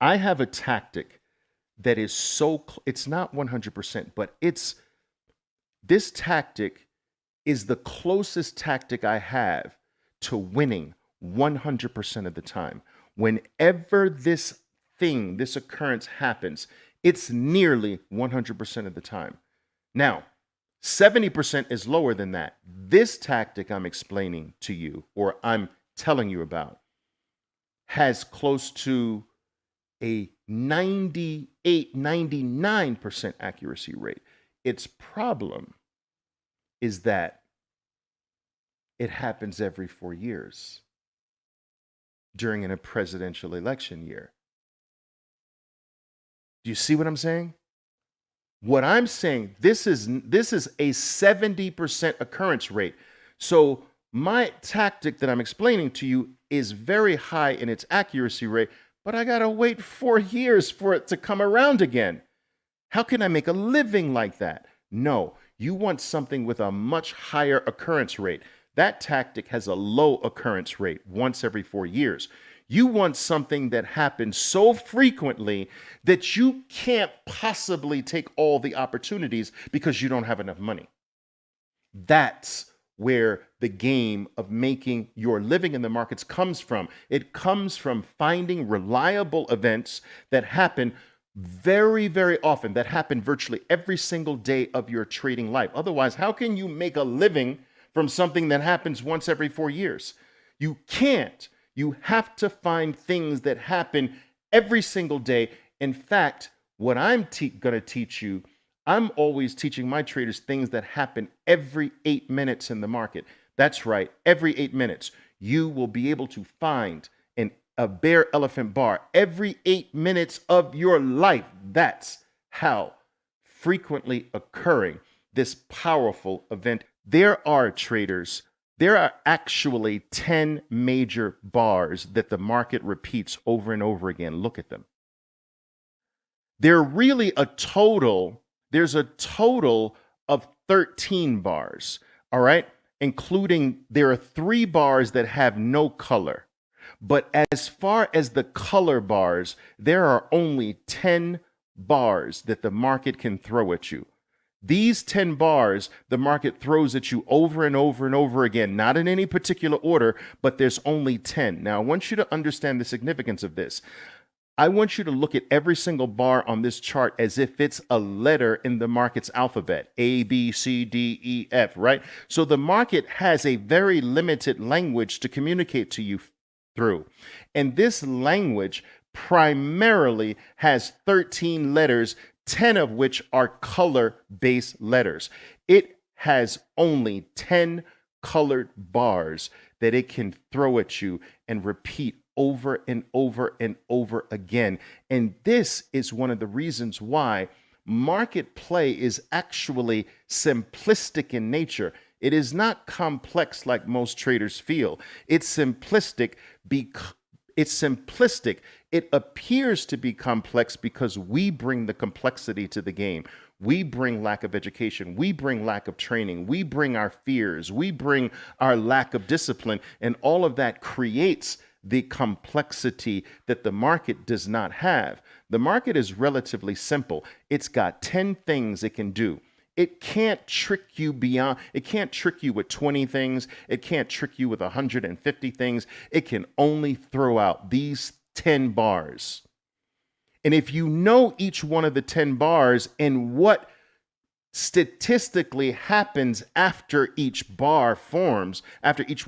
I have a tactic that is it's not 100%, but this tactic is the closest tactic I have to winning 100% of the time. Whenever this occurrence happens, it's nearly 100% of the time. Now, 70% is lower than that. This tactic I'm explaining to you, or I'm telling you about, has close to a 98, 99% accuracy rate. Its problem is that it happens every 4 years during a presidential election year. Do you see what I'm saying? What I'm saying, this is a 70% occurrence rate. So my tactic that I'm explaining to you is very high in its accuracy rate, but I got to wait 4 years for it to come around again. How can I make a living like that? No, you want something with a much higher occurrence rate. That tactic has a low occurrence rate once every 4 years. You want something that happens so frequently that you can't possibly take all the opportunities because you don't have enough money. That's where the game of making your living in the markets comes from. It comes from finding reliable events that happen very, very often, that happen virtually every single day of your trading life. Otherwise, how can you make a living from something that happens once every 4 years? You can't. You have to find things that happen every single day. In fact, what I'm going to teach you, I'm always teaching my traders things that happen every 8 minutes in the market. That's right, every 8 minutes. You will be able to find a bear elephant bar every 8 minutes of your life. That's how frequently occurring this powerful event. There are actually 10 major bars that the market repeats over and over again. Look at them. There's a total of 13 bars, all right? Including, there are 3 bars that have no color. But as far as the color bars, there are only 10 bars that the market can throw at you. These 10 bars, the market throws at you over and over and over again, not in any particular order, but there's only 10. Now, I want you to understand the significance of this. I want you to look at every single bar on this chart as if it's a letter in the market's alphabet, A, B, C, D, E, F, right? So the market has a very limited language to communicate to you through. And this language primarily has 13 letters, 10 of which are color-based letters. It has only 10 colored bars that it can throw at you and repeat over and over and over again. And this is one of the reasons why market play is actually simplistic in nature. It is not complex like most traders feel. It's simplistic It appears to be complex because we bring the complexity to the game. We bring lack of education. We bring lack of training. We bring our fears. We bring our lack of discipline. And all of that creates the complexity that the market does not have. The market is relatively simple. It's got 10 things it can do. It can't trick you with 20 things. It can't trick you with 150 things. It can only throw out these 10 bars. And if you know each one of the 10 bars and what statistically happens after each one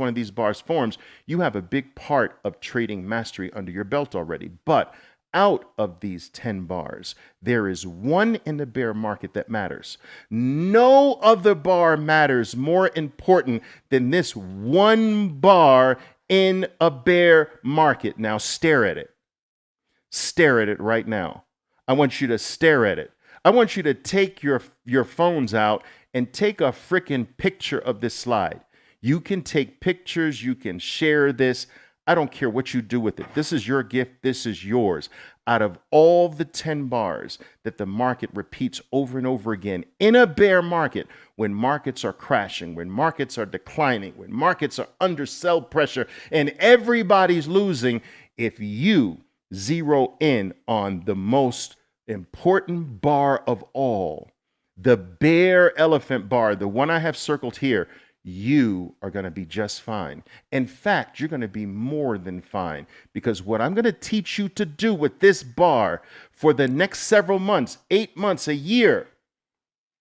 of these bars forms, you have a big part of trading mastery under your belt already. But out of these 10 bars, there is one in the bear market that matters. No other bar matters more important than this one bar in a bear market. Now stare at it. Stare at it right now. I want you to stare at it. I want you to take your phones out and take a freaking picture of this slide. You can take pictures. You can share this. I don't care what you do with it. This is your gift. This is yours. Out of all the 10 bars that the market repeats over and over again in a bear market, when markets are crashing, when markets are declining, when markets are under sell pressure and everybody's losing, if you zero in on the most important bar of all, the bear elephant bar, the one I have circled here. You are going to be just fine. In fact, you're going to be more than fine, because what I'm going to teach you to do with this bar for the next several months, 8 months, a year,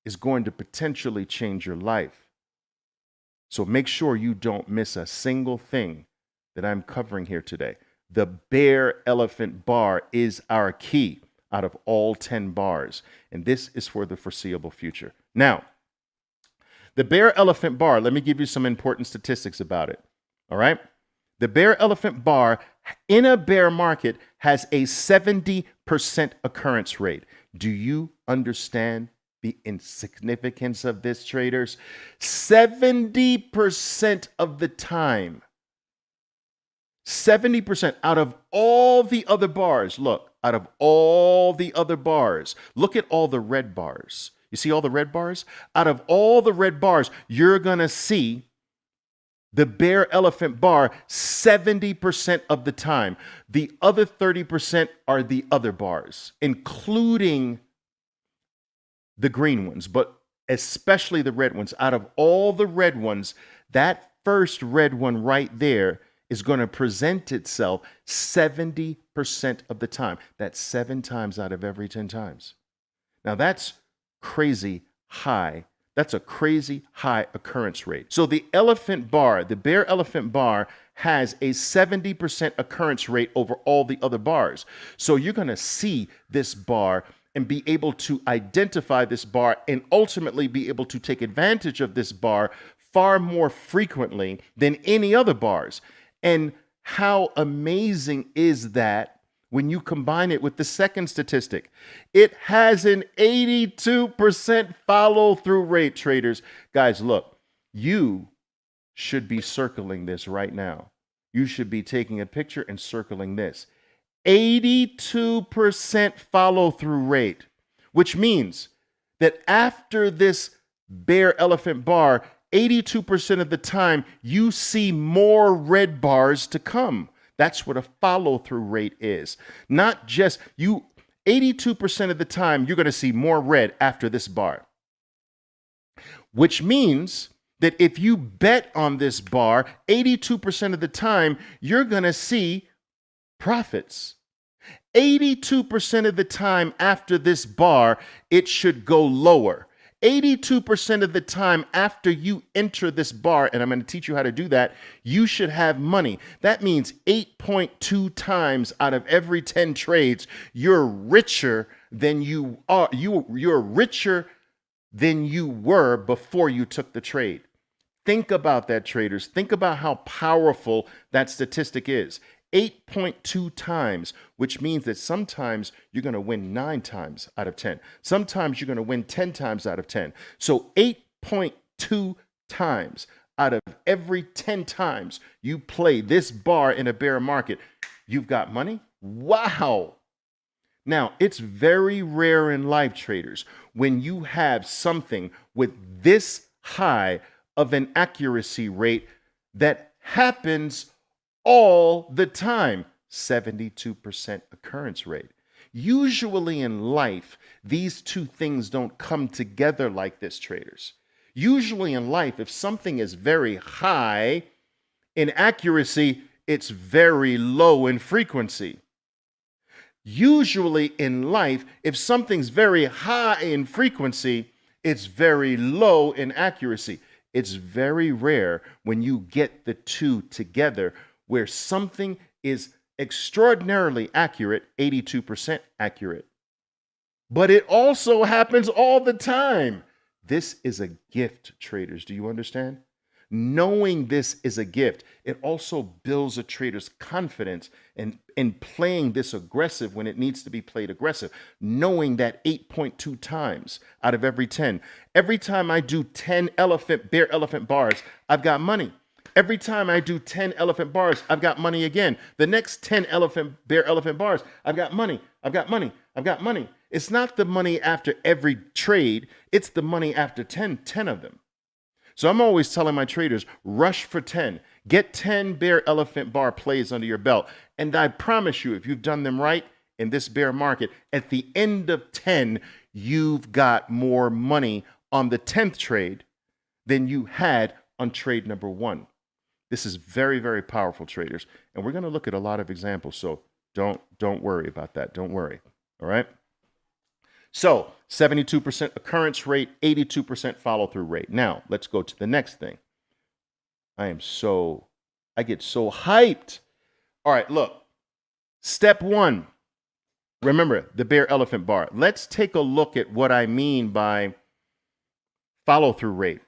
is going to potentially change your life. So make sure you don't miss a single thing that I'm covering here today. The bear elephant bar is our key out of all 10 bars, and this is for the foreseeable future. Now, the bear elephant bar, let me give you some important statistics about it. All right? The bear elephant bar in a bear market has a 70% occurrence rate. Do you understand the insignificance of this, traders? 70% of the time, 70% out of all the other bars, look, out of all the other bars, look at all the red bars. You see all the red bars? Out of all the red bars, you're going to see the bear elephant bar 70% of the time. The other 30% are the other bars, including the green ones, but especially the red ones. Out of all the red ones, that first red one right there is going to present itself 70% of the time. That's 7 times out of every 10 times. Now that's crazy high. That's a crazy high occurrence rate. So the elephant bar, the bear elephant bar, has a 70% occurrence rate over all the other bars. So you're going to see this bar and be able to identify this bar and ultimately be able to take advantage of this bar far more frequently than any other bars. And how amazing is that when you combine it with the second statistic? It has an 82% follow through rate, traders. Guys, look, you should be circling this right now. You should be taking a picture and circling this. 82% follow through rate, which means that after this bear elephant bar, 82% of the time you see more red bars to come. That's what a follow through rate is. Not just you, 82% of the time you're going to see more red after this bar, which means that if you bet on this bar, 82% of the time you're going to see profits. 82% of the time after this bar, it should go lower. 82% of the time after you enter this bar, and I'm going to teach you how to do that, you should have money. That means 8.2 times out of every 10 trades, you're richer than you are. You're richer than you were before you took the trade. Think about that, traders. Think about how powerful that statistic is. 8.2 times, which means that sometimes you're going to win 9 times out of 10. Sometimes you're going to win 10 times out of 10. So 8.2 times out of every 10 times you play this bar in a bear market, you've got money. Wow. Now, it's very rare in life, traders, when you have something with this high of an accuracy rate that happens all the time. 72% occurrence rate. Usually in life, these two things don't come together like this, traders. Usually in life, if something is very high in accuracy, it's very low in frequency. Usually in life, if something's very high in frequency, it's very low in accuracy. It's very rare when you get the two together, where something is extraordinarily accurate, 82% accurate, but it also happens all the time. This is a gift, traders. Do you understand? Knowing this is a gift, it also builds a trader's confidence in playing this aggressive when it needs to be played aggressive. Knowing that 8.2 times out of every 10, every time I do 10 bear elephant bars, I've got money. Every time I do 10 elephant bars, I've got money again. The next 10 bear elephant bars, I've got money. I've got money. I've got money. It's not the money after every trade. It's the money after 10 of them. So I'm always telling my traders, rush for 10. Get 10 bear elephant bar plays under your belt. And I promise you, if you've done them right in this bear market, at the end of 10, you've got more money on the 10th trade than you had on trade number 1. This is very, very powerful, traders. And we're going to look at a lot of examples. So don't worry about that. Don't worry. All right. So 72% occurrence rate, 82% follow through rate. Now let's go to the next thing. I get so hyped. All right, look. Step 1. Remember the bear elephant bar. Let's take a look at what I mean by follow through rate.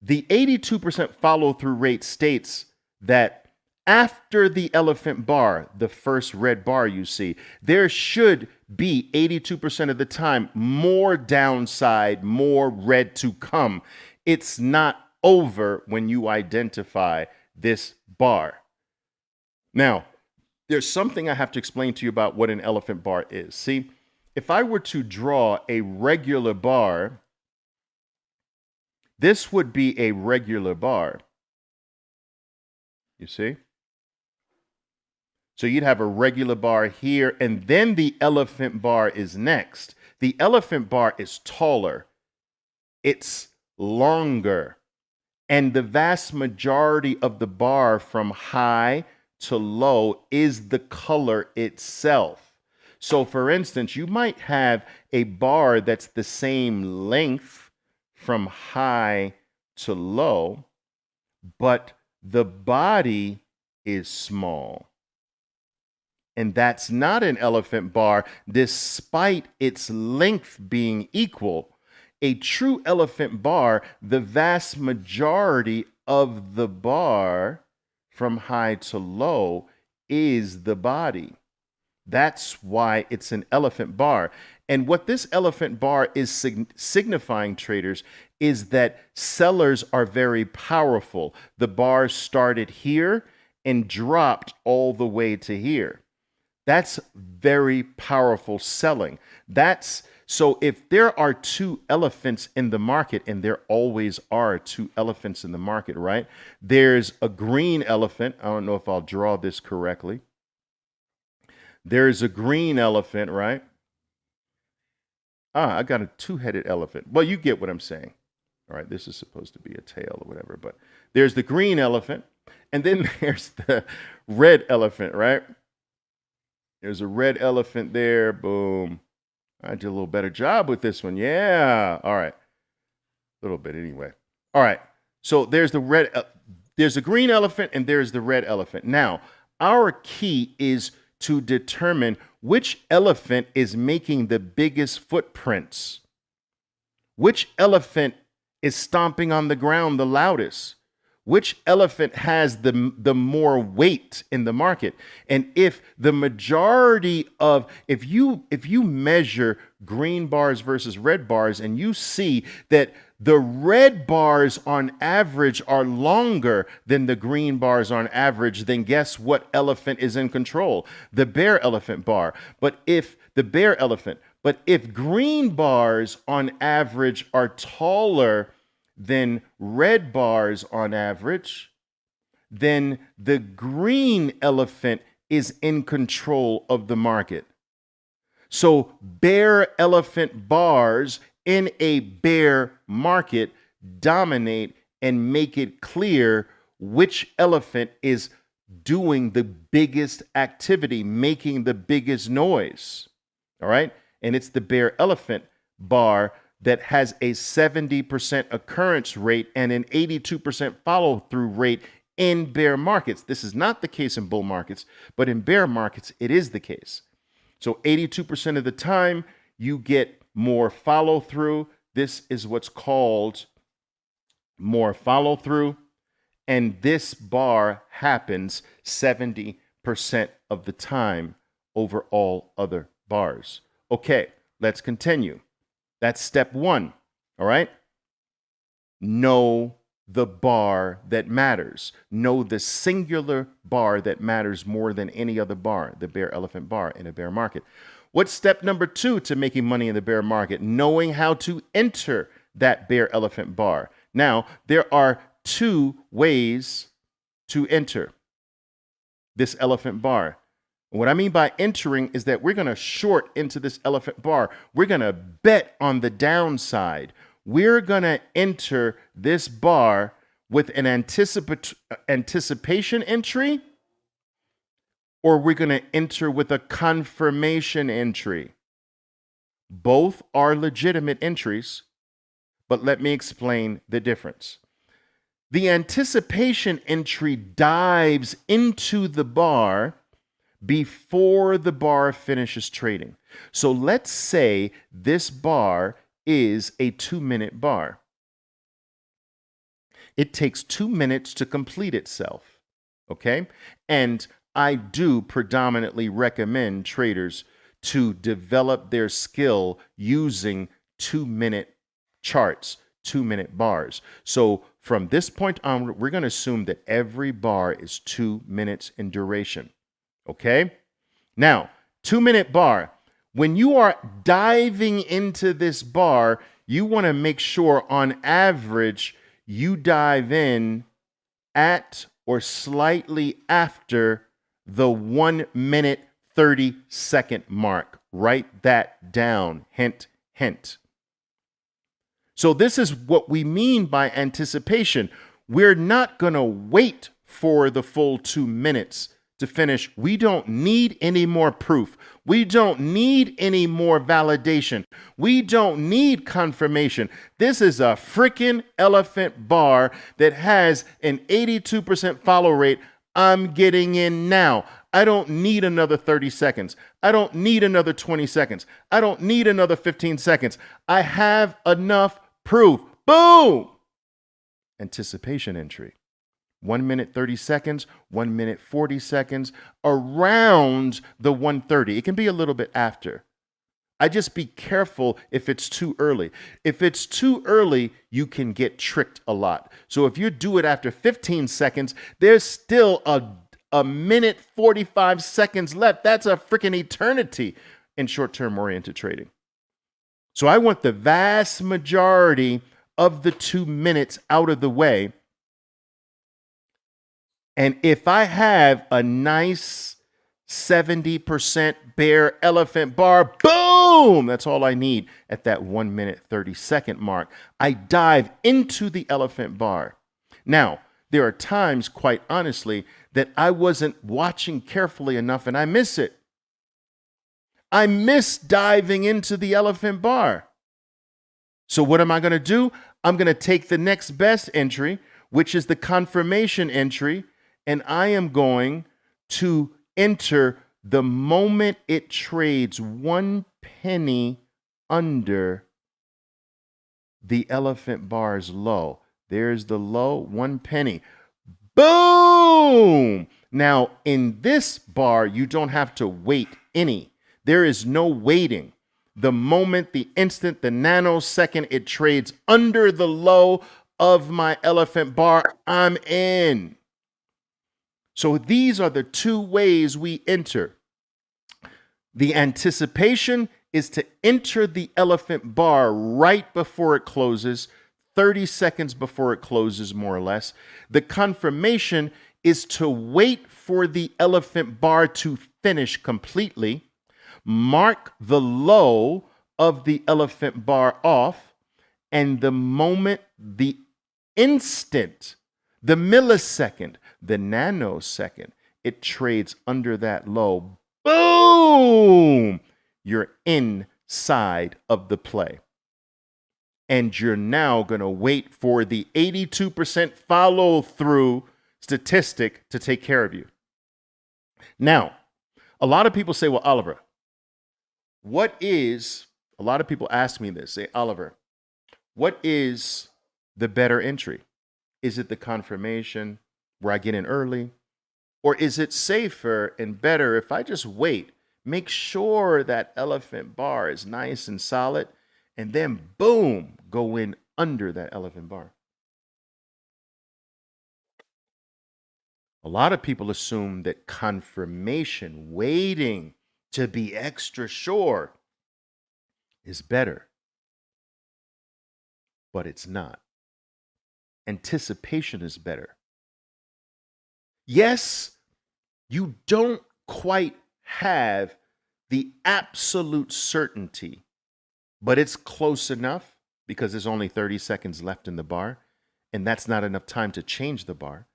The 82% follow through rate states that after the elephant bar, the first red bar you see, there should be 82% of the time more downside, more red to come. It's not over when you identify this bar. Now, there's something I have to explain to you about what an elephant bar is. See, if I were to draw a regular bar, this would be a regular bar. You see? So you'd have a regular bar here, and then the elephant bar is next. The elephant bar is taller. It's longer. And the vast majority of the bar from high to low is the color itself. So for instance, you might have a bar that's the same length from high to low, but the body is small. And that's not an elephant bar, despite its length being equal. A true elephant bar, the vast majority of the bar from high to low is the body. That's why it's an elephant bar. And what this elephant bar is signifying, traders, is that sellers are very powerful. The bar started here and dropped all the way to here. That's very powerful selling. So if there are two elephants in the market, and there always are two elephants in the market, right? There's a green elephant. I don't know if I'll draw this correctly. There's a green elephant, right? I got a two-headed elephant. Well, you get what I'm saying. All right, this is supposed to be a tail or whatever, but there's the green elephant, and then there's the red elephant, right? There's a red elephant there. Boom. I did a little better job with this one. Yeah. All right. A little bit anyway. All right. So there's there's a green elephant and there's the red elephant. Now, our key is to determine which elephant is making the biggest footprints. Which elephant is stomping on the ground the loudest? Which elephant has the more weight in the market? And if the majority of, if you measure green bars versus red bars, and you see that the red bars on average are longer than the green bars on average, then guess what elephant is in control? The bear elephant bar. But if green bars on average are taller than red bars on average, then the green elephant is in control of the market. So bear elephant bars in a bear market dominate and make it clear which elephant is doing the biggest activity, making the biggest noise. All right? And it's the bear elephant bar that has a 70% occurrence rate and an 82% follow-through rate in bear markets. This is not the case in bull markets, but in bear markets, it is the case. So 82% of the time, you get more follow-through. This is what's called more follow-through. And this bar happens 70% of the time over all other bars. Okay, let's continue. That's step 1, all right? Know the bar that matters. Know the singular bar that matters more than any other bar, the bear elephant bar in a bear market. What's step number 2 to making money in the bear market? Knowing how to enter that bear elephant bar. Now, there are two ways to enter this elephant bar. What I mean by entering is that we're going to short into this elephant bar. We're going to bet on the downside. We're going to enter this bar with an anticipation entry, or we're going to enter with a confirmation entry. Both are legitimate entries, but let me explain the difference. The anticipation entry dives into the bar before the bar finishes trading. So let's say this bar is a 2-minute bar. It takes 2 minutes to complete itself, okay? And I do predominantly recommend traders to develop their skill using 2-minute charts, 2-minute bars. So from this point on, we're going to assume that every bar is 2 minutes in duration. Okay? Now, 2-minute bar. When you are diving into this bar, you want to make sure on average you dive in at or slightly after the 1-minute 30-second mark. Write that down. Hint, hint. So this is what we mean by anticipation. We're not going to wait for the full 2 minutes to finish. We don't need any more proof. We don't need any more validation. We don't need confirmation. This is a freaking elephant bar that has an 82% follow rate. I'm getting in now. I don't need another 30 seconds. I don't need another 20 seconds. I don't need another 15 seconds. I have enough proof. Boom! Anticipation entry. 1 minute 30 seconds, 1 minute 40 seconds, around the 1:30. It can be a little bit after. I just be careful if it's too early. If it's too early, you can get tricked a lot. So if you do it after 15 seconds, there's still a minute 45 seconds left. That's a freaking eternity in short-term oriented trading. So I want the vast majority of the 2 minutes out of the way. And if I have a nice 70% bear elephant bar, boom, that's all I need at that 1 minute 30-second mark. I dive into the elephant bar. Now, there are times, quite honestly, that I wasn't watching carefully enough and I miss it. I miss diving into the elephant bar. So what am I going to do? I'm going to take the next best entry, which is the confirmation entry, and I am going to enter the moment it trades 1 penny under the elephant bar's low. There's the low, 1 penny. Boom! Now, in this bar, you don't have to wait any. There is no waiting. The moment, the instant, the nanosecond it trades under the low of my elephant bar, I'm in. So these are the two ways we enter. The anticipation is to enter the elephant bar right before it closes, 30 seconds before it closes, more or less. The confirmation is to wait for the elephant bar to finish completely, mark the low of the elephant bar off, and the moment, the instant, the millisecond, the nanosecond, it trades under that low, boom, you're inside of the play. And you're now going to wait for the 82% follow through statistic to take care of you. Now, a lot of people say, well, Oliver, a lot of people ask me this, say, Oliver, what is the better entry? Is it the confirmation where I get in early? Or is it safer and better if I just wait, make sure that elephant bar is nice and solid, and then boom, go in under that elephant bar? A lot of people assume that confirmation, waiting to be extra sure, is better. But it's not. Anticipation is better. Yes, you don't quite have the absolute certainty, but it's close enough because there's only 30 seconds left in the bar, and that's not enough time to change the bar.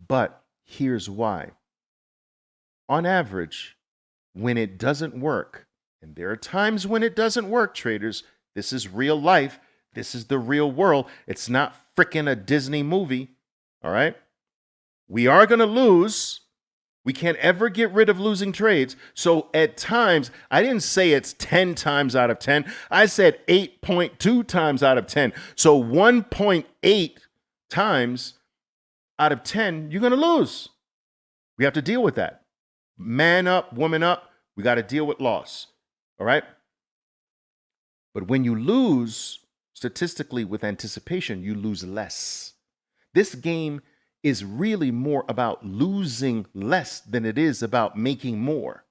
But here's why. On average, when it doesn't work, and there are times when it doesn't work, traders, this is real life, this is the real world. It's not freaking a Disney movie, all right? We are going to lose. We can't ever get rid of losing trades. So at times, I didn't say it's 10 times out of 10. I said 8.2 times out of 10. So 1.8 times out of 10, you're going to lose. We have to deal with that. Man up, woman up. We got to deal with loss. All right? But when you lose, statistically with anticipation, you lose less. This game is really more about losing less than it is about making more.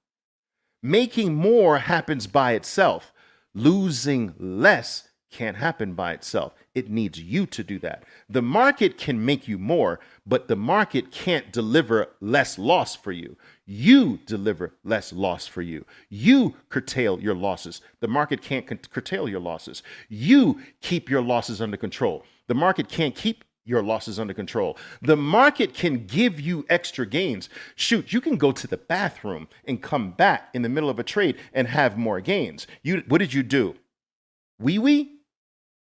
Making more happens by itself. Losing less can't happen by itself. It needs you to do that. The market can make you more, but the market can't deliver less loss for you. You deliver less loss for you. You curtail your losses. The market can't curtail your losses. You keep your losses under control. The market can't keep your losses under control. The market can give you extra gains. Shoot, you can go to the bathroom and come back in the middle of a trade and have more gains. What did you do? Wee-wee?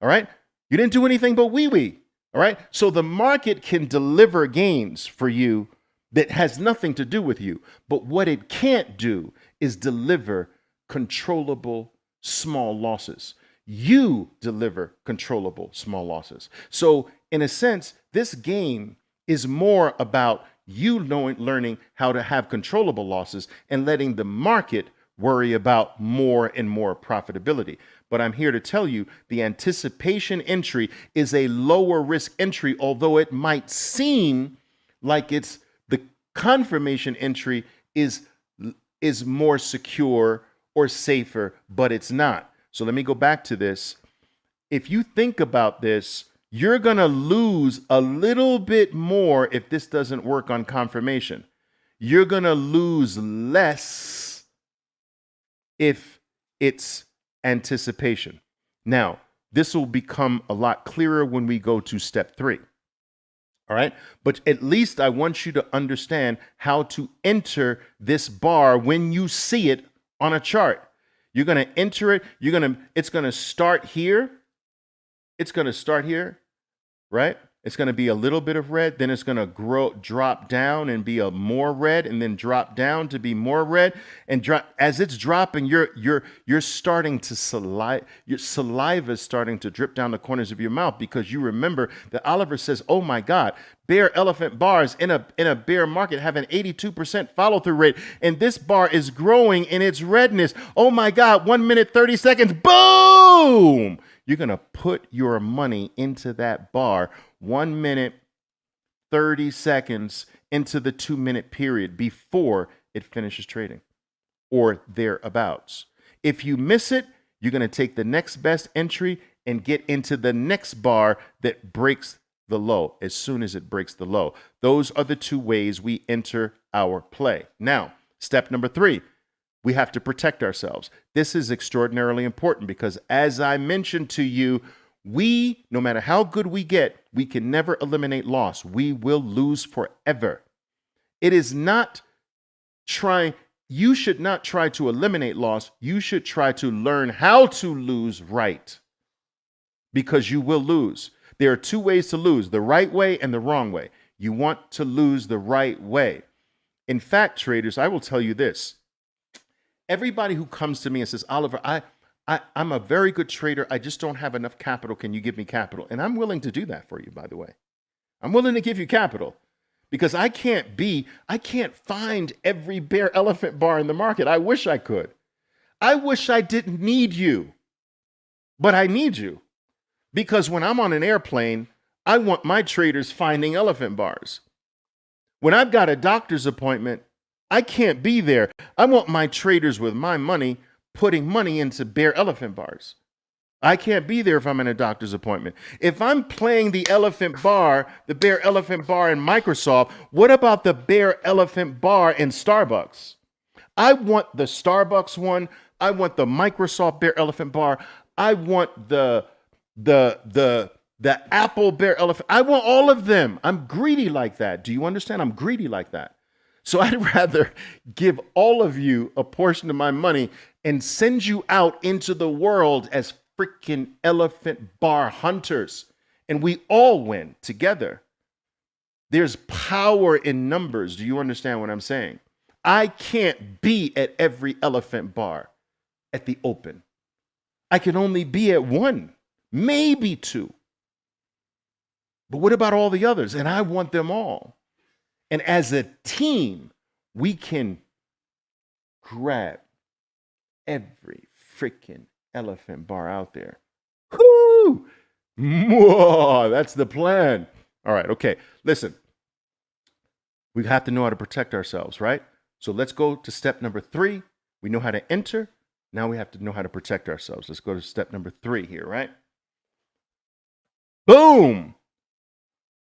All right? You didn't do anything but wee-wee. All right? So the market can deliver gains for you that has nothing to do with you. But what it can't do is deliver controllable small losses. You deliver controllable small losses. So in a sense, this game is more about you learning how to have controllable losses and letting the market worry about more and more profitability. But I'm here to tell you the anticipation entry is a lower risk entry, although it might seem like it's the confirmation entry is more secure or safer, but it's not. So let me go back to this. If you think about this, you're going to lose a little bit more if this doesn't work on confirmation. You're going to lose less if it's anticipation. Now, this will become a lot clearer when we go to step 3. All right. But at least I want you to understand how to enter this bar when you see it on a chart. You're going to enter it. It's going to start here. It's going to start here, right? It's going to be a little bit of red. Then it's going to drop down and be a more red, and then drop down to be more red. And as it's dropping, you're starting to saliva. Your saliva is starting to drip down the corners of your mouth because you remember that Oliver says, "Oh my God, bear elephant bars in a bear market have an 82% follow through rate, and this bar is growing in its redness. Oh my God, 1 minute 30 seconds, boom!" You're going to put your money into that bar 1 minute, 30 seconds into the 2-minute period before it finishes trading or thereabouts. If you miss it, you're going to take the next best entry and get into the next bar that breaks the low as soon as it breaks the low. Those are the 2 ways we enter our play. Now, step number 3. We have to protect ourselves. This is extraordinarily important because, as I mentioned to you, no matter how good we get, we can never eliminate loss. We will lose forever. It is not you should not try to eliminate loss. You should try to learn how to lose right, because you will lose. There are 2 ways to lose, the right way and the wrong way. You want to lose the right way. In fact, traders, I will tell you this. Everybody who comes to me and says, "Oliver, I'm a very good trader. I just don't have enough capital. Can you give me capital?" And I'm willing to do that for you, by the way. I'm willing to give you capital because I can't find every bear elephant bar in the market. I wish I could. I wish I didn't need you, but I need you because when I'm on an airplane, I want my traders finding elephant bars. When I've got a doctor's appointment, I can't be there. I want my traders with my money putting money into bear elephant bars. I can't be there if I'm in a doctor's appointment. If I'm playing the elephant bar, the Bear Elephant Bar in Microsoft, what about the Bear Elephant Bar in Starbucks? I want the Starbucks one. I want the Microsoft Bear Elephant Bar. I want the Apple Bear Elephant. I want all of them. I'm greedy like that. Do you understand? I'm greedy like that. So I'd rather give all of you a portion of my money and send you out into the world as freaking elephant bar hunters. And we all win together. There's power in numbers. Do you understand what I'm saying? I can't be at every elephant bar at the open. I can only be at one, maybe two. But what about all the others? And I want them all. And as a team, we can grab every freaking elephant bar out there. Whoo! Whoa, that's the plan. All right, okay. Listen, we have to know how to protect ourselves, right? So let's go to step number 3. We know how to enter. Now we have to know how to protect ourselves. Let's go to step number 3 here, right? Boom!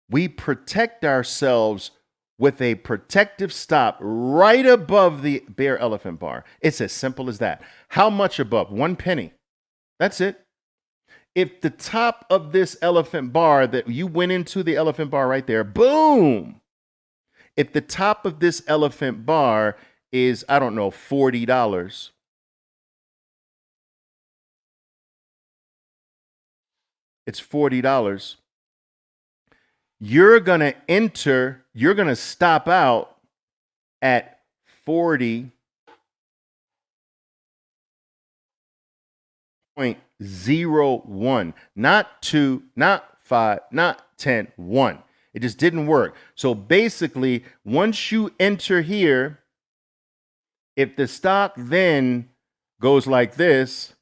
We protect ourselves with a protective stop right above the Bear Elephant Bar. It's as simple as that. How much above? 1 penny. That's it. If the top of this elephant bar that you went into the elephant bar right there, boom. If the top of this elephant bar is, I don't know, $40, it's $40. You're going to enter, you're going to stop out at 40.01. Not 2, not 5, not 10, 1. It just didn't work. So basically, once you enter here, if the stock then goes like this,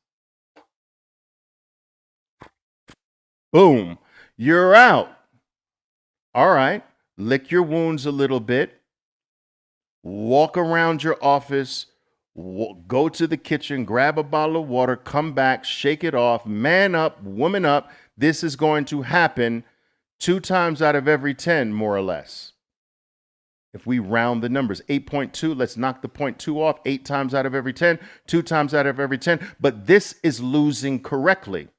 boom, you're out. All right, lick your wounds a little bit, walk around your office, go to the kitchen, grab a bottle of water, come back, shake it off, man up, woman up. This is going to happen 2 times out of every 10, more or less. If we round the numbers, 8.2, let's knock the 0.2 off, 8 times out of every 10, 2 times out of every 10. But this is losing correctly.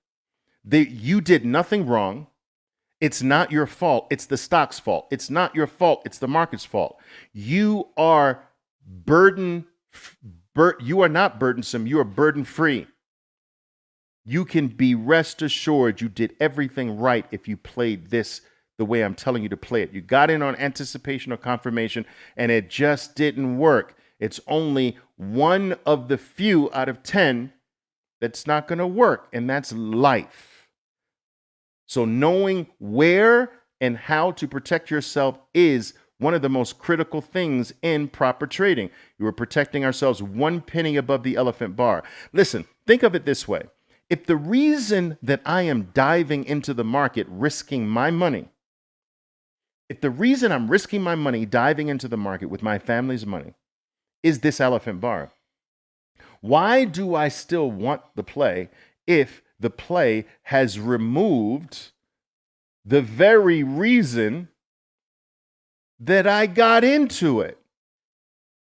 You did nothing wrong. It's not your fault. It's the stock's fault. It's not your fault. It's the market's fault. You are you are not burdensome. You are burden free. You can be rest assured you did everything right if you played this the way I'm telling you to play it. You got in on anticipation or confirmation and it just didn't work. It's only one of the few out of 10 that's not going to work, and that's life. So knowing where and how to protect yourself is one of the most critical things in proper trading. You are protecting ourselves 1 penny above the elephant bar. Listen, think of it this way. If the reason that I am diving into the market, risking my money, if the reason I'm risking my money diving into the market with my family's money is this elephant bar, why do I still want the play if the play has removed the very reason that I got into it?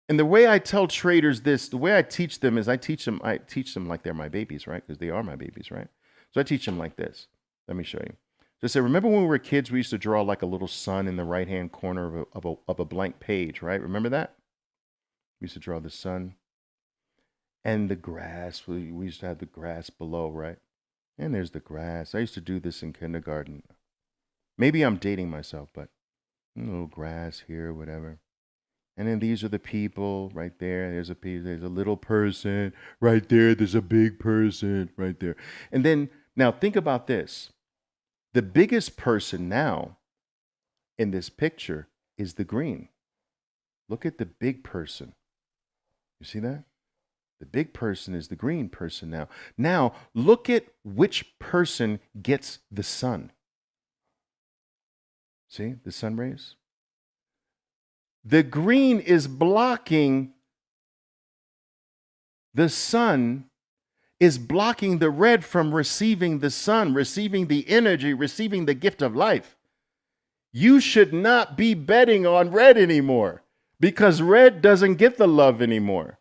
And the way I tell traders this, the way I teach them is I teach them like they're my babies, right? Because they are my babies, right? So I teach them like this. Let me show you. Just say, remember when we were kids, we used to draw like a little sun in the right-hand corner of a blank page, right? Remember that? We used to draw the sun and the grass. We used to have the grass below, right? And there's the grass. I used to do this in kindergarten. Maybe I'm dating myself, but a little grass here, whatever. And then these are the people right there. There's a little person right there. There's a big person right there. And then now think about this. The biggest person now in this picture is the green. Look at the big person. You see that? The big person is the green person now. Now, look at which person gets the sun. See the sun rays? The green is blocking the sun. is blocking the red from receiving the sun, receiving the energy, receiving the gift of life. You should not be betting on red anymore because red doesn't get the love anymore.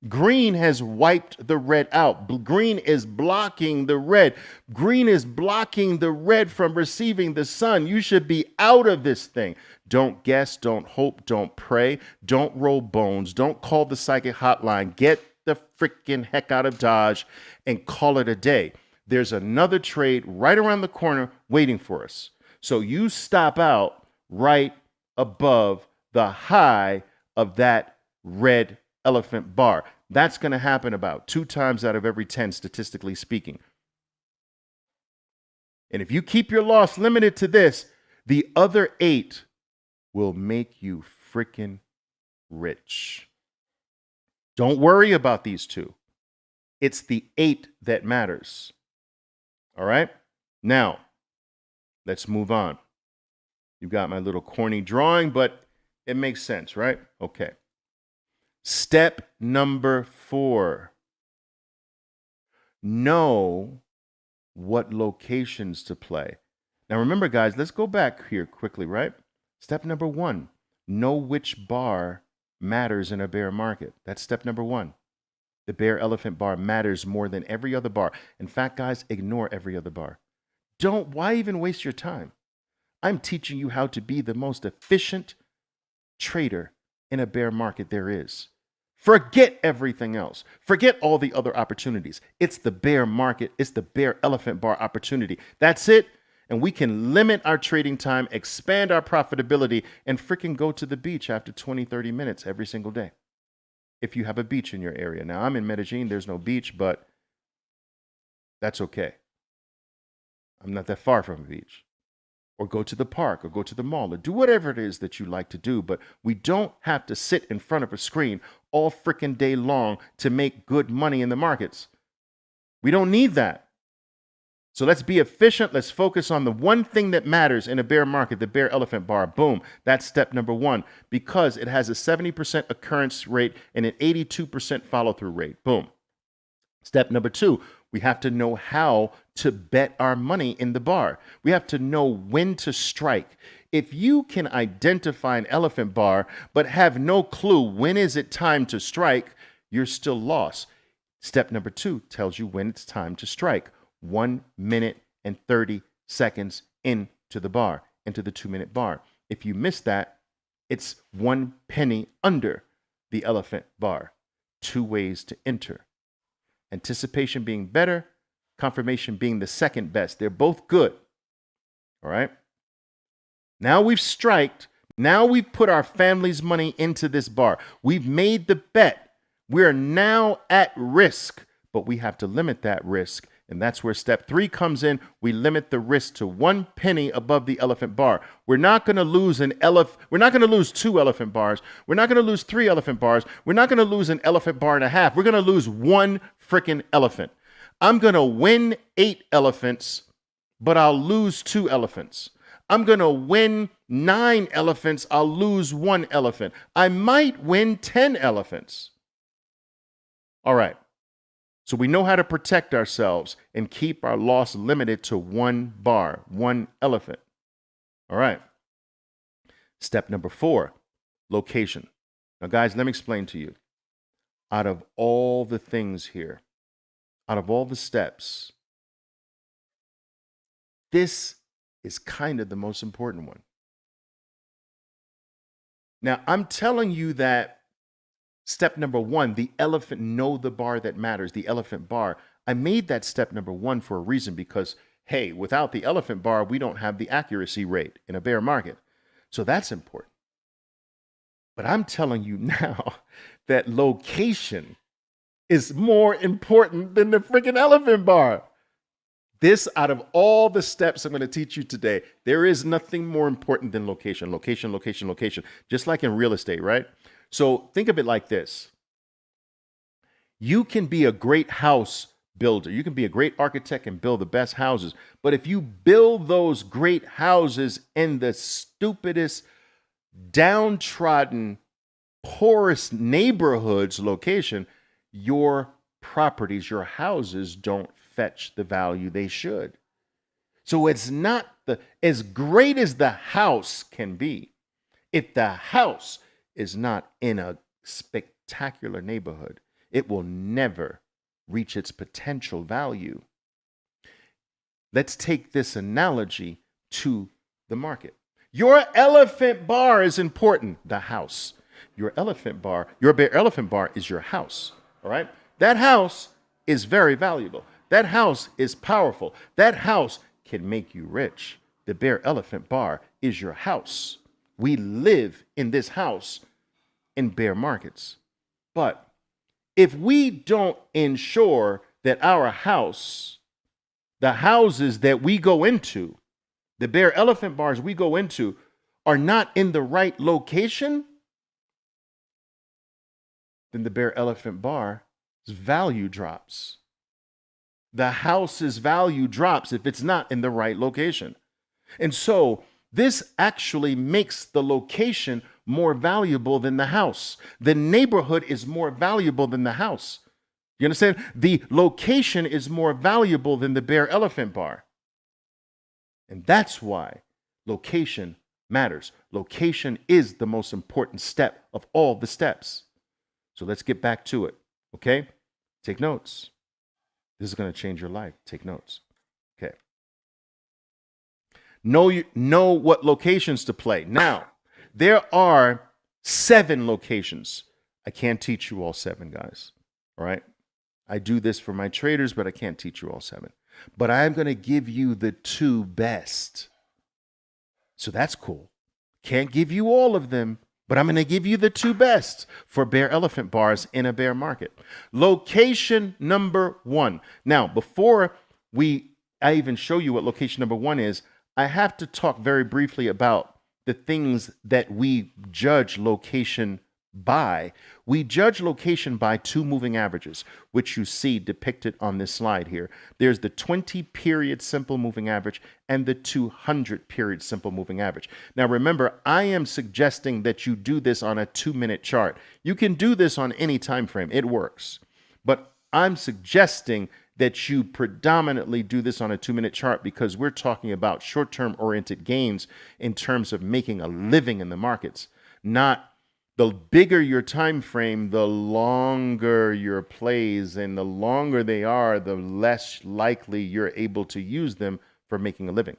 Green has wiped the red out. Green is blocking the red. Green is blocking the red from receiving the sun. You should be out of this thing. Don't guess, don't hope, don't pray, don't roll bones, don't call the psychic hotline. Get the freaking heck out of Dodge and call it a day. There's another trade right around the corner waiting for us. So you stop out right above the high of that red elephant bar. That's going to happen about 2 times out of every 10, statistically speaking. And if you keep your loss limited to this, the other 8 will make you freaking rich. Don't worry about these 2. It's the 8 that matters. All right? Now, let's move on. You got my little corny drawing, but it makes sense, right? Okay. Step number 4. Know what locations to play. Now remember, guys, let's go back here quickly, right? Step number 1, know which bar matters in a bear market. That's step number 1. The bear elephant bar matters more than every other bar. In fact, guys, ignore every other bar. Why even waste your time? I'm teaching you how to be the most efficient trader in a bear market there is. Forget everything else. Forget all the other opportunities. It's the bear market. It's the bear elephant bar opportunity. That's it. And we can limit our trading time, expand our profitability, and freaking go to the beach after 20, 30 minutes every single day. If you have a beach in your area. Now, I'm in Medellin. There's no beach, but that's okay. I'm not that far from a beach. Or go to the park, or go to the mall, or do whatever it is that you like to do. But we don't have to sit in front of a screen all freaking day long to make good money in the markets. We don't need that. So let's be efficient. Let's focus on the one thing that matters in a bear market, the bear elephant bar. Boom. That's step number 1, because it has a 70% occurrence rate and an 82% follow-through rate. Boom. Step number 2, we have to know how to bet our money in the bar. We have to know when to strike. If you can identify an elephant bar but have no clue when is it time to strike, you're still lost. Step number 2 tells you when it's time to strike. 1 minute and 30 seconds into the bar, into the 2-minute bar. If you miss that, it's 1 penny under the elephant bar. 2 ways to enter. Anticipation being better, confirmation being the second best. They're both good. All right. Now we've striked. Now we've put our family's money into this bar. We've made the bet. We're now at risk, but we have to limit that risk. And that's where step 3 comes in. We limit the risk to 1 penny above the elephant bar. We're not going to lose We're not going to lose 2 elephant bars. We're not going to lose 3 elephant bars. We're not going to lose an elephant bar and a half. We're going to lose 1 freaking elephant. I'm going to win 8 elephants, but I'll lose 2 elephants. I'm going to win 9 elephants. I'll lose 1 elephant. I might win 10 elephants. All right. So we know how to protect ourselves and keep our loss limited to 1 bar, 1 elephant. All right. Step number 4, location. Now, guys, let me explain to you. Out of all the things here, out of all the steps, this is kind of the most important one. Now, I'm telling you that step number 1, the elephant, know the bar that matters, the elephant bar. I made that step number 1 for a reason because, hey, without the elephant bar, we don't have the accuracy rate in a bear market. So that's important. But I'm telling you now that location is more important than the freaking elephant bar. This, out of all the steps I'm going to teach you today, there is nothing more important than location, location, location, location, just like in real estate, right? So think of it like this. You can be a great house builder. You can be a great architect and build the best houses. But if you build those great houses in the stupidest, downtrodden, poorest neighborhoods location, your properties, your houses don't fetch the value they should. So it's not as great as the house can be. If the house is not in a spectacular neighborhood, it will never reach its potential value. Let's take this analogy to the market. Your elephant bar is important, the house. Your Bear Elephant bar is your house, all right? That house is very valuable. That house is powerful. That house can make you rich. The Bear Elephant bar is your house. We live in this house in bear markets. But if we don't ensure that our house, the houses that we go into, the Bear Elephant bars we go into, are not in the right location, then the Bear Elephant bar's value drops. The house's value drops if it's not in the right location. And so this actually makes the location more valuable than the house. The neighborhood is more valuable than the house. You understand? The location is more valuable than the Bear Elephant bar. And that's why location matters. Location is the most important step of all the steps. So let's get back to it, okay? Take notes. This is going to change your life. Take notes. Okay. Know what locations to play. Now, there are 7 locations. I can't teach you all 7, guys. All right? I do this for my traders, but I can't teach you all 7. But I'm going to give you the 2 best. So that's cool. Can't give you all of them, but I'm going to give you the 2 best for Bear Elephant bars in a bear market. Location number 1. Now, before I even show you what location number 1 is, I have to talk very briefly about the things that we judge location by. We judge location by 2 moving averages, which you see depicted on this slide here. There's the 20-period simple moving average and the 200-period simple moving average. Now remember, I am suggesting that you do this on a 2-minute chart. You can do this on any time frame. It works. But I'm suggesting that you predominantly do this on a 2-minute chart because we're talking about short-term oriented gains in terms of making a living in the markets. Not the bigger your time frame, the longer your plays, and the longer they are, the less likely you're able to use them for making a living.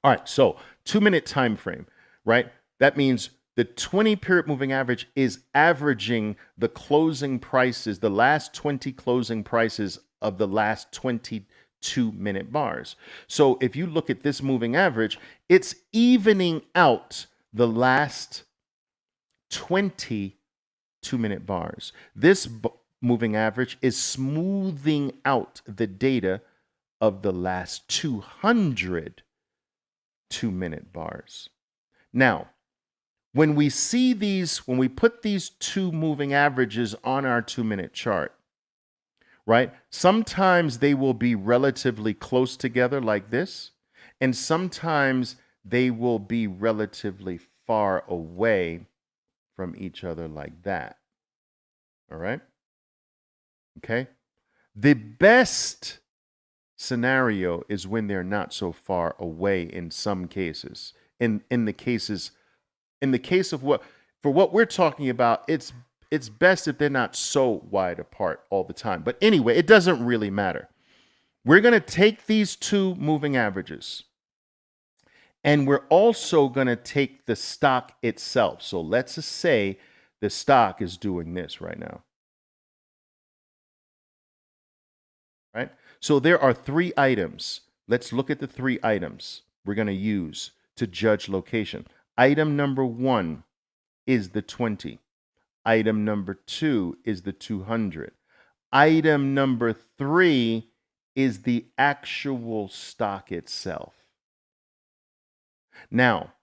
All right, so 2-minute time frame, right? That means the 20-period moving average is averaging the closing prices, the last 20 closing prices of the last 22-minute bars. So if you look at this moving average, it's evening out the last 20 2-minute bars. This moving average is smoothing out the data of the last 200 2-minute bars. Now, when we put these 2 moving averages on our 2-minute chart, right? Sometimes they will be relatively close together like this, and sometimes they will be relatively far away from each other like that. All right? Okay? The best scenario is when they're not so far away in some cases. In the case of what we're talking about, it's best if they're not so wide apart all the time. But anyway, it doesn't really matter. We're going to take these 2 moving averages, and we're also going to take the stock itself. So let's just say the stock is doing this right now. Right? So there are 3 items. Let's look at the 3 items we're going to use to judge location. Item number 1 is the 20. Item number 2 is the 200. Item number 3 is the actual stock itself. Now,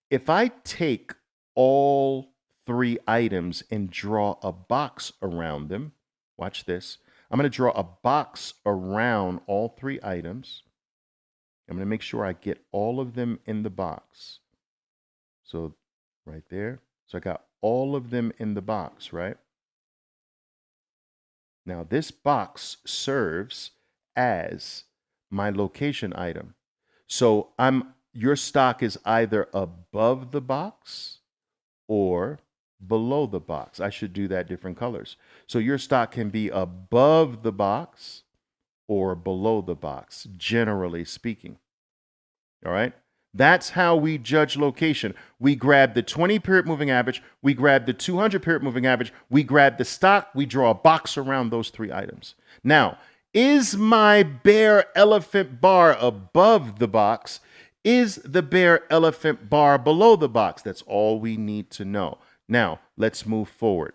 if I take all 3 items and draw a box around them, watch this. I'm going to draw a box around all 3 items. I'm going to make sure I get all of them in the box. So right there. So I got all of them in the box, right? Now, this box serves as my location item. So your stock is either above the box or below the box. I should do that different colors. So your stock can be above the box or below the box, generally speaking. All right? That's how we judge location. We grab the 20-period moving average, we grab the 200-period moving average, we grab the stock, we draw a box around those three items. Now, is my bear elephant bar above the box? Is the bear elephant bar below the box? That's all we need to know. Now, let's move forward.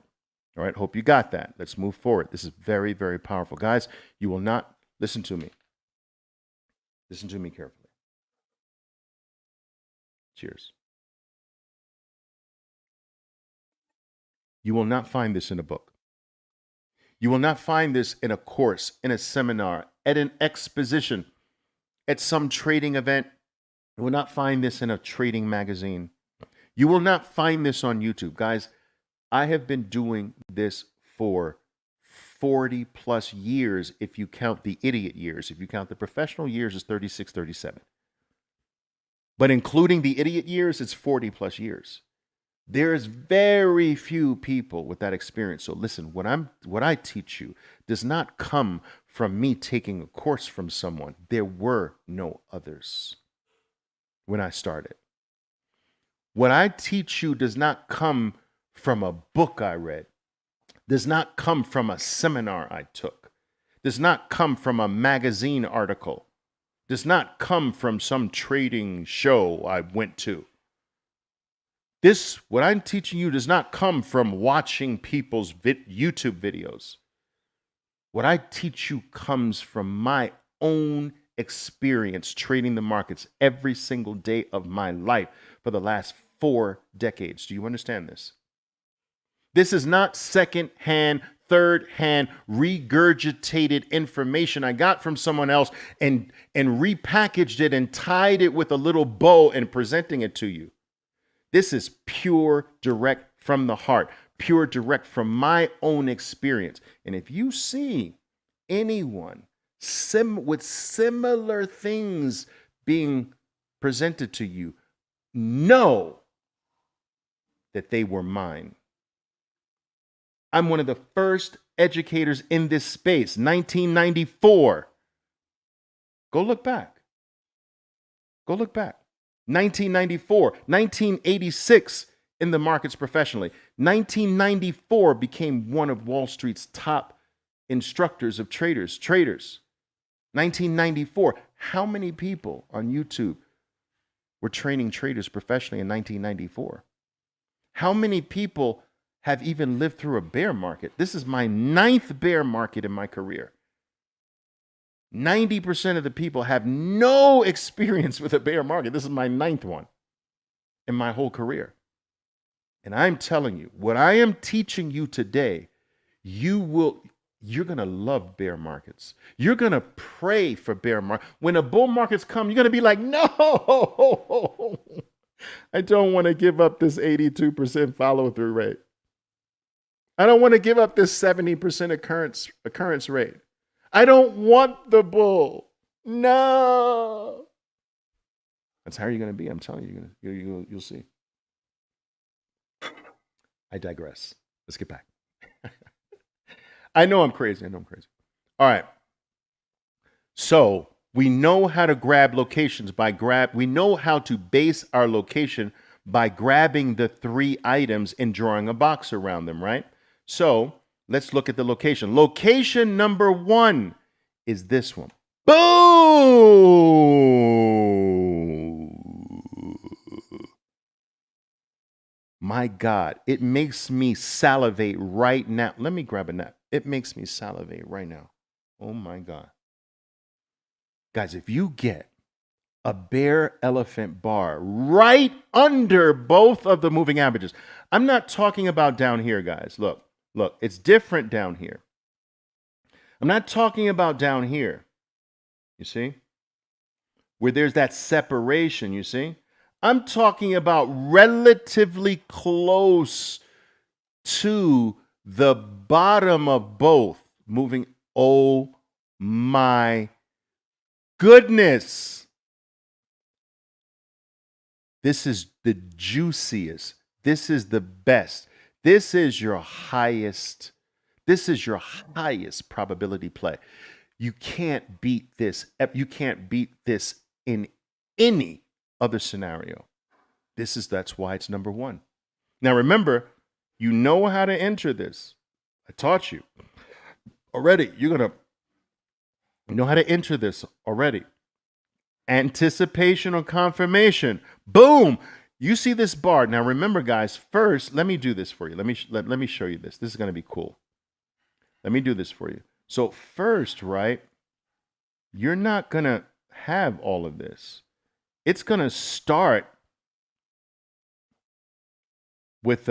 All right, hope you got that. Let's move forward. This is very, very powerful. Guys, you will not listen to me. Listen to me carefully. Cheers. You will not find this in a book. You will not find this in a course, in a seminar, at an exposition, at some trading event. You will not find this in a trading magazine. You will not find this on YouTube. Guys, I have been doing this for 40 plus years if you count the idiot years. If you count the professional years, it's 36, 37. But including the idiot years, it's 40 plus years. There's very few people with that experience. So listen, what I teach you does not come from me taking a course from someone. There were no others when I started. What I teach you does not come from a book I read, does not come from a seminar I took, does not come from a magazine article, does not come from some trading show I went to. What I'm teaching you does not come from watching people's YouTube videos. What I teach you comes from my own experience trading the markets every single day of my life for the last 4 decades. Do you understand this? This is not second-hand, third-hand, regurgitated information I got from someone else and repackaged it and tied it with a little bow and presenting it to you. This is pure, direct from the heart, pure, direct from my own experience. And if you see anyone with similar things being presented to you, know that they were mine. I'm one of the first educators in this space, 1994. Go look back. Go look back. 1994, 1986 in the markets professionally. 1994 became one of Wall Street's top instructors of traders. 1994. How many people on YouTube were training traders professionally in 1994? How many people have even lived through a bear market? This is my 9th bear market in my career. 90% of the people have no experience with a bear market. This is my 9th one in my whole career. And I'm telling you, what I am teaching you today, you're going to love bear markets. You're going to pray for bear markets. When a bull markets come, you're going to be like, no, I don't want to give up this 82% follow-through rate. I don't want to give up this 70% occurrence rate. I don't want the bull. No. That's how you're going to be. I'm telling you, you'll see. I digress. Let's get back. I know I'm crazy. All right. So we know how to grab locations we know how to base our location by grabbing the 3 items and drawing a box around them, right? So let's look at the location. Location number 1 is this one. Boom! My God, it makes me salivate right now. Let me grab a nap. It makes me salivate right now. Oh my God. Guys, if you get a bear elephant bar right under both of the moving averages, I'm not talking about down here, guys. Look, it's different down here. I'm not talking about down here, you see, where there's that separation, you see. I'm talking about relatively close to the bottom of both. moving. Oh my goodness. This is the juiciest. This is the best. This is your highest. This is your highest probability play. You can't beat this. You can't beat this in any other scenario. That's why it's number one. Now remember, you know how to enter this. I taught you already. You're gonna know how to enter this already. Anticipation or confirmation. Boom. You see this bar. Now remember, guys, first, let me do this for you. Let me show you this. This is going to be cool. Let me do this for you. So first, right, you're not going to have all of this. It's going to start with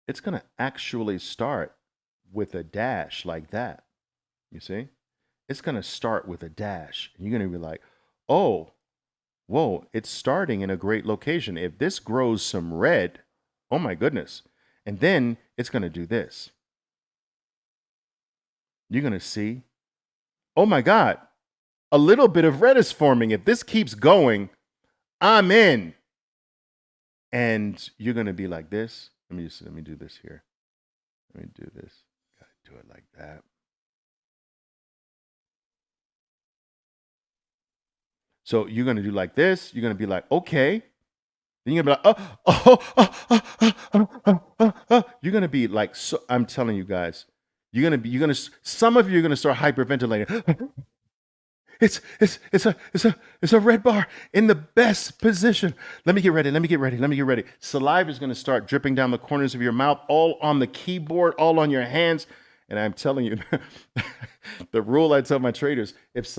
it's going to actually start with a dash like that. You see? It's going to start with a dash. And you're going to be like, oh, whoa, it's starting in a great location. If this grows some red, oh my goodness. And then it's going to do this. You're going to see, oh my God, a little bit of red is forming. If this keeps going, I'm in. And you're going to be like this. Let me do this here. Let me do this. Got to do it like that. So you're going to do like this. You're going to be like, okay. Then you're going to be like, you're going to be like, so, I'm telling you guys, some of you are going to start hyperventilating. It's a red bar in the best position. Let me get ready. Saliva is going to start dripping down the corners of your mouth, all on the keyboard, all on your hands. And I'm telling you, the rule I tell my traders, if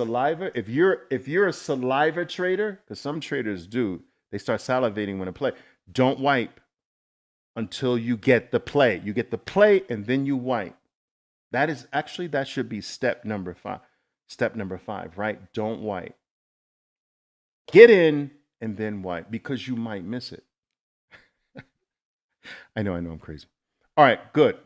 you're a saliva trader, because some traders do, they start salivating when a play, don't wipe until you get the play. You get the play and then you wipe. That should be step number 5. Step number 5, right? Don't wipe. Get in and then wipe because you might miss it. I know I'm crazy. All right, good.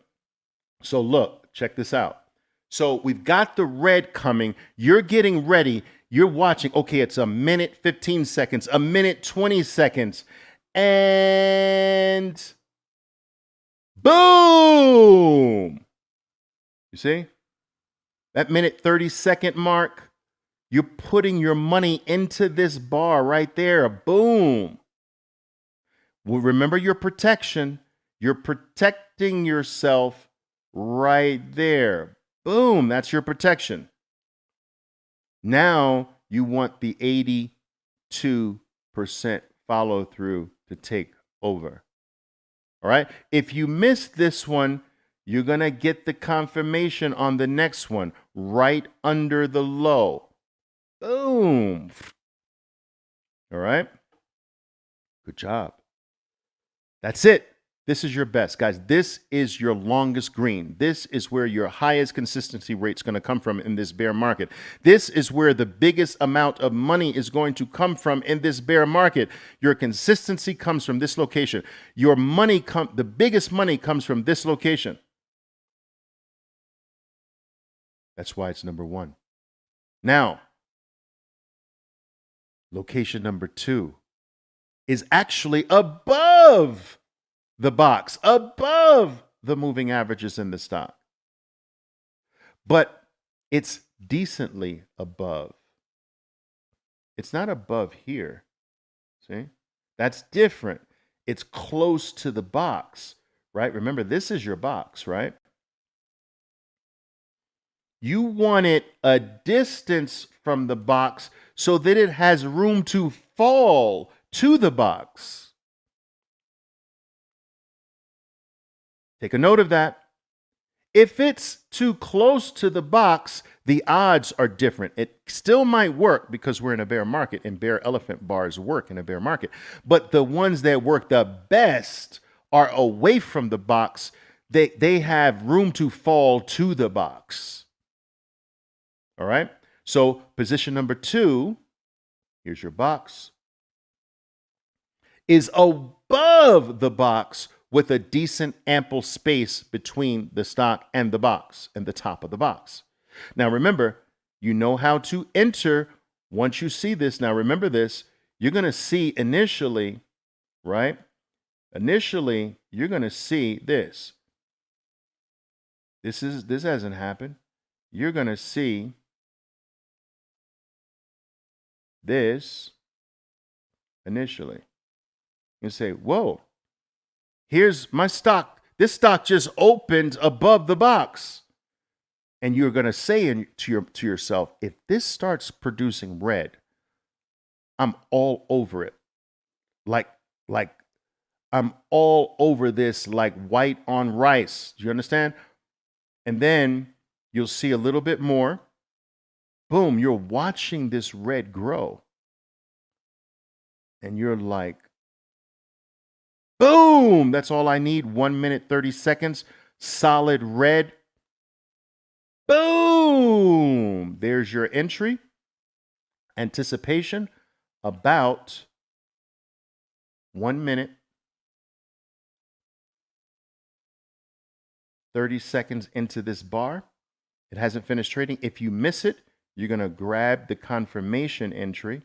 So look, check this out. So we've got the red coming. You're getting ready. You're watching. Okay, it's a minute, 15 seconds, a minute, 20 seconds. And boom. You see? That minute 30-second mark, you're putting your money into this bar right there. Boom. Well, remember your protection. You're protecting yourself right there. Boom. That's your protection. Now you want the 82% follow through to take over. All right. If you miss this one, you're going to get the confirmation on the next one right under the low. Boom. All right. Good job. That's it. This is your best, guys. This is your longest green. This is where your highest consistency rate is going to come from in this bear market. This is where the biggest amount of money is going to come from in this bear market. Your consistency comes from this location. Your money, the biggest money comes from this location. That's why it's number 1. Now, location number 2 is actually above the box, above the moving averages in the stock. But it's decently above. It's not above here. See? That's different. It's close to the box, right? Remember, this is your box, right? You want it a distance from the box so that it has room to fall to the box. Take a note of that. If it's too close to the box, the odds are different. It still might work because we're in a bear market and bear elephant bars work in a bear market. But the ones that work the best are away from the box. They have room to fall to the box. All right. So position number 2, here's your box, is above the box with a decent ample space between the stock and the box and the top of the box. Now remember, you know how to enter once you see this. Now remember this, you're going to see initially, right? Initially, you're going to see this. This hasn't happened. You're going to see this initially. You say, whoa, here's my stock. This stock just opened above the box. And you're going to say to yourself, if this starts producing red, I'm all over it. Like I'm all over this like white on rice. Do you understand? And then you'll see a little bit more. Boom, you're watching this red grow. And you're like, boom, that's all I need. 1 minute, 30 seconds, solid red. Boom, there's your entry. Anticipation, about 1 minute, 30 seconds into this bar. It hasn't finished trading. If you miss it, you're going to grab the confirmation entry,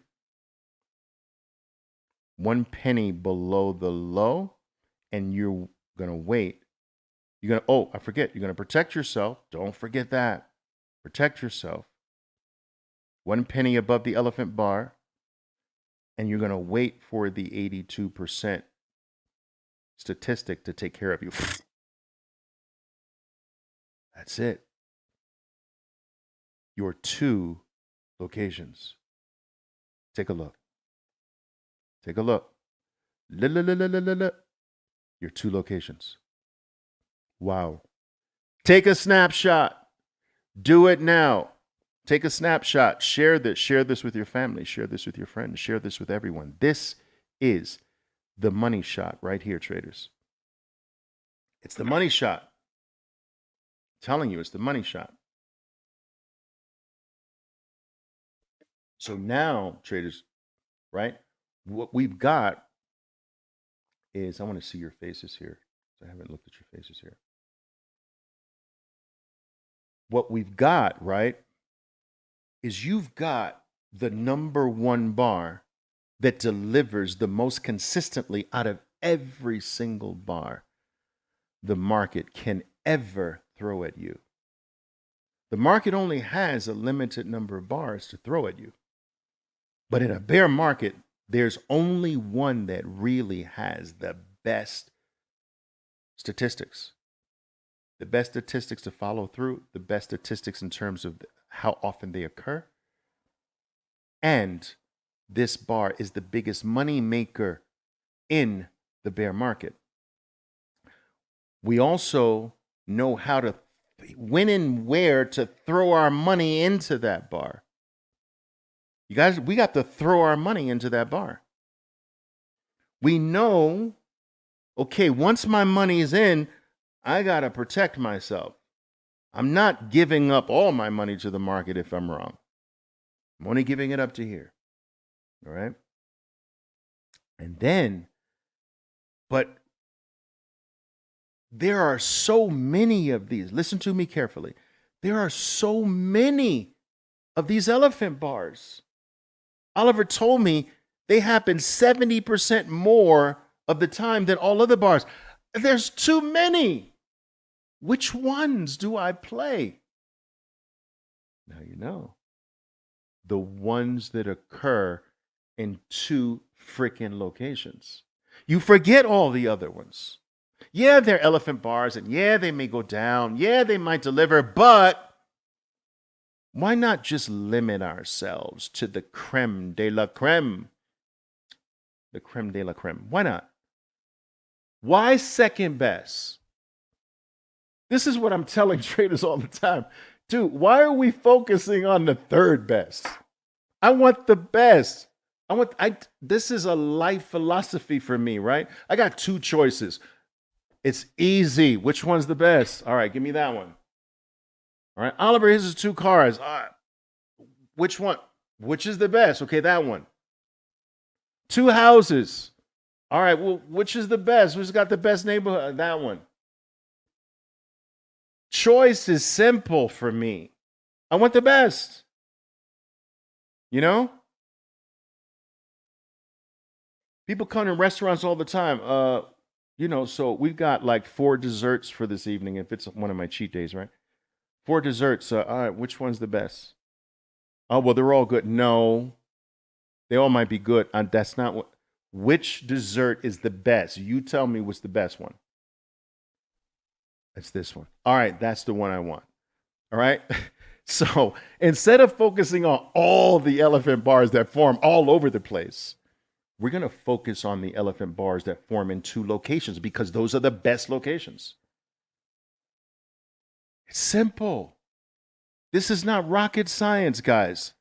1 penny below the low, and you're going to wait. You're going to, oh, I forget, you're going to protect yourself. Don't forget that. Protect yourself. 1 penny above the elephant bar, and you're going to wait for the 82% statistic to take care of you. That's it. Your 2 locations. Take a look. Take a look. Your 2 locations. Wow. Take a snapshot. Do it now. Take a snapshot. Share this. Share this with your family. Share this with your friends. Share this with everyone. This is the money shot right here, traders. It's the money shot. I'm telling you, it's the money shot. So now, traders, right? What we've got is, I want to see your faces here. I haven't looked at your faces here. What we've got, right, is you've got the number 1 bar that delivers the most consistently out of every single bar the market can ever throw at you. The market only has a limited number of bars to throw at you. But in a bear market, there's only one that really has the best statistics. The best statistics to follow through, the best statistics in terms of how often they occur. And this bar is the biggest money maker in the bear market. We also know how to, when and where to throw our money into that bar. You guys, we got to throw our money into that bar. We know, okay, once my money is in, I got to protect myself. I'm not giving up all my money to the market if I'm wrong. I'm only giving it up to here. All right. And then, but there are so many of these. Listen to me carefully. There are so many of these elephant bars. Oliver told me they happen 70% more of the time than all other bars. There's too many. Which ones do I play? Now you know. The ones that occur in 2 freaking locations. You forget all the other ones. Yeah, they're elephant bars, and yeah, they may go down. Yeah, they might deliver, but why not just limit ourselves to the creme de la creme? The creme de la creme. Why not? Why second best? This is what I'm telling traders all the time. Dude, why are we focusing on the third best? I want the best. This is a life philosophy for me, right? I got 2 choices. It's easy. Which one's the best? All right, give me that one. All right, Oliver, here's his 2 cars. Which one? Which is the best? Okay, that one. 2 houses. All right, well, which is the best? Who's got the best neighborhood? That one. Choice is simple for me. I want the best. You know? People come to restaurants all the time. So we've got like 4 desserts for this evening if it's one of my cheat days, right? 4 desserts. All right, which one's the best? Oh, well, they're all good. No, they all might be good. That's not what. Which dessert is the best? You tell me what's the best one. It's this one. All right, that's the one I want. All right. So instead of focusing on all the elephant bars that form all over the place, we're going to focus on the elephant bars that form in 2 locations because those are the best locations. It's simple. This is not rocket science, guys.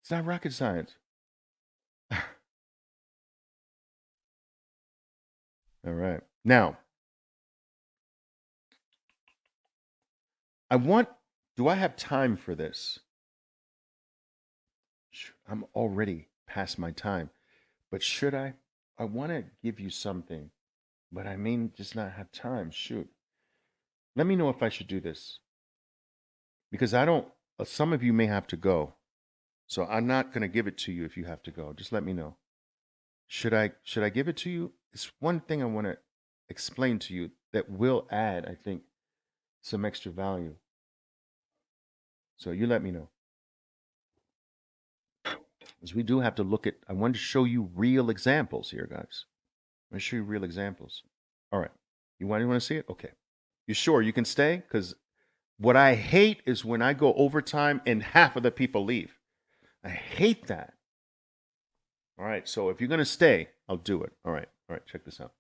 It's not rocket science. All right. Now, do I have time for this? I'm already past my time. But should I? I want to give you something, but I may just not have time. Shoot. Let me know if I should do this. Because I don't, some of you may have to go. So I'm not going to give it to you if you have to go. Just let me know. Should I give it to you? It's one thing I want to explain to you that will add, I think, some extra value. So you let me know. Because we do have to look at, I want to show you real examples here, guys. I'm going to show you real examples. All right. You want to see it? Okay. You sure you can stay? Because what I hate is when I go overtime and half of the people leave. I hate that. All right. So if you're going to stay, I'll do it. All right. All right. Check this out.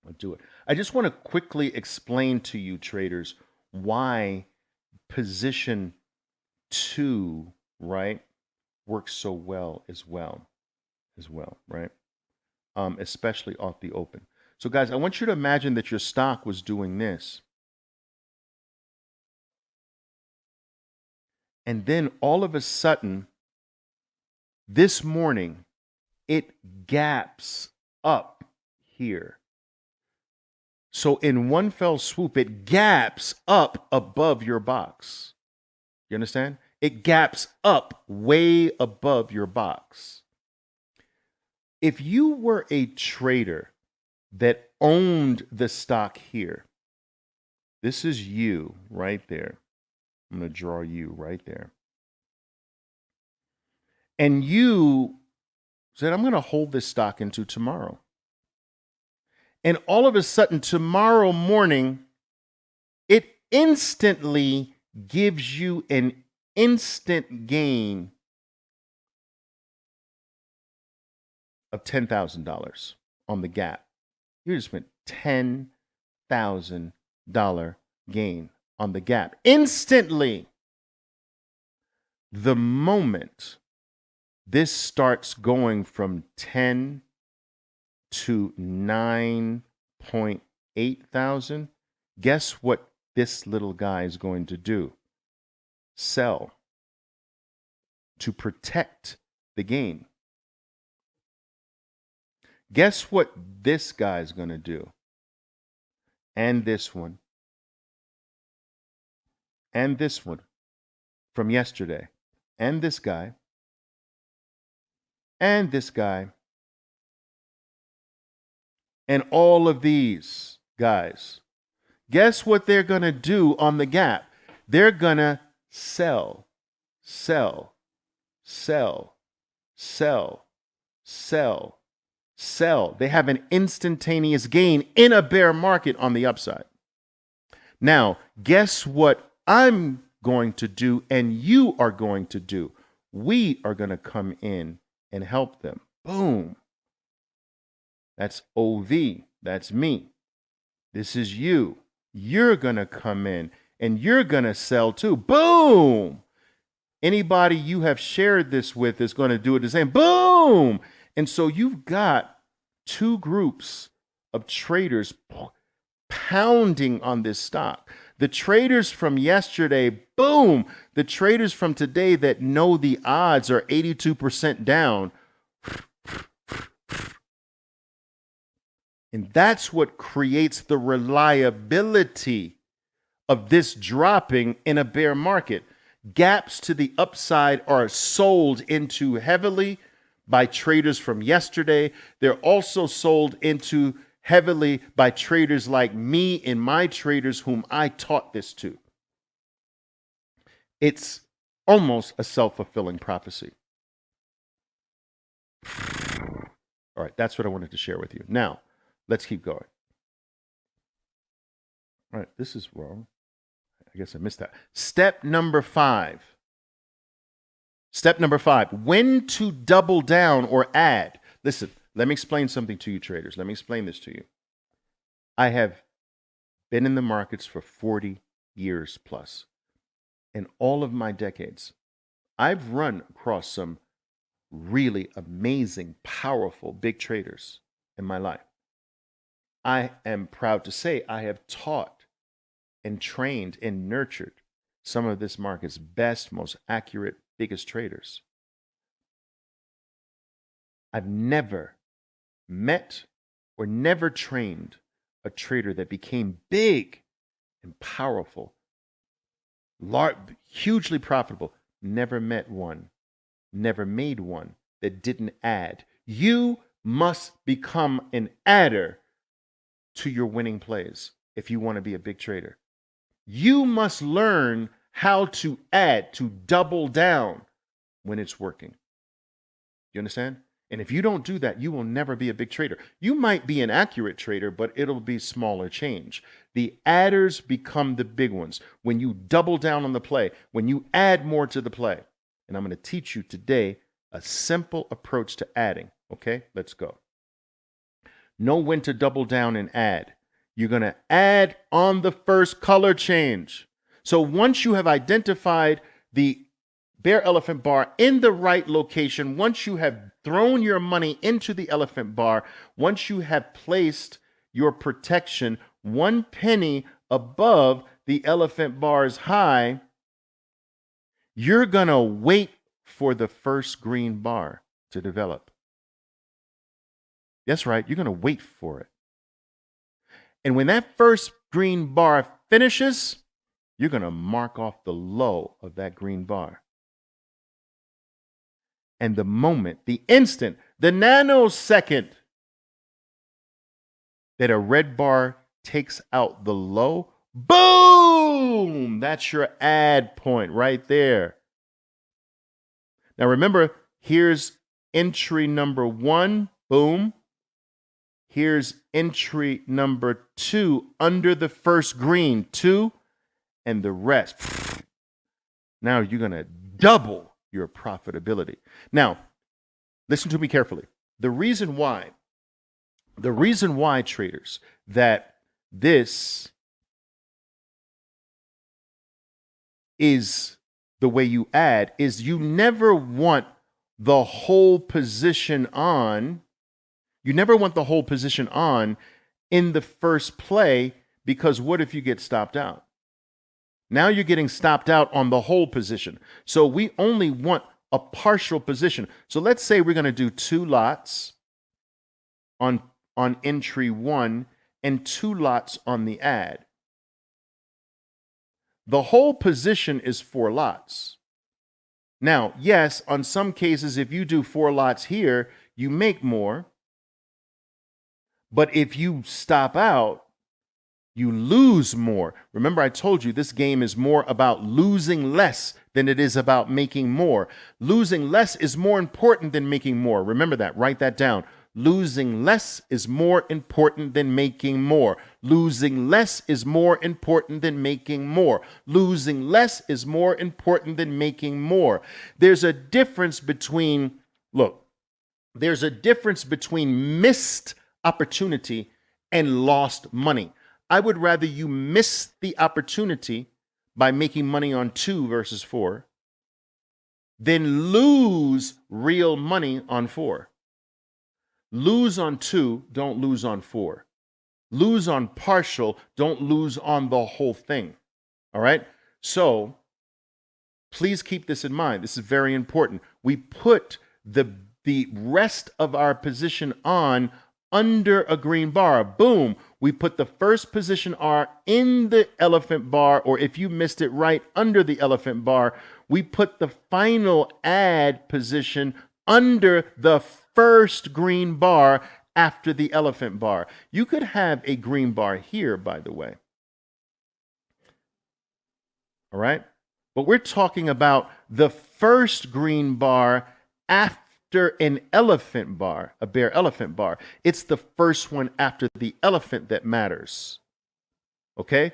I'll do it. I just want to quickly explain to you, traders, why position 2, right, works so well as well, right? Especially off the open. So guys, I want you to imagine that your stock was doing this. And then all of a sudden, this morning, it gaps up here. So in one fell swoop, it gaps up above your box. You understand? It gaps up way above your box. If you were a trader that owned the stock here, this is you right there. I'm going to draw you right there. And you said, I'm going to hold this stock into tomorrow. And all of a sudden, tomorrow morning, it instantly gives you an instant gain of $10,000 on the gap. You just went $10,000 gain on the gap instantly. The moment this starts going from 10 to 9.8 thousand, guess what this little guy is going to do? Sell to protect the gain. Guess what this guy is going to do? And this one. And this one from yesterday. And this guy. And this guy. And all of these guys. Guess what they're going to do on the gap? They're going to sell, sell, sell, sell, sell, sell. They have an instantaneous gain in a bear market on the upside. Now, guess what I'm going to do and you are going to do? We are going to come in and help them. Boom. That's OV. That's me. This is you. You're going to come in and you're going to sell too. Boom. Anybody you have shared this with is going to do it the same. Boom. And so you've got 2 groups of traders pounding on this stock. The traders from yesterday, boom. The traders from today that know the odds are 82% down And that's what creates the reliability of this dropping in a bear market. Gaps to the upside are sold into heavily by traders from yesterday. They're also sold into heavily by traders like me and my traders whom I taught this to. It's almost a self-fulfilling prophecy. All right, that's what I wanted to share with you. Now, let's keep going. All right, this is wrong. I guess I missed that. Step number 5. Step number 5, when to double down or add. Listen, let me explain something to you, traders. Let me explain this to you. I have been in the markets for 40 years plus. In all of my decades, I've run across some really amazing, powerful, big traders in my life. I am proud to say I have taught and trained and nurtured some of this market's best, most accurate, biggest traders. I've never met or never trained a trader that became big and powerful, hugely profitable. Never met one, never made one that didn't add. You must become an adder to your winning plays if you want to be a big trader. You must learn how to add, to double down when it's working. You understand? And if you don't do that, you will never be a big trader. You might be an accurate trader, but it'll be smaller change. The adders become the big ones. When you double down on the play, when you add more to the play. And I'm going to teach you today a simple approach to adding. Okay, let's go. Know when to double down and add. You're going to add on the first color change. So once you have identified the bear elephant bar in the right location, once you have thrown your money into the elephant bar, once you have placed your protection 1 penny above the elephant bar's high, you're going to wait for the first green bar to develop. That's right, you're going to wait for it. And when that first green bar finishes, you're going to mark off the low of that green bar. And the moment, the instant, the nanosecond that a red bar takes out the low, boom! That's your add point right there. Now remember, here's entry number 1, boom. Here's entry number 2 under the first green, 2, and the rest. Now you're going to double your profitability. Now, listen to me carefully. The reason why, traders, that this is the way you add is you never want the whole position on. You never want the whole position on in the first play, because what if you get stopped out? Now you're getting stopped out on the whole position. So we only want a partial position. So let's say we're going to do 2 lots on entry 1 and 2 lots on the add. The whole position is 4 lots. Now, yes, on some cases, if you do 4 lots here, you make more. But if you stop out, you lose more. Remember, I told you this game is more about losing less than it is about making more. Losing less is more important than making more. Remember that. Write that down. Losing less is more important than making more. Losing less is more important than making more. Losing less is more important than making more. There's a difference between, there's a difference between missed opportunity and lost money. I would rather you miss the opportunity by making money on 2 versus 4 than lose real money on 4. Lose on 2, don't lose on 4. Lose on partial, don't lose on the whole thing. All right? So please keep this in mind. This is very important. We put the rest of our position on under a green bar. Boom. We put the first position R in the elephant bar, or if you missed it, right under the elephant bar. We put the final add position under the first green bar after the elephant bar. You could have a green bar here, by the way. All right? But we're talking about the first green bar after an elephant bar, a bare elephant bar. It's the first one after the elephant that matters. Okay?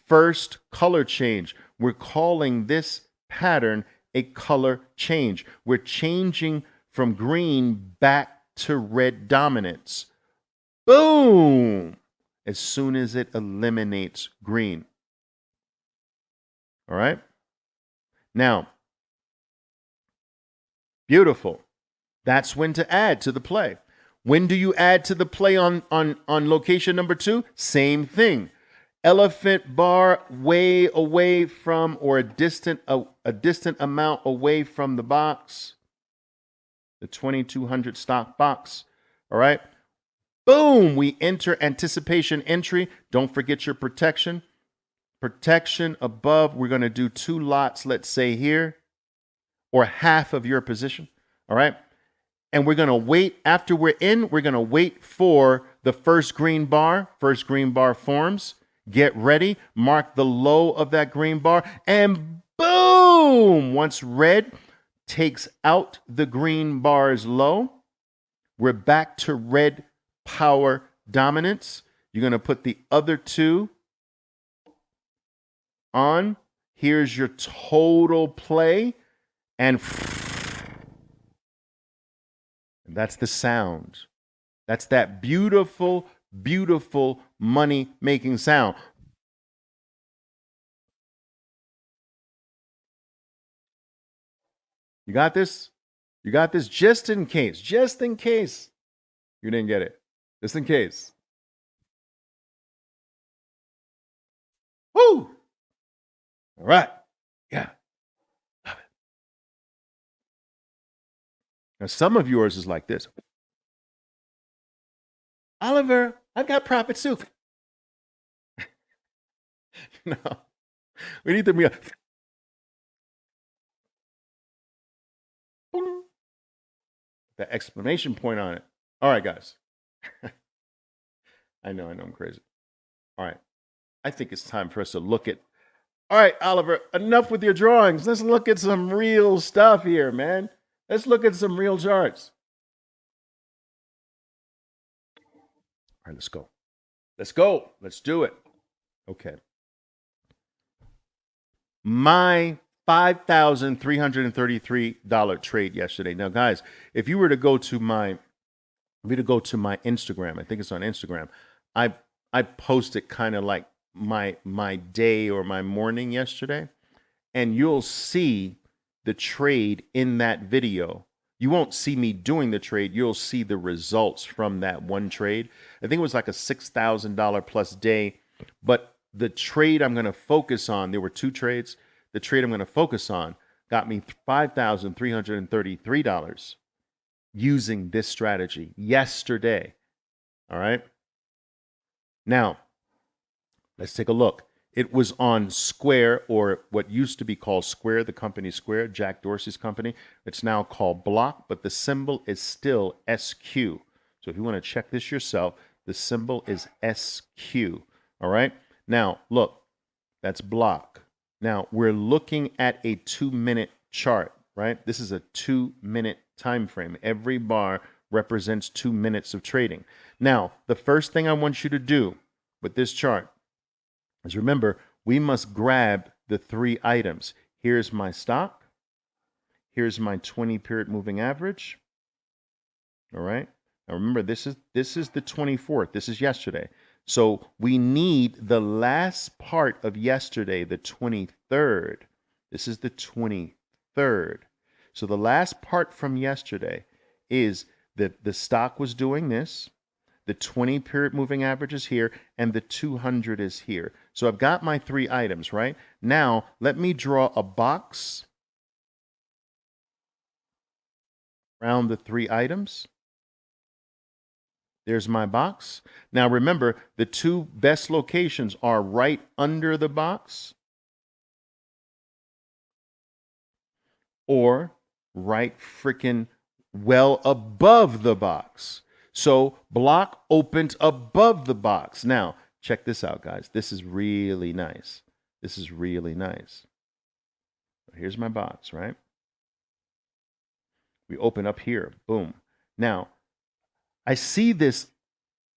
First color change. We're calling this pattern a color change. We're changing from green back to red dominance. Boom! As soon as it eliminates green. All right? Now, beautiful. That's when to add to the play. When do you add to the play on location number 2? Same thing. Elephant bar way away from, or a distant amount away from the box. The 2200 stock box. All right? Boom! We enter anticipation entry. Don't forget your protection. Protection above, we're going to do 2 lots, let's say here, or half of your position. All right? And we're going to wait. After we're in, we're going to wait for the first green bar. First green bar forms. Get ready. Mark the low of that green bar. And boom! Once red takes out the green bar's low, we're back to red power dominance. You're going to put the other 2 on. Here's your total play. And that's the sound. That's that beautiful, beautiful money-making sound. You got this? You got this? Just in case. Just in case you didn't get it. Just in case. Woo! All right. Yeah. Love it. Now, some of yours is like this. Oliver, I've got profit soup. No. We need to be the exclamation point on it. All right, guys. I know I'm crazy. All right. I think it's time for us to look at. All right, Oliver, enough with your drawings. Let's look at some real stuff here, man. Let's look at some real charts. All right, let's go. Let's go. Let's do it. Okay. My $5,333 trade yesterday. Now, guys, if you were to go to my Instagram, I think it's on Instagram, I posted kind of like my day or my morning yesterday, and you'll see the trade in that video. You won't see me doing the trade. You'll see the results from that one trade. I think it was like a $6,000 plus day, but the trade I'm going to focus on, there were 2 trades. The trade I'm going to focus on got me $5,333 using this strategy yesterday. All right. Now, let's take a look. It was on Square, or what used to be called Square, the company Square, Jack Dorsey's company. It's now called Block, but the symbol is still SQ. So if you want to check this yourself, the symbol is SQ. All right. Now, look, that's Block. Now, we're looking at a 2-minute chart, right? This is a 2-minute time frame. Every bar represents 2 minutes of trading. Now, the first thing I want you to do with this chart is remember, we must grab the 3 items. Here's my stock. Here's my 20-period moving average. All right. Now remember, this is the 24th. This is yesterday. So we need the last part of yesterday, the 23rd. This is the 23rd. So the last part from yesterday is that the stock was doing this, the 20-period moving average is here, and the 200 is here. So I've got my 3 items, right? Now, let me draw a box around the 3 items. There's my box. Now remember, the two best locations are right under the box or right freaking well above the box. So block opened above the box. Now, check this out, guys. This is really nice. This is really nice. Here's my box, right? We open up here. Boom. Now, I see this.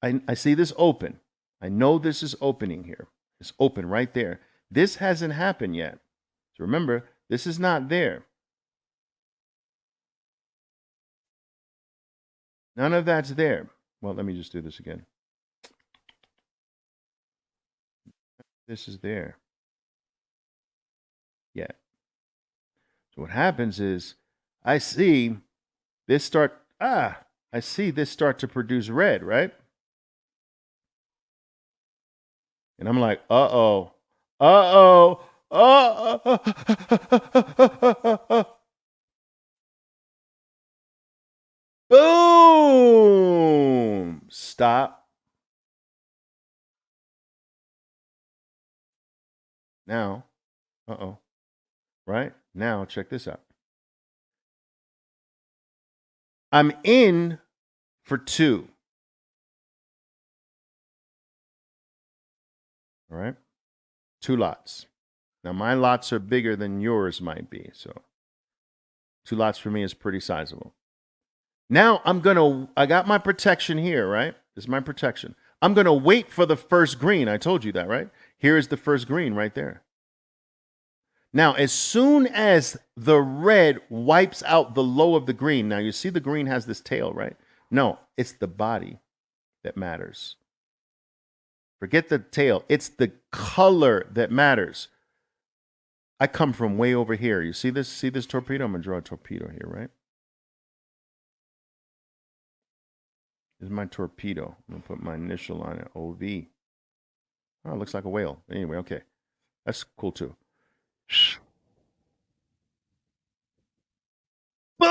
I see this open. I know this is opening here. It's open right there. This hasn't happened yet. So remember, this is not there. None of that's there. Well, let me just do this again. This is there. Yeah. So what happens is I see this start, I see this start to produce red, right? And I'm like, uh-oh, uh-oh, uh-oh. Boom! Stop. Now, uh-oh, right? Now, check this out. I'm in for 2. All right? 2 lots. Now, my lots are bigger than yours might be, so 2 lots for me is pretty sizable. Now, I got my protection here, right? This is my protection. I'm going to wait for the first green. I told you that, right? Here is the first green right there. Now, as soon as the red wipes out the low of the green, now you see the green has this tail, right? No, it's the body that matters. Forget the tail. It's the color that matters. I come from way over here. You see this? See this torpedo? I'm going to draw a torpedo here, right? This is my torpedo. I'm going to put my initial on it, OV. Oh, it looks like a whale. Anyway, okay. That's cool too. Boom!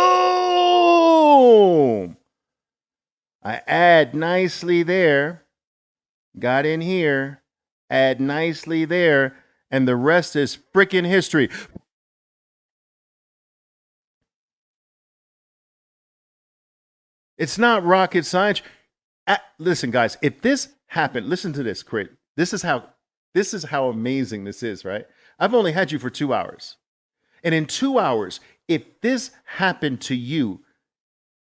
I add nicely there. Got in here. Add nicely there. And the rest is freaking history. It's not rocket science. Listen, guys, if this happened, listen to this, Crit. This is how amazing this is, right? I've only had you for 2 hours. And in 2 hours, if this happened to you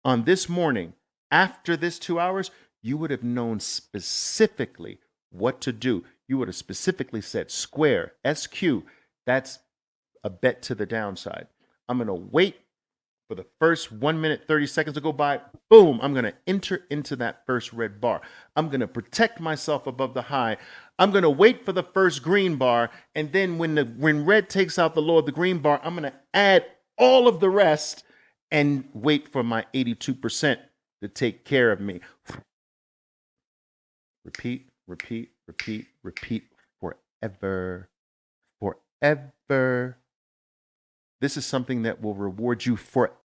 on this morning, after this 2 hours, you would have known specifically what to do. You would have specifically said square, SQ. That's a bet to the downside. I'm going to wait for the first 1 minute, 30 seconds to go by. Boom, I'm going to enter into that first red bar. I'm going to protect myself above the high. I'm going to wait for the first green bar. And then when red takes out the low of the green bar, I'm going to add all of the rest and wait for my 82% to take care of me. Repeat, repeat, repeat, repeat forever. Forever. This is something that will reward you forever.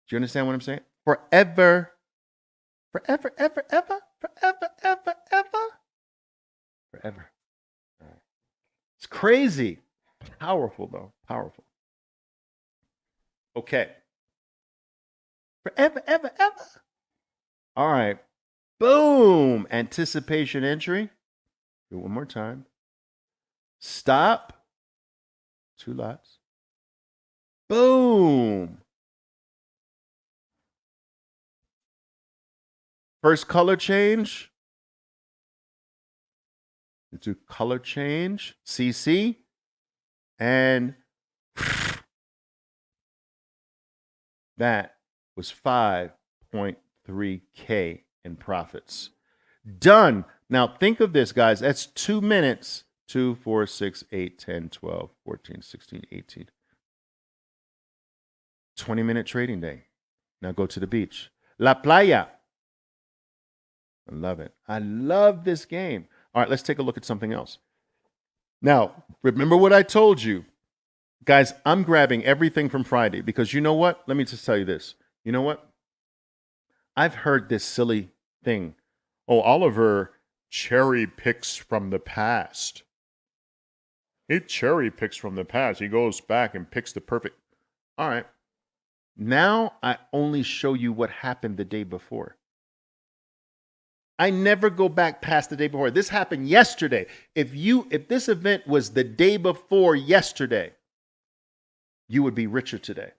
Do you understand what I'm saying? Forever. Forever, ever, ever. Forever, ever, ever. Forever. It's crazy. Powerful, though. Powerful. Okay. Forever, ever, ever. All right. Boom. Anticipation entry. Do it one more time. Stop. 2 lots. Boom. First color change. Do color change. CC. And that was 5.3K in profits. Done. Now think of this, guys. That's 2 minutes. 2, 4, 6, 8, 10, 12, 14, 16, 18. 20-minute trading day. Now go to the beach. La Playa. I love it. I love this game. All right, let's take a look at something else. Now, remember what I told you. Guys, I'm grabbing everything from Friday because you know what? Let me just tell you this. You know what? I've heard this silly thing. Oh, Oliver cherry picks from the past. He cherry picks from the past. He goes back and picks the perfect. All right. Now I only show you what happened the day before. I never go back past the day before. This happened yesterday. If this event was the day before yesterday, you would be richer today.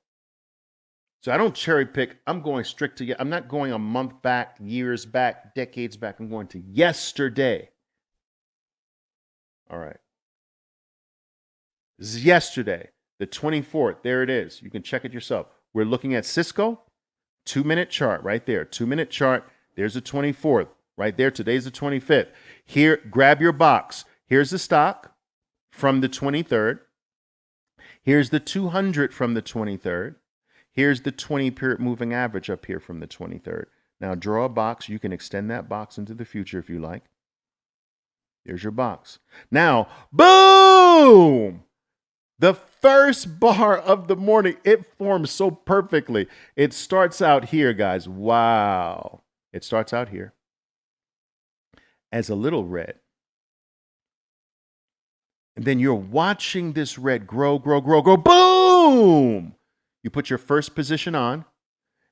So I don't cherry pick. I'm going strict to. I'm not going a month back, years back, decades back. I'm going to yesterday. All right. This is yesterday, the 24th. There it is. You can check it yourself. We're looking at Cisco, 2-minute chart right there. 2-minute chart. There's the 24th right there. Today's the 25th. Here, grab your box. Here's the stock from the 23rd. Here's the 200 from the 23rd. Here's the 20-period moving average up here from the 23rd. Now draw a box. You can extend that box into the future if you like. Here's your box. Now, boom! The first bar of the morning, it forms so perfectly. It starts out here, guys. Wow. It starts out here as a little red. And then you're watching this red grow, grow, grow, grow. Boom! You put your first position on.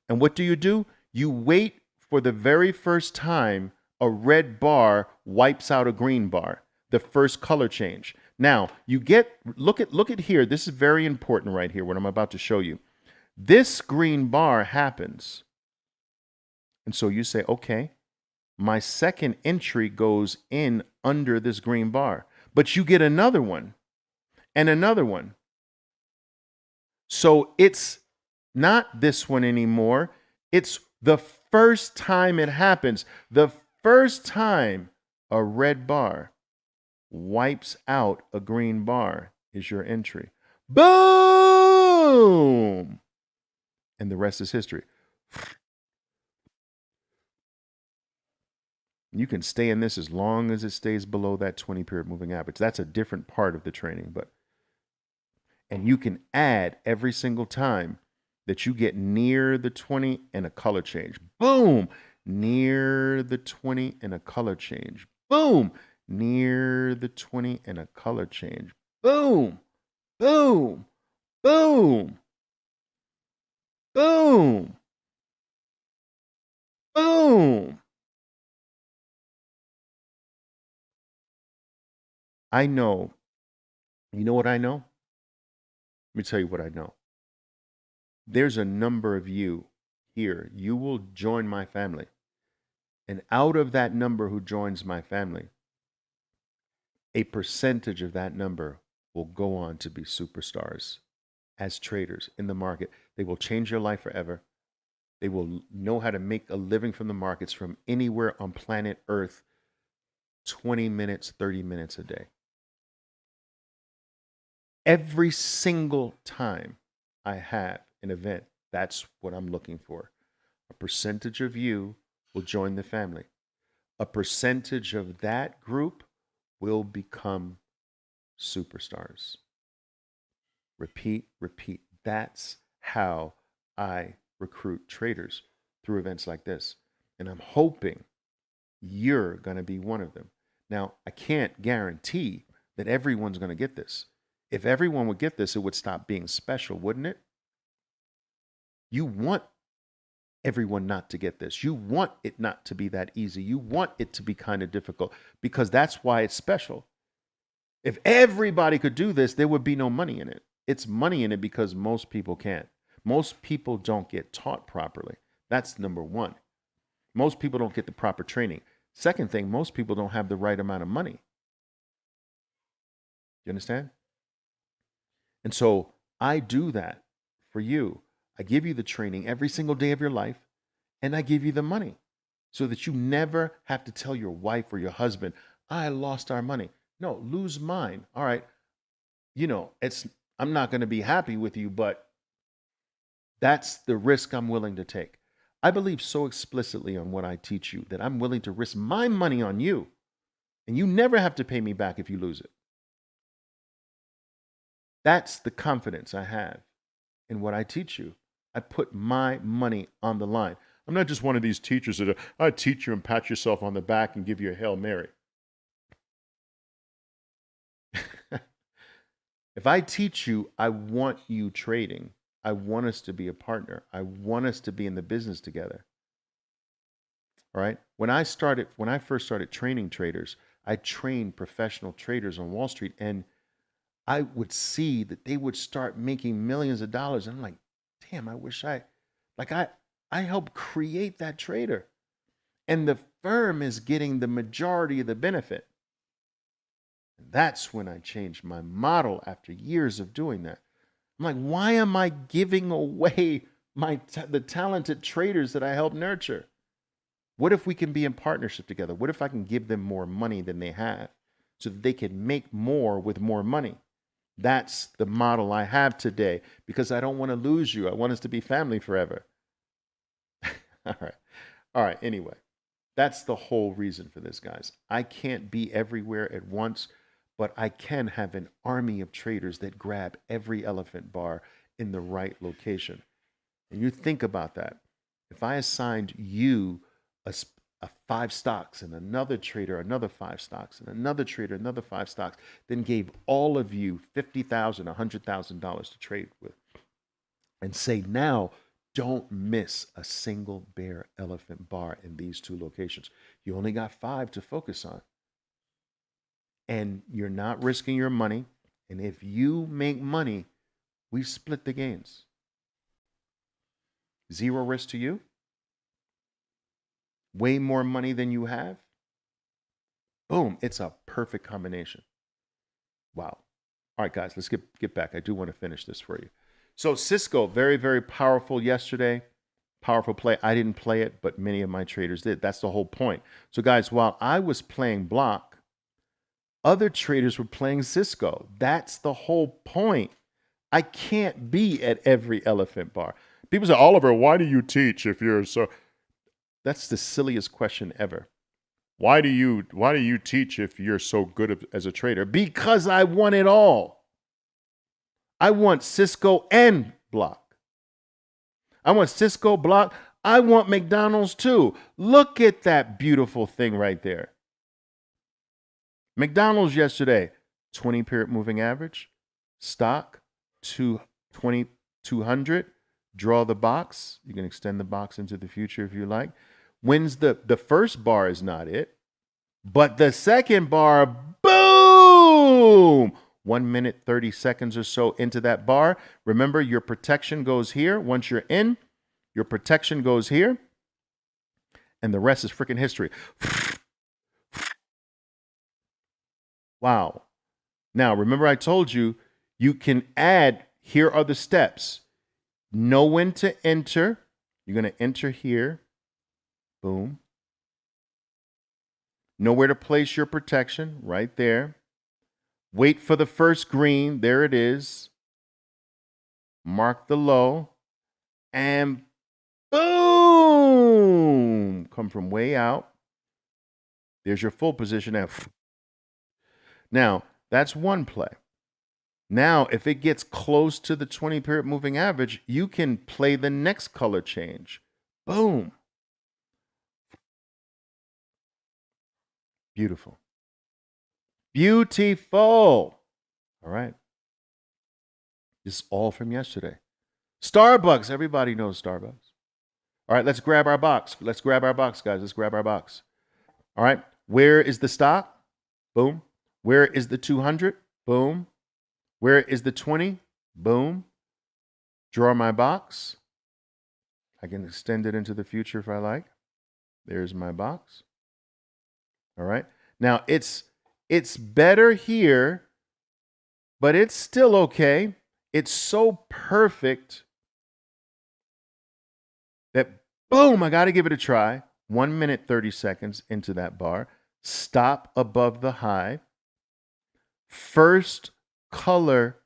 And what do? You wait for the very first time a red bar wipes out a green bar, the first color change. Now, look at here. This is very important right here, what I'm about to show you. This green bar happens. And so you say, okay, my second entry goes in under this green bar. But you get another one and another one. So it's not this one anymore. It's the first time it happens. The first time a red bar wipes out a green bar is your entry. Boom! And the rest is history. You can stay in this as long as it stays below that 20-period moving average. That's a different part of the training, and you can add every single time that you get near the 20 and a color change. Boom! Near the 20 and a color change. Boom! Near the 20 and a color change. Boom! Boom! Boom! Boom! Boom! I know. You know what I know? Let me tell you what I know. There's a number of you here. You will join my family. And out of that number who joins my family, a percentage of that number will go on to be superstars as traders in the market. They will change your life forever. They will know how to make a living from the markets from anywhere on planet Earth, 20 minutes, 30 minutes a day. Every single time I have an event, that's what I'm looking for. A percentage of you will join the family. A percentage of that group will become superstars. Repeat, repeat. That's how I recruit traders, through events like this. And I'm hoping you're going to be one of them. Now, I can't guarantee that everyone's going to get this. If everyone would get this, it would stop being special, wouldn't it? You want everyone not to get this. You want it not to be that easy. You want it to be kind of difficult, because that's why it's special. If everybody could do this, there would be no money in it. It's money in it because most people can't. Most people don't get taught properly. That's number one. Most people don't get the proper training. Second thing, most people don't have the right amount of money. You understand? And so I do that for you. I give you the training every single day of your life, and I give you the money so that you never have to tell your wife or your husband, I lost our money. No, lose mine. All right. I'm not going to be happy with you, but that's the risk I'm willing to take. I believe so explicitly on what I teach you that I'm willing to risk my money on you, and you never have to pay me back if you lose it. That's the confidence I have in what I teach you. I put my money on the line. I'm not just one of these teachers that I teach you and pat yourself on the back and give you a Hail Mary. If I teach you, I want you trading. I want us to be a partner. I want us to be in the business together. All right. When I first started training traders, I trained professional traders on Wall Street, and I would see that they would start making millions of dollars. And I'm like, damn, I wish like I helped create that trader. And the firm is getting the majority of the benefit. And that's when I changed my model after years of doing that. I'm like, why am I giving away the talented traders that I help nurture? What if we can be in partnership together? What if I can give them more money than they have so that they can make more with more money? That's the model I have today because I don't want to lose you. I want us to be family forever. All right. All right. Anyway, that's the whole reason for this, guys. I can't be everywhere at once, but I can have an army of traders that grab every elephant bar in the right location. And you think about that. If I assigned you a 5 stocks and another trader another 5 stocks and another trader another 5 stocks, then gave all of you $50,000, $100,000 to trade with, and say, now don't miss a single bear elephant bar in these 2 locations. You only got 5 to focus on, and you're not risking your money. And if you make money, we split the gains. 0 risk to you, way more money than you have. Boom, it's a perfect combination. Wow. All right, guys, let's get back. I do want to finish this for you. So Cisco, very, very powerful yesterday. Powerful play. I didn't play it, but many of my traders did. That's the whole point. So guys, while I was playing block, other traders were playing Cisco. That's the whole point. I can't be at every elephant bar. People say, Oliver, why do you teach if you're so... That's the silliest question ever. Why do you teach if you're so good as a trader? Because I want it all. I want Cisco and block. I want Cisco, block. I want McDonald's too. Look at that beautiful thing right there. McDonald's yesterday, 20-period moving average, stock 200, draw the box. You can extend the box into the future if you like. Wins the first bar is not it, but the second bar, boom! 1 minute, 30 seconds or so into that bar. Remember, your protection goes here. Once you're in, your protection goes here, and the rest is freaking history. Wow. Now, remember I told you, you can add, here are the steps. Know when to enter. You're going to enter here. Boom. Know where to place your protection, right there. Wait for the first green. There it is. Mark the low. And boom! Come from way out. There's your full position. Now, that's one play. Now, if it gets close to the 20-period moving average, you can play the next color change. Boom. Beautiful. Beautiful. All right. This is all from yesterday. Starbucks. Everybody knows Starbucks. All right, let's grab our box. Let's grab our box, guys. Let's grab our box. All right. Where is the stock? Boom. Where is the 200? Boom. Where is the 20? Boom. Draw my box. I can extend it into the future if I like. There's my box. All right. Now it's better here, but it's still okay. It's so perfect that boom, I got to give it a try. 1 minute, 30 seconds into that bar. Stop above the high. First color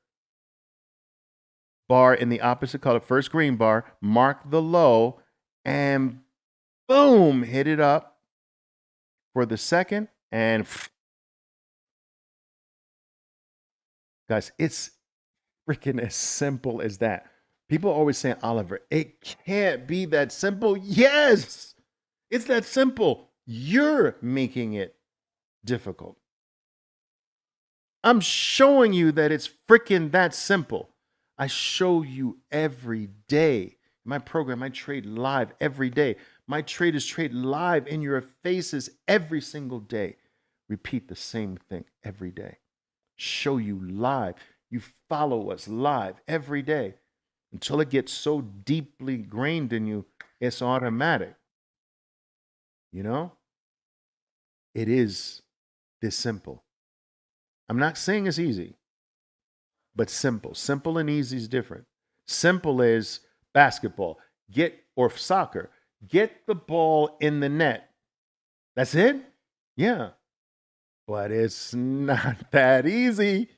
bar in the opposite color, first green bar, mark the low, and boom, hit it up for the second. And guys, it's freaking as simple as that. People always say, Oliver, it can't be that simple. Yes, it's that simple. You're making it difficult. I'm showing you that it's freaking that simple. I show you every day. My program, I trade live every day. My traders trade live in your faces every single day. Repeat the same thing every day. Show you live. You follow us live every day until it gets so deeply grained in you, it's automatic. You know, it is this simple. I'm not saying it's easy, but simple. Simple and easy is different. Simple is basketball, or soccer, get the ball in the net. That's it? Yeah. But it's not that easy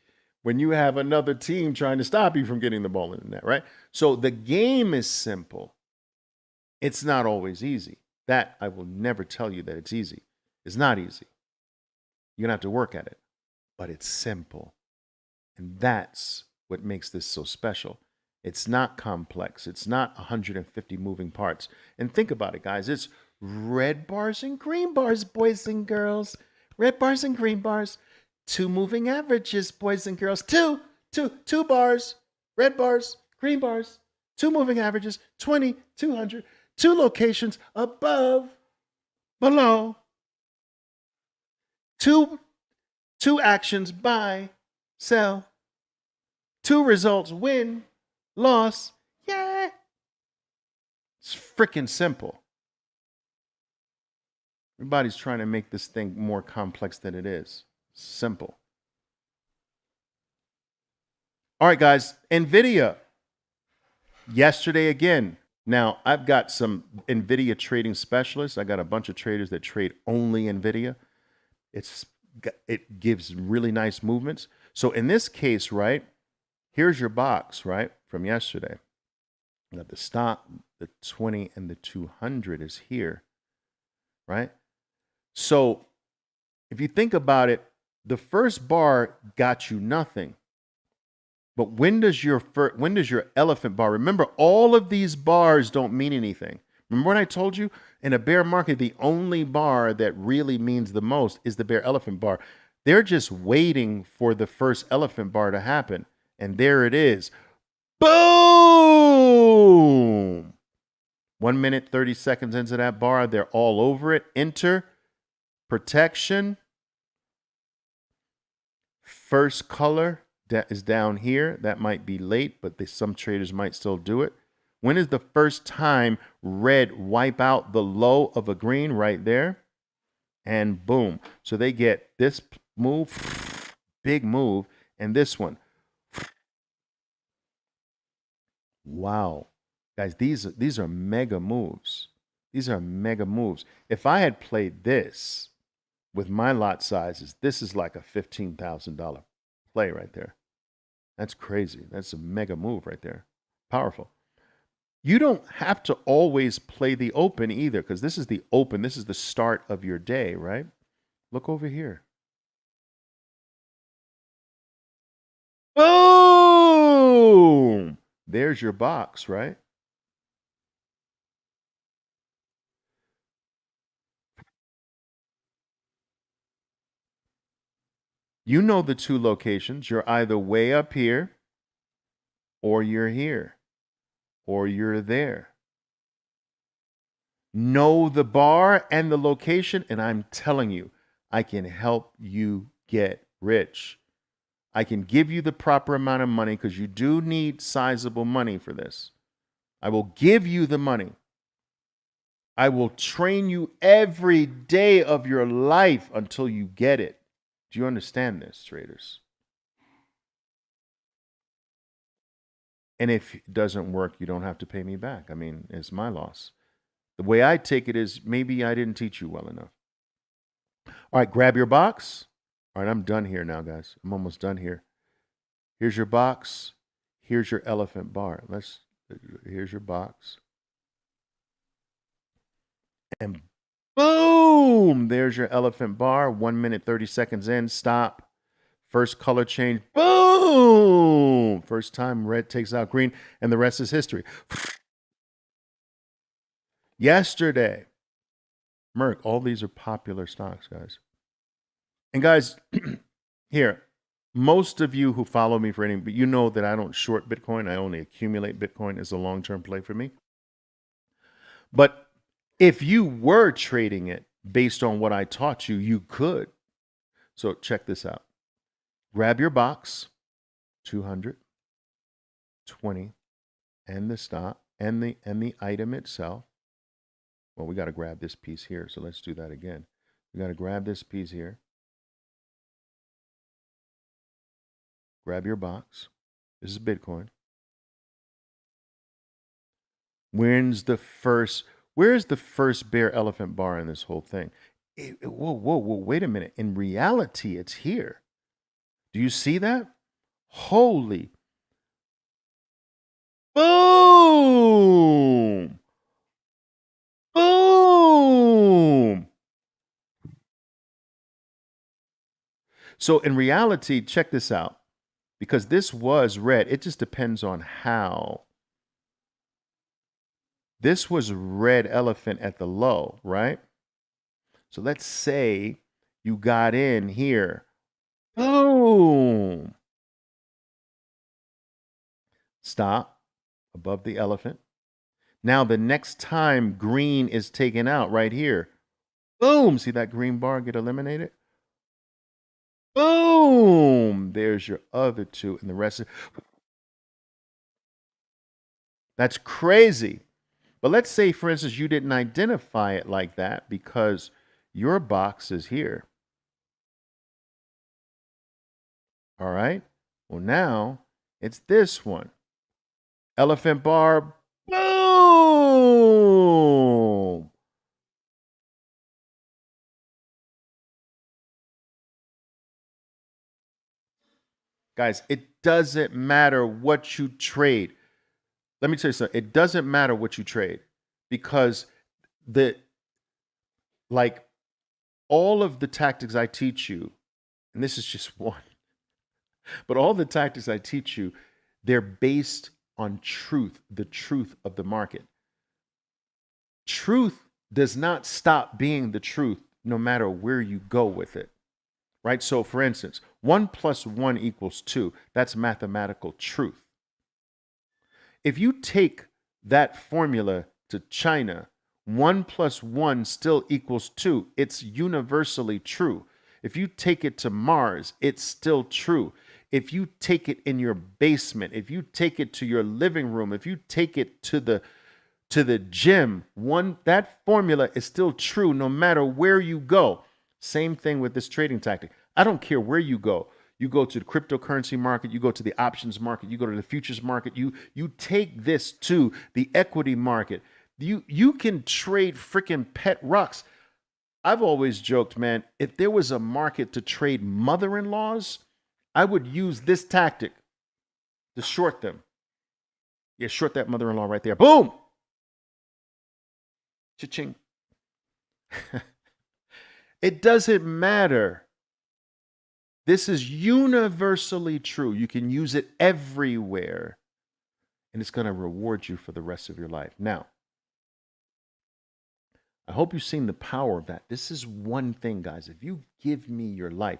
when you have another team trying to stop you from getting the ball in the net, right? So the game is simple. It's not always easy. That I will never tell you that it's easy. It's not easy. You're going to have to work at it, but it's simple. And that's what makes this so special. It's not complex. It's not 150 moving parts. And think about it, guys. It's red bars and green bars, boys and girls. Red bars and green bars. Two moving averages, boys and girls. Two bars. Red bars, green bars. Two moving averages, 20, 200. Two locations above, below. Two actions, buy, sell. Two results, win, loss. Yeah. It's freaking simple. Everybody's trying to make this thing more complex than it is. Simple. All right, guys. NVIDIA. Yesterday again. Now, I've got some NVIDIA trading specialists. I got a bunch of traders that trade only NVIDIA. It gives really nice movements. So in this case, right, here's your box, right, from yesterday. Now the stop, the 20 and the 200 is here, right? So if you think about it, the first bar got you nothing. But when does your elephant bar? Remember, all of these bars don't mean anything. Remember when I told you in a bear market, the only bar that really means the most is the bear elephant bar. They're just waiting for the first elephant bar to happen. And there it is. Boom! 1 minute, 30 seconds into that bar. They're all over it. Enter. Protection. First color is down here. That might be late, but some traders might still do it. When is the first time red wipe out the low of a green? Right there. And boom. So they get this move, big move, and this one. Wow. Guys, these are mega moves. These are mega moves. If I had played this with my lot sizes, this is like a $15,000 play right there. That's crazy. That's a mega move right there. Powerful. You don't have to always play the open either, because this is the open. This is the start of your day, right? Look over here. Boom! There's your box, right? You know the two locations. You're either way up here, or you're here, or you're there. Know the bar and the location, and I'm telling you, I can help you get rich. I can give you the proper amount of money, because you do need sizable money for this. I will give you the money. I will train you every day of your life until you get it. Do you understand this, traders? And if it doesn't work, you don't have to pay me back. I mean, it's my loss. The way I take it is, maybe I didn't teach you well enough. All right, grab your box. All right, I'm done here now, guys. I'm almost done here. Here's your box. Here's your elephant bar. Here's your box. And boom, there's your elephant bar. 1 minute, 30 seconds in. Stop. First color change. Boom! Boom! First time red takes out green, and the rest is history. Yesterday, Merck, all these are popular stocks, guys. And guys, here, most of you who follow me for anything, but you know that I don't short Bitcoin. I only accumulate Bitcoin as a long-term play for me. But if you were trading it based on what I taught you, you could. So check this out. Grab your box, 220, and the stop, and the item itself. Well, we got to grab this piece here. So let's do that again. We got to grab this piece here. Grab your box. This is Bitcoin. Where's the first bear elephant bar in this whole thing? Whoa, wait a minute. In reality, it's here. Do you see that? Holy. Boom. Boom. So in reality, check this out. Because this was red, it just depends on how. This was red elephant at the low, right? So let's say you got in here. Boom. Stop above the elephant. Now the next time green is taken out right here. Boom. See that green bar get eliminated? Boom. There's your other two and the rest. That's crazy. But let's say, for instance, you didn't identify it like that because your box is here. All right. Well, now it's this one. Elephant bar. Boom. Guys, it doesn't matter what you trade. Let me tell you something. It doesn't matter what you trade because all of the tactics I teach you, and this is just one, but all the tactics I teach you, they're based on truth, the truth of the market. Truth does not stop being the truth no matter where you go with it, right? So for instance, 1 + 1 = 2. That's mathematical truth. If you take that formula to China, 1 + 1 still equals 2. It's universally true. If you take it to Mars, it's still true. If you take it in your basement, if you take it to your living room, if you take it to the gym, that formula is still true no matter where you go. Same thing with this trading tactic. I don't care where you go. You go to the cryptocurrency market, you go to the options market, you go to the futures market, you take this to the equity market. You can trade freaking pet rocks. I've always joked, man, if there was a market to trade mother-in-laws, I would use this tactic to short them. Yeah, short that mother-in-law right there. Boom! Cha-ching. It doesn't matter. This is universally true. You can use it everywhere, and it's going to reward you for the rest of your life. Now, I hope you've seen the power of that. This is one thing, guys. If you give me your life,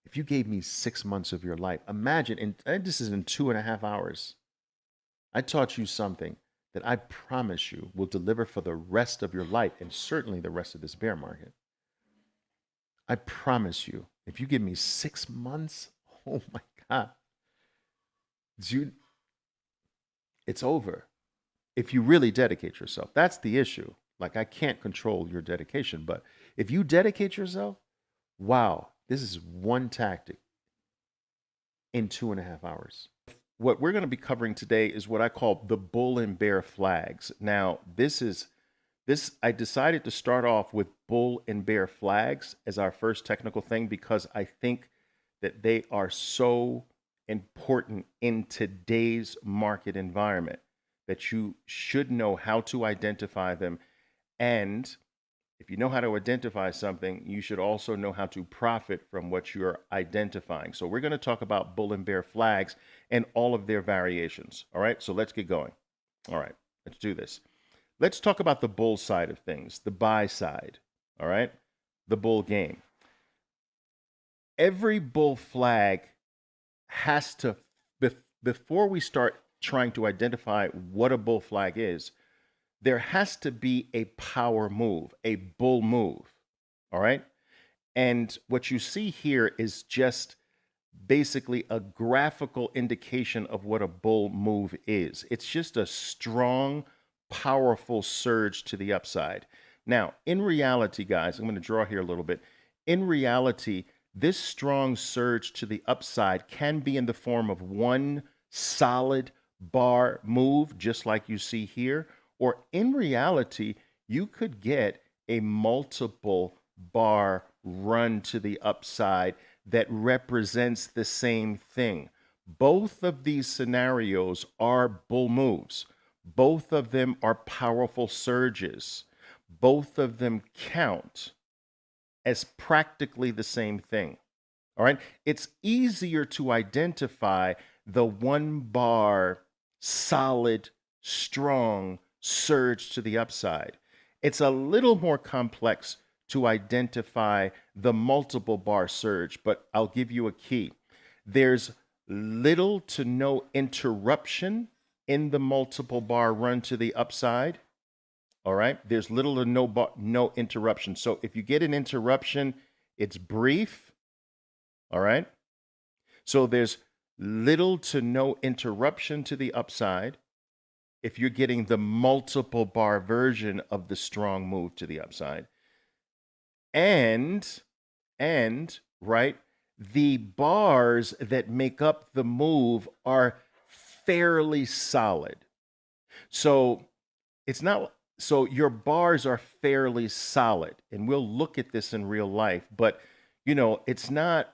if you gave me 6 months of your life, imagine, and this is in 2.5 hours, I taught you something that I promise you will deliver for the rest of your life and certainly the rest of this bear market. I promise you, if you give me 6 months, oh my God, it's over. If you really dedicate yourself, that's the issue. Like, I can't control your dedication, but if you dedicate yourself, wow, this is one tactic in 2.5 hours. What we're going to be covering today is what I call the bull and bear flags. Now, I decided to start off with bull and bear flags as our first technical thing because I think that they are so important in today's market environment that you should know how to identify them. And If you know how to identify something, you should also know how to profit from what you're identifying. So we're going to talk about bull and bear flags and all of their variations. All right, so let's get going. All right, let's do this. Let's talk about the bull side of things, the buy side. All right, the bull game. Every bull flag has to, before we start trying to identify what a bull flag is, there has to be a power move, a bull move. All right. And what you see here is just basically a graphical indication of what a bull move is. It's just a strong, powerful surge to the upside. Now, in reality, guys, I'm going to draw here a little bit. In reality, this strong surge to the upside can be in the form of one solid bar move, just like you see here, or in reality, you could get a multiple bar run to the upside that represents the same thing. Both of these scenarios are bull moves. Both of them are powerful surges. Both of them count as practically the same thing. All right. It's easier to identify the one bar solid, strong surge to the upside. It's a little more complex to identify the multiple bar surge, but I'll give you a key. There's little to no interruption in the multiple bar run to the upside. All right. There's little to no interruption. So if you get an interruption, it's brief. All right. So there's little to no interruption to the upside if you're getting the multiple bar version of the strong move to the upside. And right, the bars that make up the move are fairly solid. So it's not, so your bars are fairly solid, and we'll look at this in real life, but you know, it's not,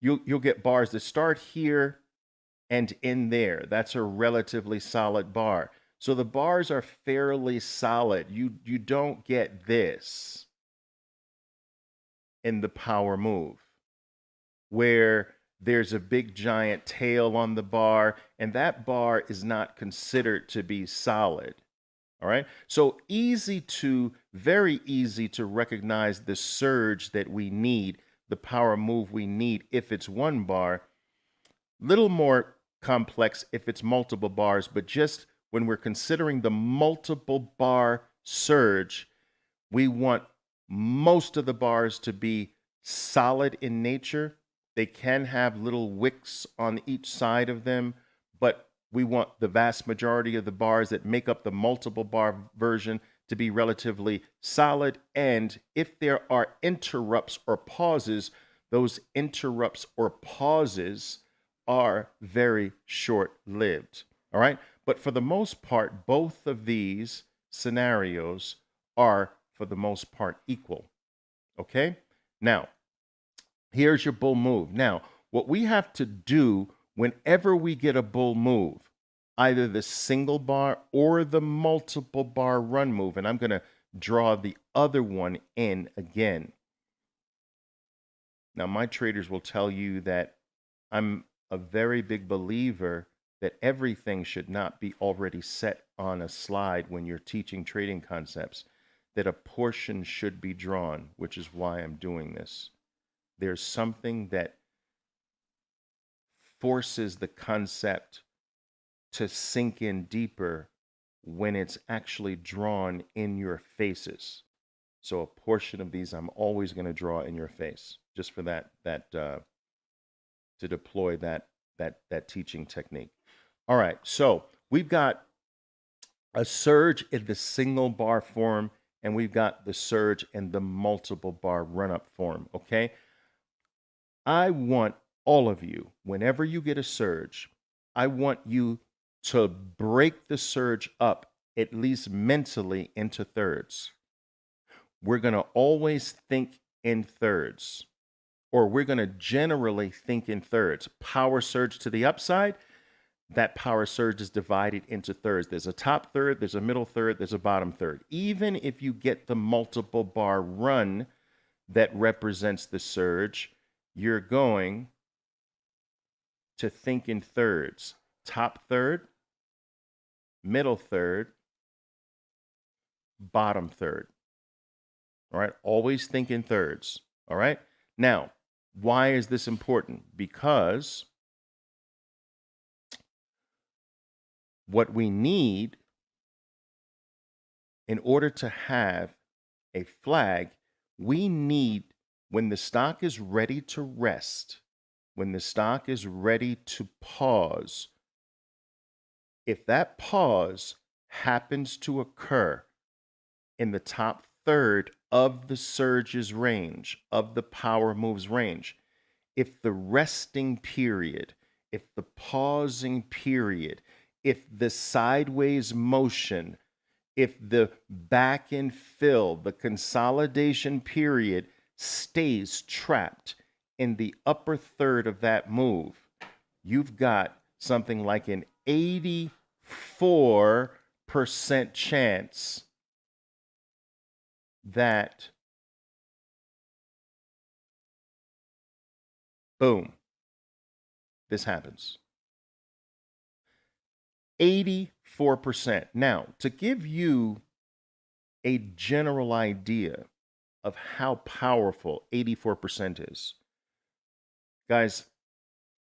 you'll get bars that start here and in there. That's a relatively solid bar. So the bars are fairly solid. You don't get this in the power move, where there's a big giant tail on the bar, and that bar is not considered to be solid. All right. So very easy to recognize the surge that we need, the power move we need if it's one bar. Little more complex if it's multiple bars, but just when we're considering the multiple bar surge, we want most of the bars to be solid in nature. They can have little wicks on each side of them, but we want the vast majority of the bars that make up the multiple bar version to be relatively solid. And if there are interrupts or pauses, those interrupts or pauses are very short lived. All right. But for the most part, both of these scenarios are, for the most part, equal. Okay. Now, here's your bull move. Now, what we have to do whenever we get a bull move, either the single bar or the multiple bar run move, and I'm going to draw the other one in again. Now, my traders will tell you that I'm a very big believer that everything should not be already set on a slide when you're teaching trading concepts, that a portion should be drawn, which is why I'm doing this. There's something that forces the concept to sink in deeper when it's actually drawn in your faces. So a portion of these I'm always going to draw in your face, just for that to deploy that teaching technique. All right, so we've got a surge in the single bar form, and we've got the surge in the multiple bar run-up form, okay? I want all of you, whenever you get a surge, I want you to break the surge up, at least mentally, into thirds. We're going to always think in thirds, or we're going to generally think in thirds. Power surge to the upside, that power surge is divided into thirds. There's a top third, there's a middle third, there's a bottom third. Even if you get the multiple bar run that represents the surge, you're going to think in thirds. Top third, middle third, bottom third. All right, always think in thirds. All right, now, why is this important? Because what we need in order to have a flag, we need, when the stock is ready to rest, when the stock is ready to pause, if that pause happens to occur in the top third of the surge's range, of the power moves range, if the resting period, if the pausing period, if the sideways motion, if the back and fill, the consolidation period stays trapped in the upper third of that move, you've got something like an 84% chance that, boom, this happens. 84%. Now, to give you a general idea of how powerful 84% is, guys,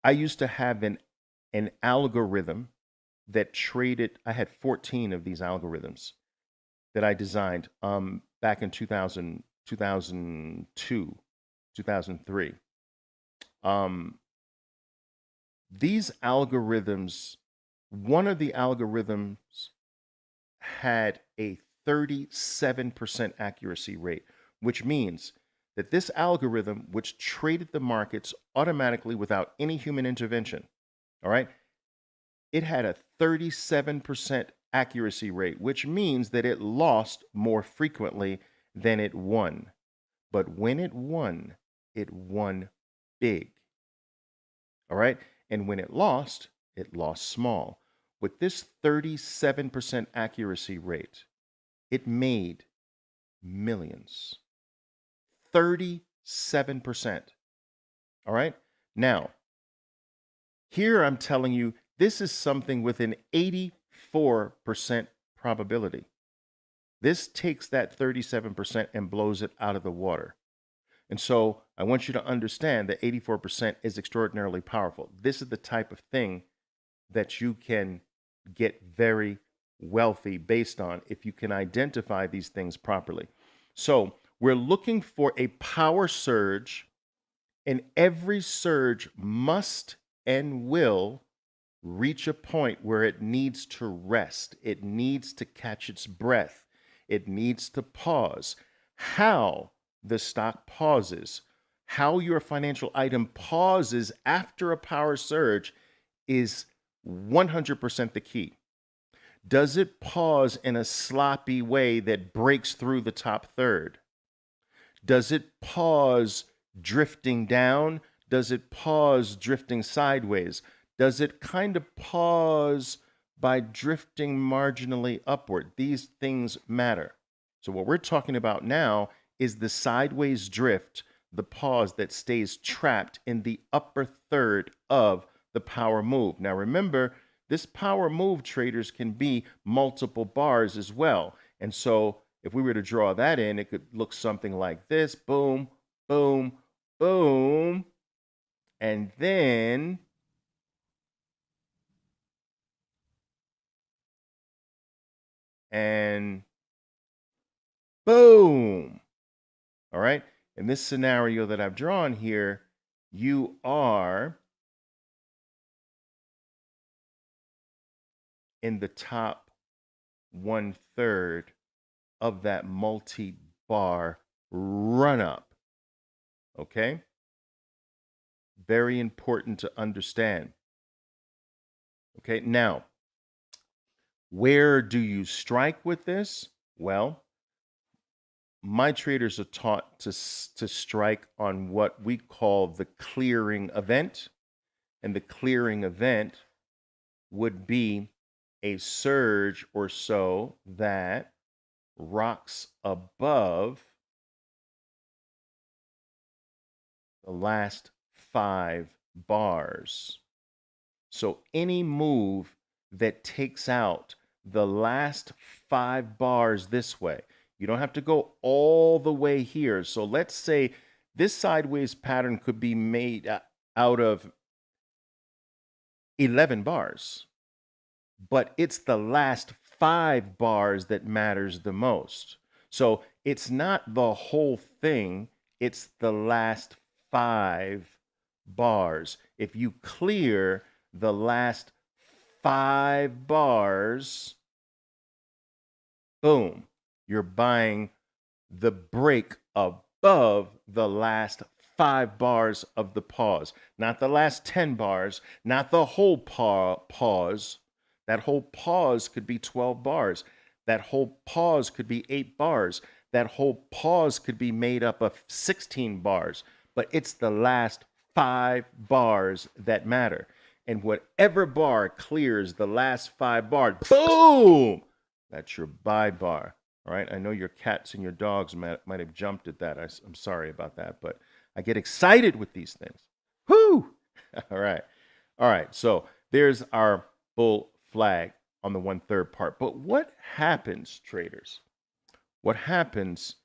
I used to have an algorithm that traded. I had 14 of these algorithms that I designed back in 2000, 2002, 2003. These algorithms, one of the algorithms had a 37% accuracy rate, which means that this algorithm, which traded the markets automatically without any human intervention, all right, it had a 37% accuracy rate, which means that it lost more frequently than it won. But when it won big. All right? And when it lost small. With this 37% accuracy rate, it made millions. 37%. All right? Now, here I'm telling you, this is something with an 84% probability. This takes that 37% and blows it out of the water. And so I want you to understand that 84% is extraordinarily powerful. This is the type of thing that you can get very wealthy based on if you can identify these things properly. So we're looking for a power surge, and every surge must and will reach a point where it needs to rest. It needs to catch its breath. It needs to pause. How the stock pauses, how your financial item pauses after a power surge is 100% the key. Does it pause in a sloppy way that breaks through the top third? Does it pause drifting down? Does it pause drifting sideways? Does it kind of pause by drifting marginally upward? These things matter. So what we're talking about now is the sideways drift, the pause that stays trapped in the upper third of the power move. Now remember, this power move, traders, can be multiple bars as well. And so if we were to draw that in, it could look something like this. Boom, boom, boom. And then and boom. All right. In this scenario that I've drawn here, you are in the top 1/3 of that multi-bar run up. Okay? Very important to understand. Okay, now, where do you strike with this? Well, my traders are taught to strike on what we call the clearing event. And the clearing event would be a surge or so that rocks above the last 5 bars. So any move that takes out the last 5 bars this way, you don't have to go all the way here. So let's say this sideways pattern could be made out of 11 bars, but it's the last 5 bars that matters the most. So it's not the whole thing, it's the last 5 bars. If you clear the last 5 bars, boom, you're buying the break above the last 5 bars of the pause, not the last 10 bars, not the whole pause. That whole pause could be 12 bars. That whole pause could be 8 bars. That whole pause could be made up of 16 bars. But it's the last 5 bars that matter. And whatever bar clears the last 5 bars, boom, that's your buy bar. All right. I know your cats and your dogs might have jumped at that. I'm sorry about that, but I get excited with these things. Whoo! All right. All right. So there's our bull flag on the 1/3 part. But what happens, traders? What happens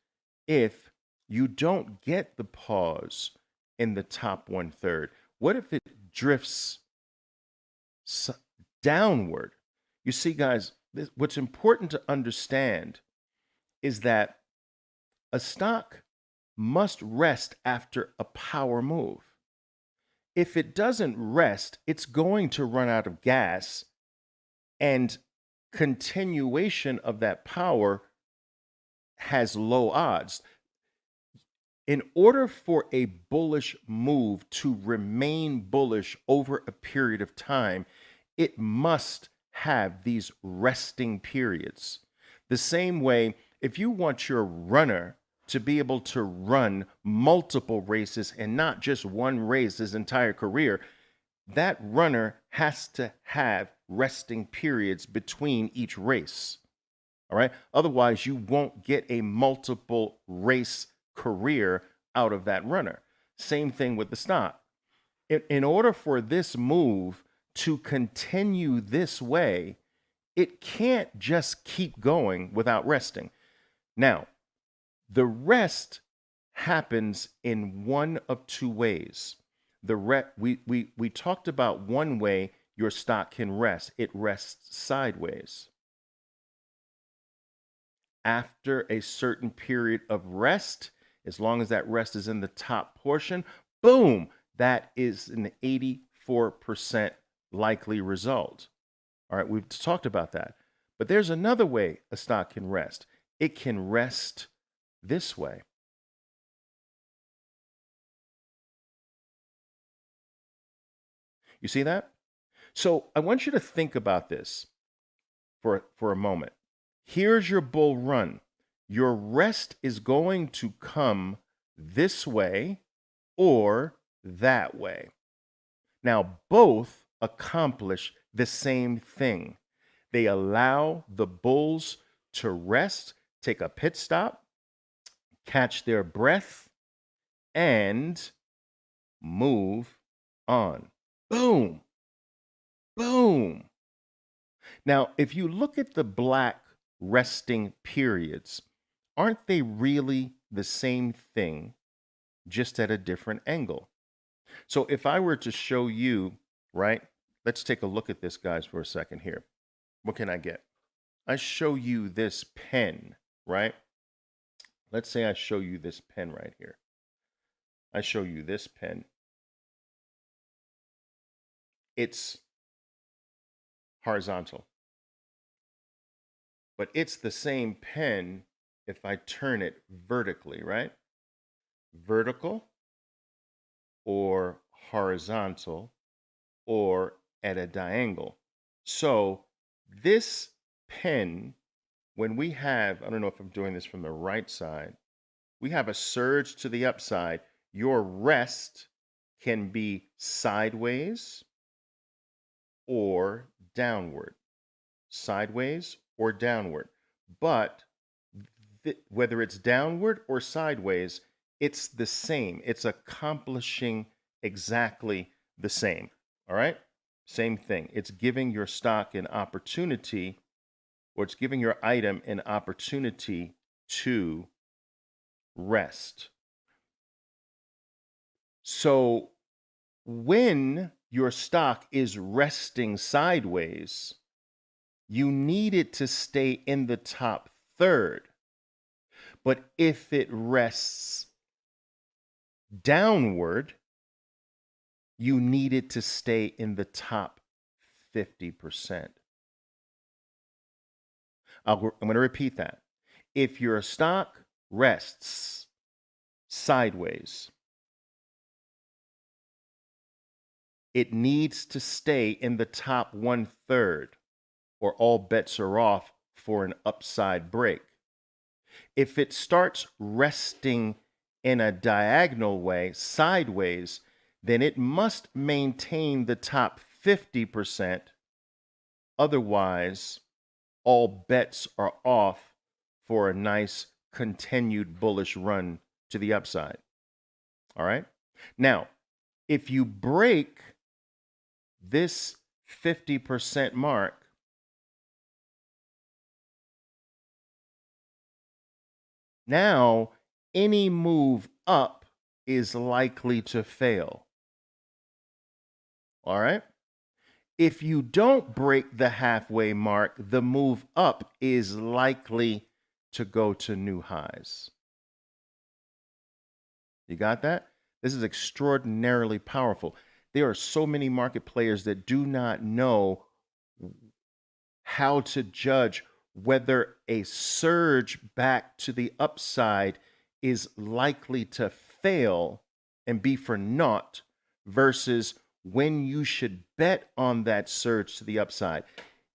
if you don't get the pause in the top 1/3? What if it drifts downward? You see, guys, what's important to understand is that a stock must rest after a power move. If it doesn't rest, it's going to run out of gas, and continuation of that power has low odds. In order for a bullish move to remain bullish over a period of time, it must have these resting periods. The same way, if you want your runner to be able to run multiple races and not just one race his entire career, that runner has to have resting periods between each race. All right. Otherwise, you won't get a multiple race career out of that runner. Same thing with the stock. In order for this move to continue this way, it can't just keep going without resting. Now, the rest happens in one of two ways. We talked about one way your stock can rest. It rests sideways. After a certain period of rest, as long as that rest is in the top portion, boom, that is an 84% likely result. All right, we've talked about that. But there's another way a stock can rest. It can rest this way. You see that? So I want you to think about this for a moment. Here's your bull run. Your rest is going to come this way or that way. Now, both accomplish the same thing. They allow the bulls to rest, take a pit stop, catch their breath, and move on. Boom. Boom. Now, if you look at the black resting periods, aren't they really the same thing, just at a different angle? So if I were to show you, right, let's take a look at this, guys, for a second here. What can I get? I show you this pen, right? Let's say I show you this pen right here. I show you this pen. It's horizontal. But it's the same pen if I turn it vertically, right? Vertical or horizontal or at a diagonal. So this pen, when we have, I don't know if I'm doing this from the right side, we have a surge to the upside. Your rest can be sideways or downward, sideways or downward. But whether it's downward or sideways, it's the same. It's accomplishing exactly the same. All right? Same thing. It's giving your stock an opportunity, or it's giving your item an opportunity to rest. So when your stock is resting sideways, you need it to stay in the top third. But if it rests downward, you need it to stay in the top 50%. I'm going to repeat that. If your stock rests sideways, it needs to stay in the top 1/3, or all bets are off for an upside break. If it starts resting in a diagonal way, sideways, then it must maintain the top 50%. Otherwise, all bets are off for a nice continued bullish run to the upside. All right. Now, if you break this 50% mark, now any move up is likely to fail. All right. If you don't break the halfway mark, the move up is likely to go to new highs. You got that? This is extraordinarily powerful. There are so many market players that do not know how to judge whether a surge back to the upside is likely to fail and be for naught versus when you should bet on that surge to the upside.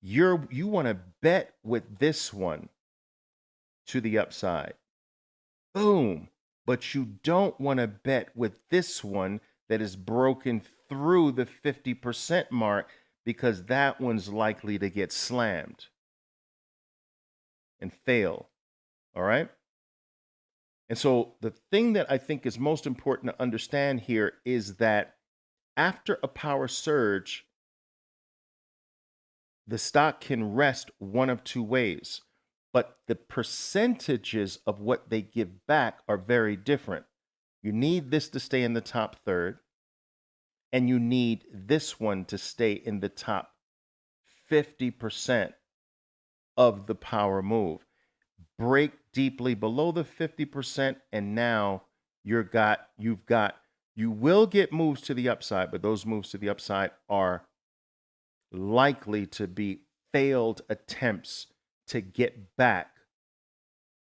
You want to bet with this one to the upside. Boom. But you don't want to bet with this one that is broken through the 50% mark, because that one's likely to get slammed and fail. All right? And so the thing that I think is most important to understand here is that after a power surge, the stock can rest one of two ways, but the percentages of what they give back are very different. You need this to stay in the top third, and you need this one to stay in the top 50% of the power move. Break deeply below the 50%, and now you will get moves to the upside, but those moves to the upside are likely to be failed attempts to get back,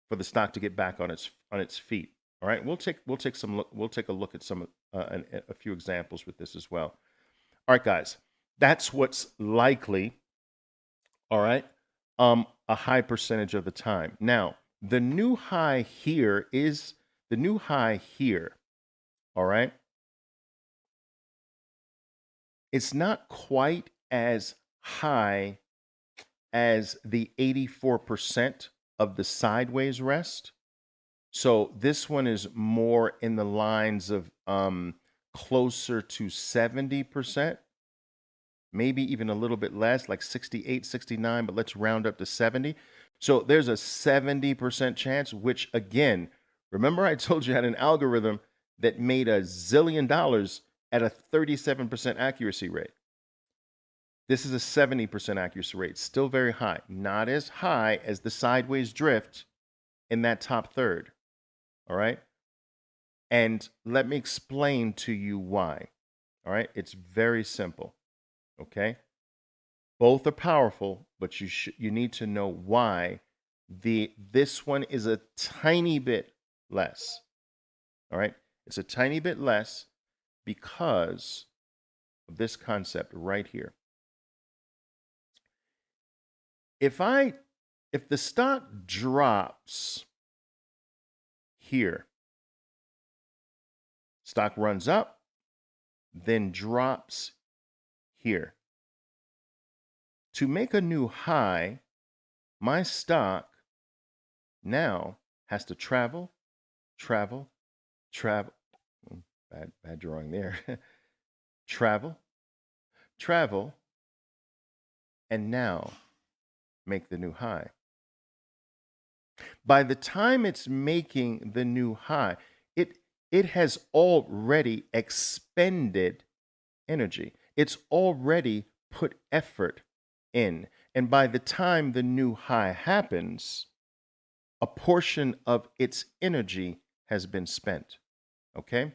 for the stock to get back on its feet. All right, we'll take a look at a few examples with this as well. All right, guys, that's what's likely. All right, a high percentage of the time. Now, the new high here is the new high here. All right, it's not quite as high as the 84% of the sideways rest. So this one is more in the lines of closer to 70%, maybe even a little bit less, like 68, 69, but let's round up to 70. So there's a 70% chance, which again, remember I told you I had an algorithm that made $1 zillion at a 37% accuracy rate. This is a 70% accuracy rate, still very high, not as high as the sideways drift in that top third. All right. And let me explain to you why. All right. It's very simple. Okay. Both are powerful, but you need to know why this one is a tiny bit less. All right. It's a tiny bit less because of this concept right here. If the stock drops here, stock runs up, then drops here. To make a new high, my stock now has to travel, travel, travel. Bad drawing there. Travel, travel, and now make the new high. By the time it's making the new high, it has already expended energy. It's already put effort in. And by the time the new high happens, a portion of its energy has been spent. Okay?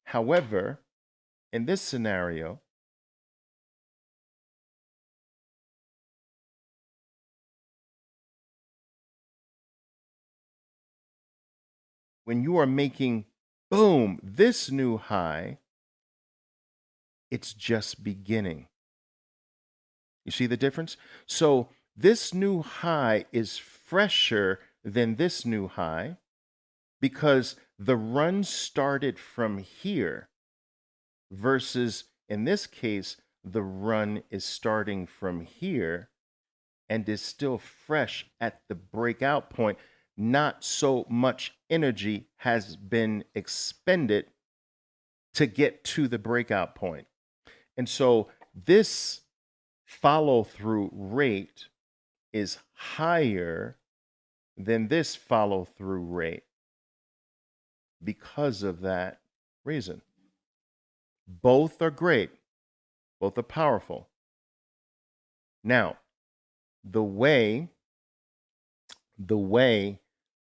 However, in this scenario, when you are making, boom, this new high, it's just beginning. You see the difference? So this new high is fresher than this new high because the run started from here versus in this case, the run is starting from here and is still fresh at the breakout point. Not so much energy has been expended to get to the breakout point. And so this follow through rate is higher than this follow through rate because of that reason. Both are great, both are powerful. Now, the way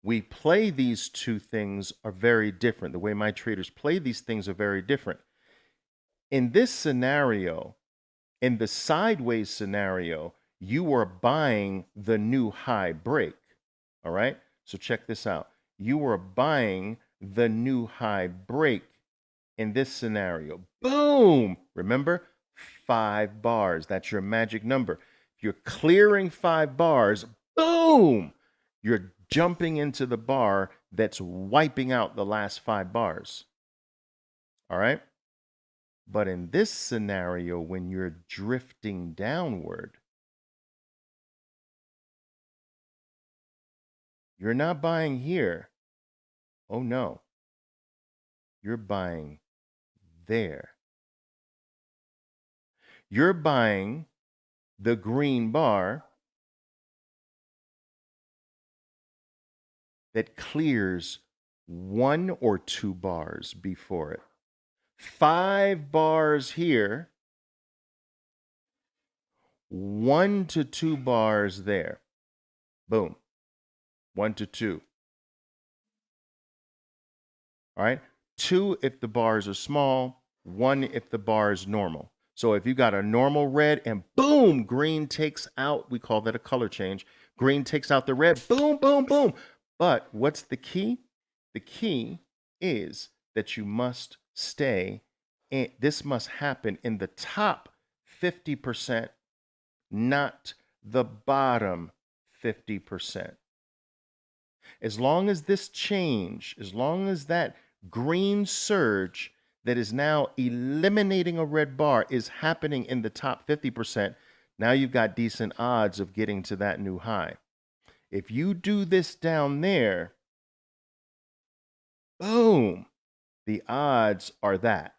we play these two things are very different. The way my traders play these things are very different. In this scenario, in the sideways scenario, you are buying the new high break. All right. So check this out. You are buying the new high break in this scenario. Boom. Remember, 5 bars. That's your magic number. If you're clearing 5 bars, boom, you're jumping into the bar that's wiping out the last 5 bars. All right. But in this scenario, when you're drifting downward, you're not buying here. Oh no. You're buying there. You're buying the green bar that clears 1 or 2 bars before it. 5 bars here, 1 to 2 bars there. Boom. 1 to 2. All right. 2 if the bars are small, 1 if the bar is normal. So if you got a normal red and boom, green takes out, we call that a color change. Green takes out the red, boom, boom, boom. But what's the key? The key is that you must stay in, this must happen in the top 50%, not the bottom 50%. As long as this change, as long as that green surge that is now eliminating a red bar is happening in the top 50%, now you've got decent odds of getting to that new high. If you do this down there, boom, the odds are that.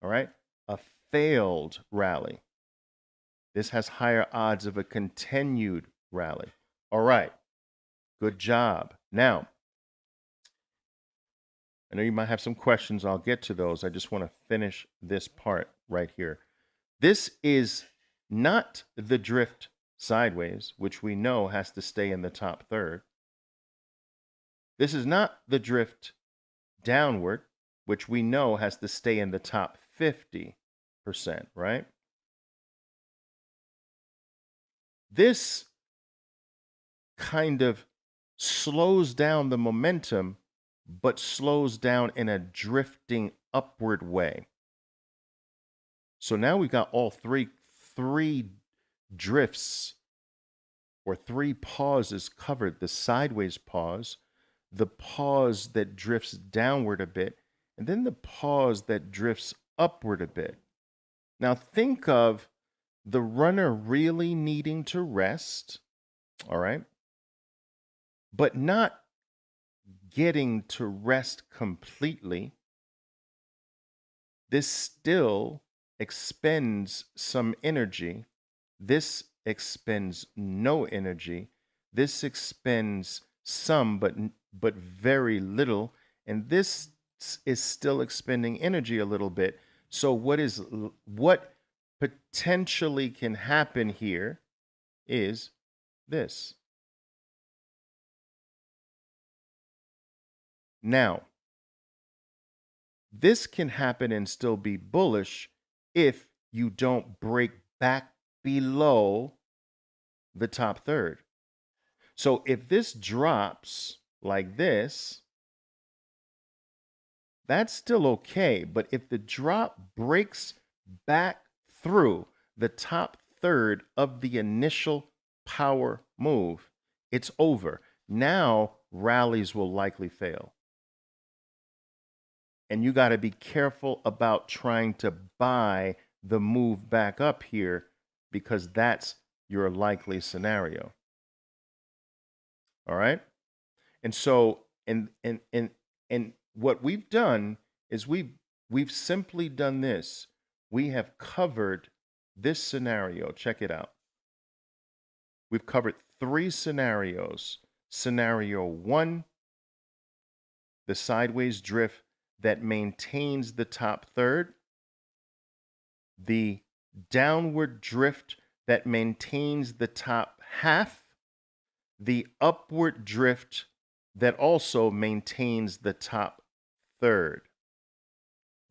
All right? A failed rally. This has higher odds of a continued rally. All right. Good job. Now, I know you might have some questions. I'll get to those. I just want to finish this part right here. This is not the drift sideways, which we know has to stay in the top third. This is not the drift downward, which we know has to stay in the top 50%, right? This kind of slows down the momentum, but slows down in a drifting upward way. So now we've got all three drifts or 3 pauses covered: the sideways pause, the pause that drifts downward a bit, and then the pause that drifts upward a bit. Now think of the runner really needing to rest, all right, but not getting to rest completely, this still expends some energy. This expends no energy. This expends some, but very little, and this is still expending energy a little bit. So what potentially can happen here is this. Now, this can happen and still be bullish if you don't break back below the top third. So if this drops like this, that's still okay. But if the drop breaks back through the top third of the initial power move, it's over. Now rallies will likely fail. And you got to be careful about trying to buy the move back up here, because that's your likely scenario. All right? And so and what we've done is we've simply done this. We have covered this scenario. Check it out. We've covered 3 scenarios. Scenario 1, the sideways drift that maintains the top third, the downward drift that maintains the top half, the upward drift that also maintains the top third.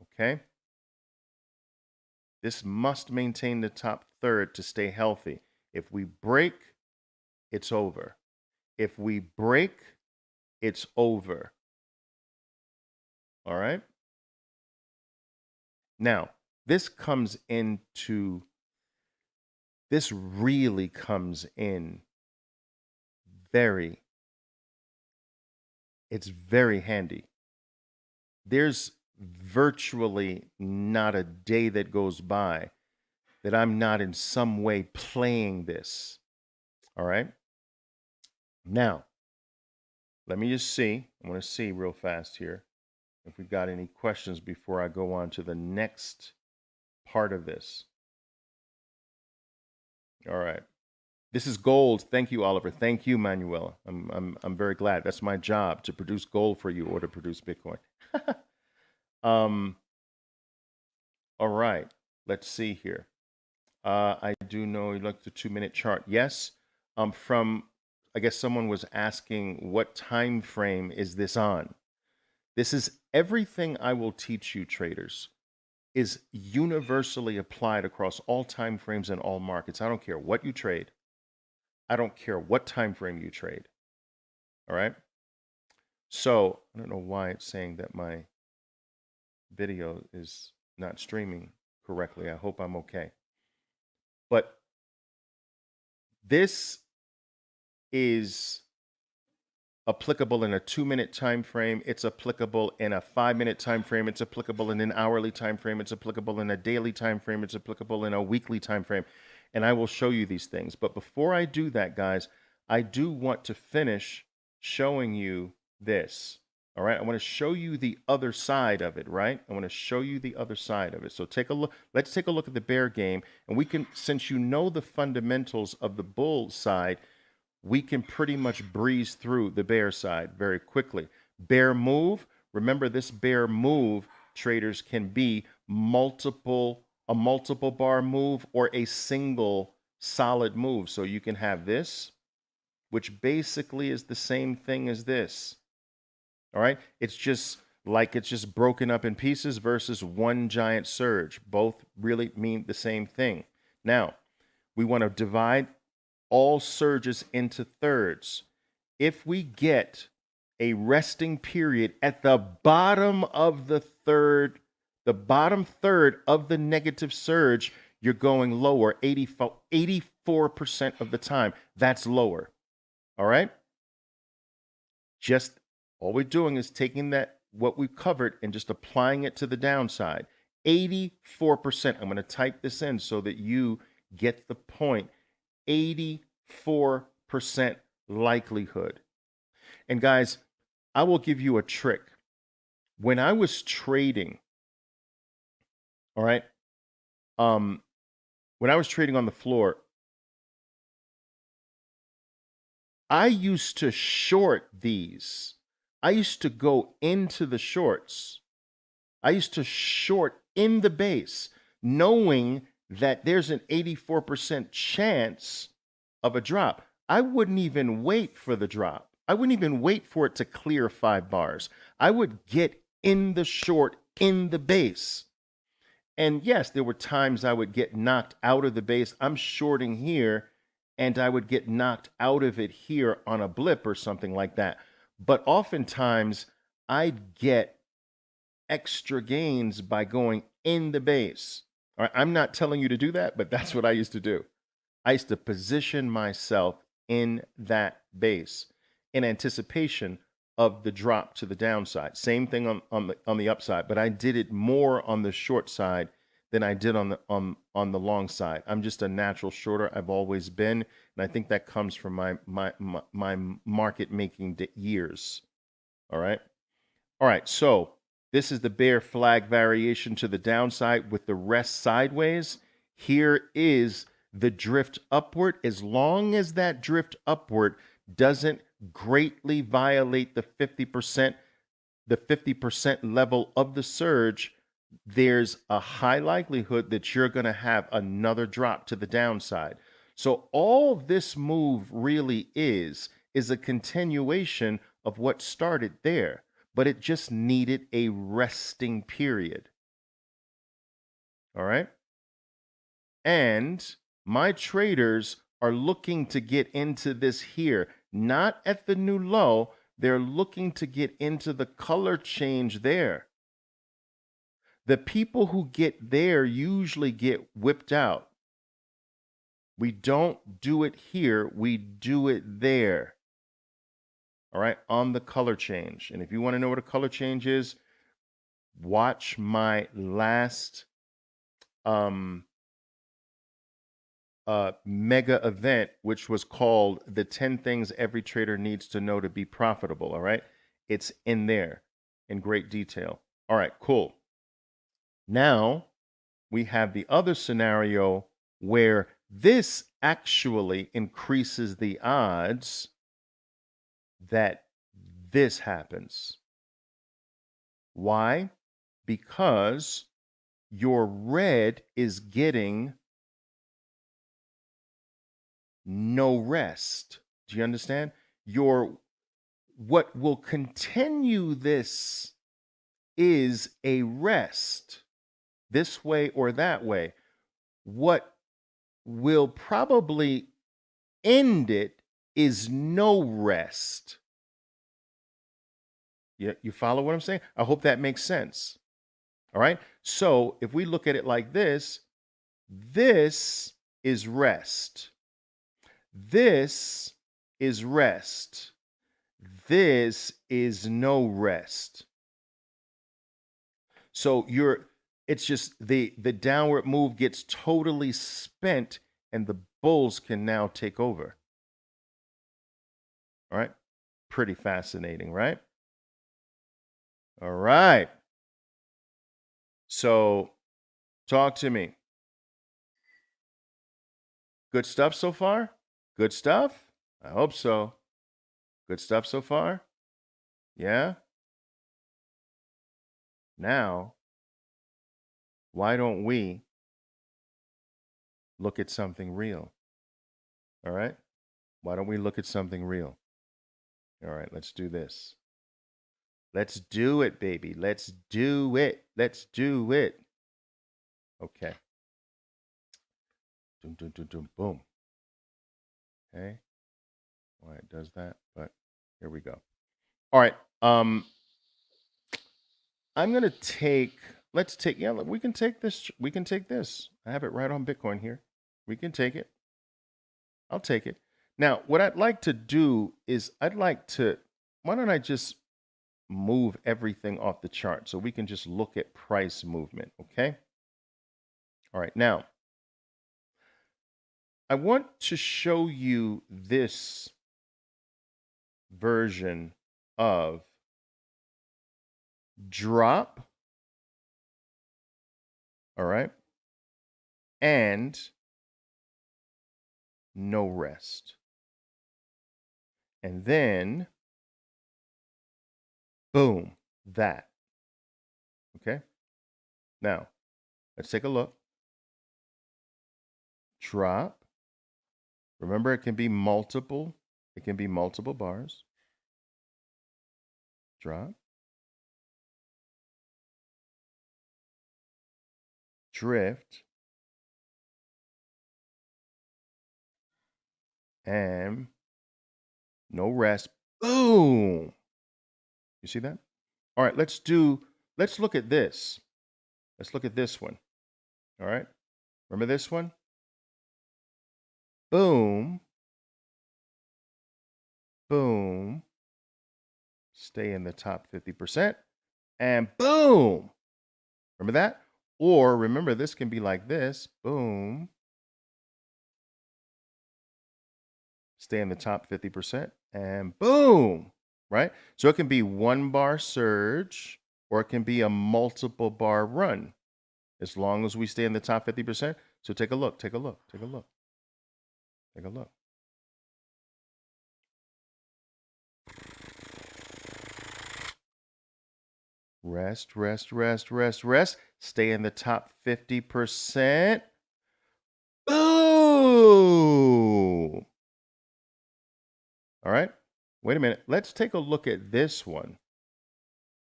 Okay? This must maintain the top third to stay healthy. If we break, it's over. If we break, it's over. All right? Now, this really comes in it's very handy. There's virtually not a day that goes by that I'm not in some way playing this. All right? Now, let me just see. I want to see real fast here if we've got any questions before I go on to the next part of this. All right. This is gold. Thank you, Oliver. Thank you, Manuela. I'm very glad. That's my job, to produce gold for you or to produce Bitcoin. All right. Let's see here. I do know you like the 2-minute chart. Yes. I guess someone was asking, what time frame is this on? This is everything I will teach you, traders, is universally applied across all time frames and all markets. I don't care what you trade. I don't care what time frame you trade. All right? So, I don't know why it's saying that my video is not streaming correctly. I hope I'm okay. But this is applicable in a 2-minute time frame. It's applicable in a 5-minute time frame. It's applicable in an hourly time frame. It's applicable in a daily time frame. It's applicable in a weekly time frame. And I will show you these things. But before I do that, guys, I do want to finish showing you this. All right, I want to show you the other side of it, right? I want to show you the other side of it. So take a look. Let's take a look at the bear game, and we can, since you know the fundamentals of the bull side, we can pretty much breeze through the bear side very quickly. Bear move. Remember, this bear move, traders, can be a multiple bar move or a single solid move. So you can have this, which basically is the same thing as this. All right? It's just broken up in pieces versus one giant surge. Both really mean the same thing. Now, we want to divide all surges into thirds. If we get a resting period at the bottom of the bottom third of the negative surge, you're going lower 84% of the time. That's lower. All right? Just all we're doing is taking what we've covered and just applying it to the downside. 84%. I'm going to type this in so that you Get the point. 84% likelihood. And guys, I will give you a trick. When I was trading, all right, when I was trading on the floor, I used to short these. I used to go into the shorts. I used to short in the base, knowing that there's an 84% chance of a drop. I wouldn't even wait for the drop. I wouldn't even wait for it to clear 5 bars. I would get in the short in the base. And yes, there were times I would get knocked out of the base. I'm shorting here, and I would get knocked out of it here on a blip or something like that. But oftentimes, I'd get extra gains by going in the base. All right, I'm not telling you to do that, but that's what I used to do. I used to position myself in that base in anticipation of the drop to the downside. Same thing on the upside, but I did it more on the short side than I did on the long side. I'm just a natural shorter. I've always been, and I think that comes from my market making years. All right. All right. So this is the bear flag variation to the downside with the rest sideways. Here is the drift upward. As long as that drift upward doesn't greatly violate the 50% level of the surge, there's a high likelihood that you're going to have another drop to the downside. So all this move really is a continuation of what started there, but it just needed a resting period. All right? And my traders are looking to get into this here, not at the new low. They're looking to get into the color change there. The people who get there usually get whipped out. We don't do it here, we do it there. All right, on the color change. And if you want to know what a color change is, watch my last mega event, which was called the 10 things every trader needs to know to be profitable. All right, it's in there in great detail. All right, cool. Now we have the other scenario where this actually increases the odds that this happens. Why? Because your red is getting no rest. Do you understand? What will continue this is a rest, this way or that way. What will probably end it is no rest. You follow what I'm saying? I hope that makes sense. All right. So if we look at it like this is rest. This is rest. This is no rest. So it's just the downward move gets totally spent and the bulls can now take over. All right. Pretty fascinating, right? All right. So talk to me. Good stuff so far? Good stuff? I hope so. Good stuff so far? Yeah? Now, why don't we look at something real? All right? Why don't we look at something real? All right, let's do this. Let's do it, baby. Let's do it. Let's do it. Okay. Doom, doom, doom, doom, boom. Okay. Why it does that, but here we go. All right. I'm gonna take. Let's take. Yeah, we can take this. We can take this. I have it right on Bitcoin here. We can take it. I'll take it. Now, what I'd like to do is I'd like to. Why don't I just move everything off the chart so we can just look at price movement? Okay. All right. Now, I want to show you this version of drop, all right, and no rest. And then, boom, that. Okay? Now, let's take a look. Drop. Remember, it can be multiple. It can be multiple bars. Drop. Drift. And no rest. Boom. You see that? All right, let's look at this. Let's look at this one. All right. Remember this one? Boom. Boom. Stay in the top 50%. And boom. Remember that? Or remember, this can be like this. Boom. Stay in the top 50%. And boom. Right? So it can be 1-bar surge or it can be a multiple bar run as long as we stay in the top 50%. So take a look. Take a look. Take a look. Take a look. Rest, rest, rest, rest, rest. Stay in the top 50%. Boom! All right. Wait a minute. Let's take a look at this one.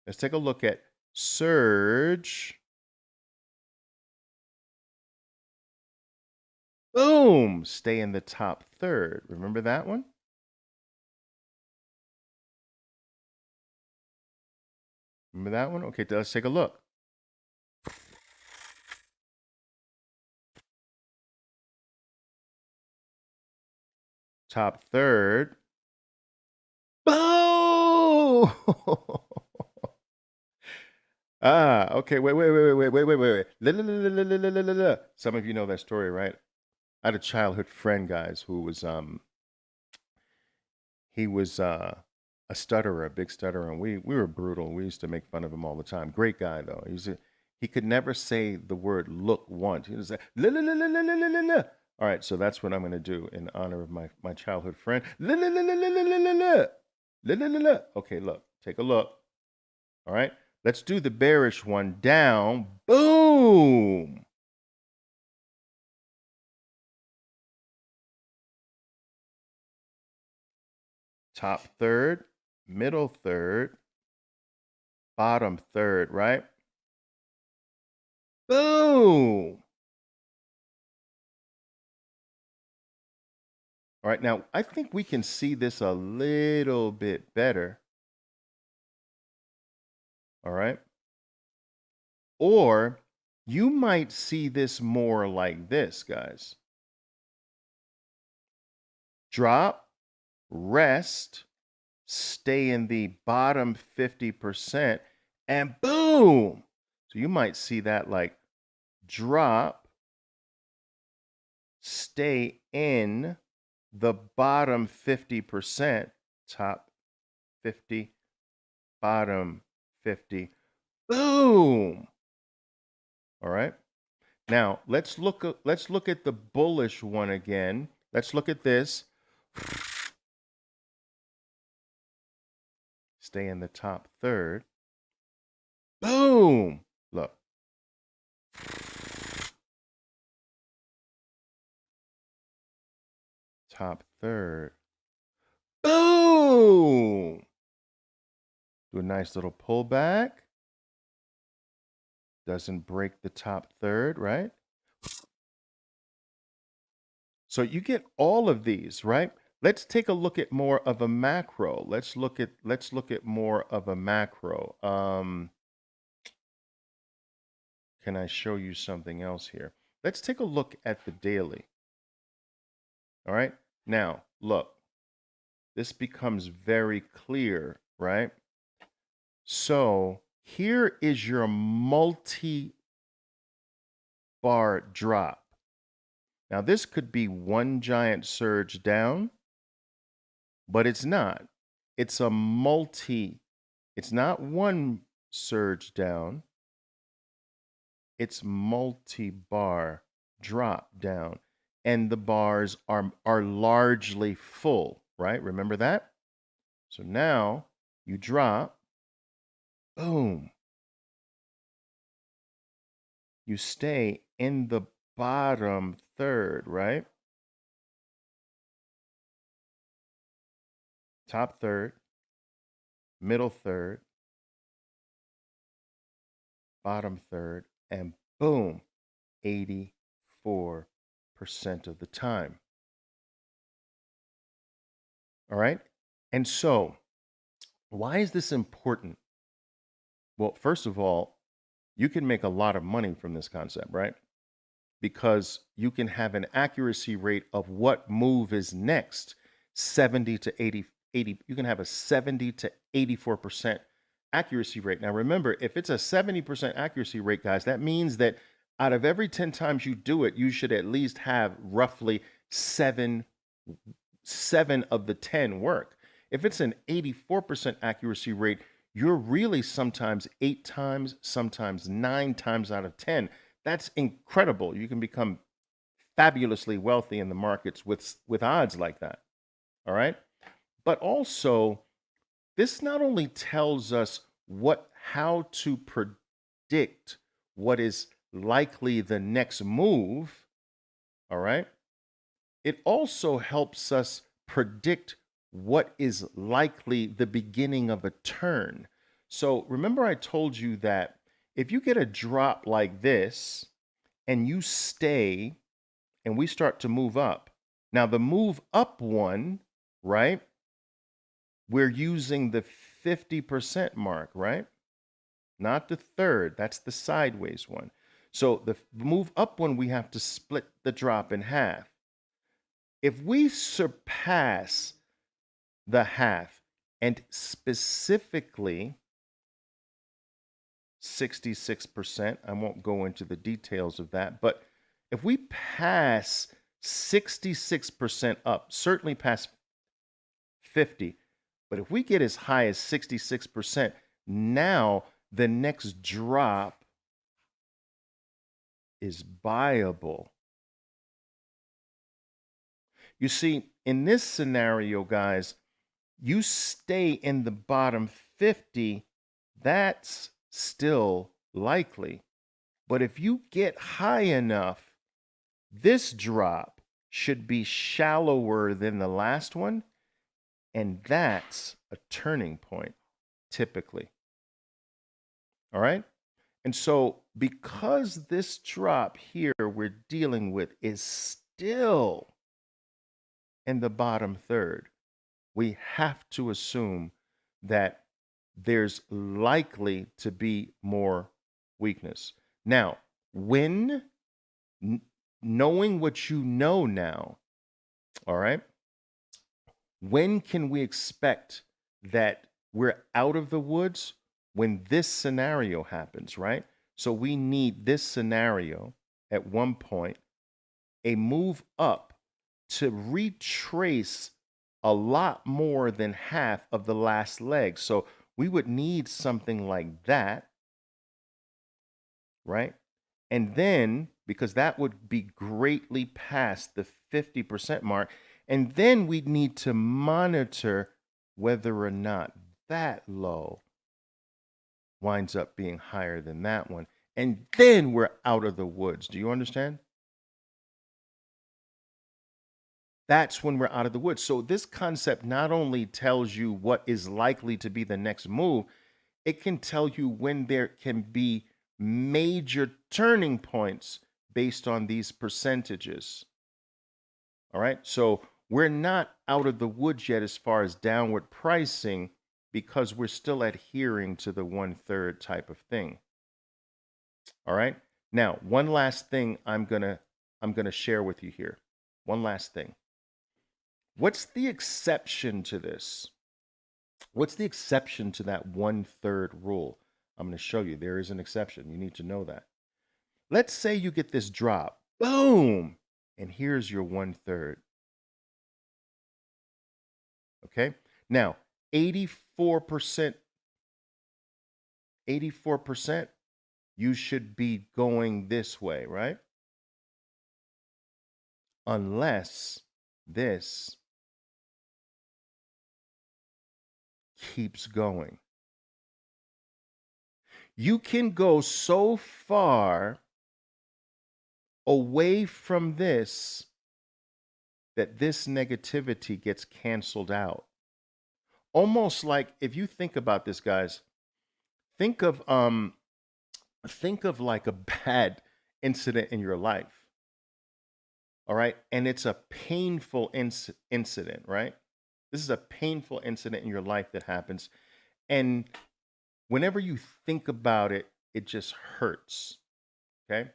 Let's take a look at surge. Boom! Stay in the top third. Remember that one? Remember that one? Okay, let's take a look. Top third. Boom! Okay. Wait. Some of you know that story, right? I had a childhood friend, guys, who was he was a stutterer, a big stutterer, and we were brutal. We used to make fun of him all the time. Great guy though. He could never say the word look once. He was like la la la la la la la la. All right, so that's what I'm going to do in honor of my childhood friend. La la la la la la la la la la la la. Okay, look, take a look. All right, let's do the bearish one. Down, boom. Top third, middle third, bottom third, right? Boom. All right, now I think we can see this a little bit better. All right. Or you might see this more like this, guys. Drop, rest, stay in the bottom 50%, and boom. So you might see that like drop, stay in the bottom 50%, top 50, bottom 50, boom. All right. Now let's look at the bullish one again. Let's look at this. Stay in the top third. Boom. Look. Top third. Boom. Do a nice little pullback. Doesn't break the top third, right? So you get all of these, right? Let's take a look at more of a macro. Let's look at more of a macro. Can I show you something else here? Let's take a look at the daily. All right. Now, look, this becomes very clear, right? So here is your multi-bar drop. Now, this could be one giant surge down, but it's not. It's a it's not one surge down, it's multi-bar drop down. And the bars are largely full, right? Remember that? So now you drop, boom. You stay in the bottom third, right? Top third, middle third, bottom third, and boom, 84% of the time. All right? And so, why is this important? Well, first of all, you can make a lot of money from this concept, right? Because you can have an accuracy rate of what move is next 70 to 80. You can have a 70 to 84% accuracy rate. Now, remember, if it's a 70% accuracy rate, guys, that means that out of every 10 times you do it, you should at least have roughly seven of the 10 work. If it's an 84% accuracy rate, you're really sometimes 8 times, sometimes 9 times out of 10. That's incredible. You can become fabulously wealthy in the markets with odds like that. All right? But also, this not only tells us how to predict what is likely the next move, all right? It also helps us predict what is likely the beginning of a turn. So remember, I told you that if you get a drop like this and you stay and we start to move up, now the move up one, right? We're using the 50% mark, right? Not the third, that's the sideways one. So the move up one, we have to split the drop in half. If we surpass the half, and specifically 66%, I won't go into the details of that, but if we pass 66% up, certainly past 50, but if we get as high as 66%, now the next drop is buyable. You see, in this scenario, guys, you stay in the bottom 50, that's still likely. But if you get high enough, this drop should be shallower than the last one, and that's a turning point, typically. All right? And so, because this drop here we're dealing with is still in the bottom third, we have to assume that there's likely to be more weakness. Now, knowing what you know now, all right, when can we expect that we're out of the woods? When this scenario happens, right? So we need this scenario at one point, a move up to retrace a lot more than half of the last leg. So we would need something like that, right? And then, because that would be greatly past the 50% mark, and then we'd need to monitor whether or not that low winds up being higher than that one. And then we're out of the woods. Do you understand? That's when we're out of the woods. So this concept not only tells you what is likely to be the next move, it can tell you when there can be major turning points based on these percentages. All right. So we're not out of the woods yet as far as downward pricing because we're still adhering to the 1/3 type of thing. All right. Now, one last thing I'm gonna share with you here. One last thing. What's the exception to this? What's the exception to that 1/3 rule? I'm going to show you. There is an exception. You need to know that. Let's say you get this drop. Boom. and here's your 1/3. Okay? Now, 84%, 84%, you should be going this way, right? Unless this keeps going. You can go so far away from this that this negativity gets canceled out. Almost like, if you think about this, guys, think of like a bad incident in your life. All right? And it's a painful incident, right? This is a painful incident in your life that happens. And whenever you think about it, it just hurts. Okay?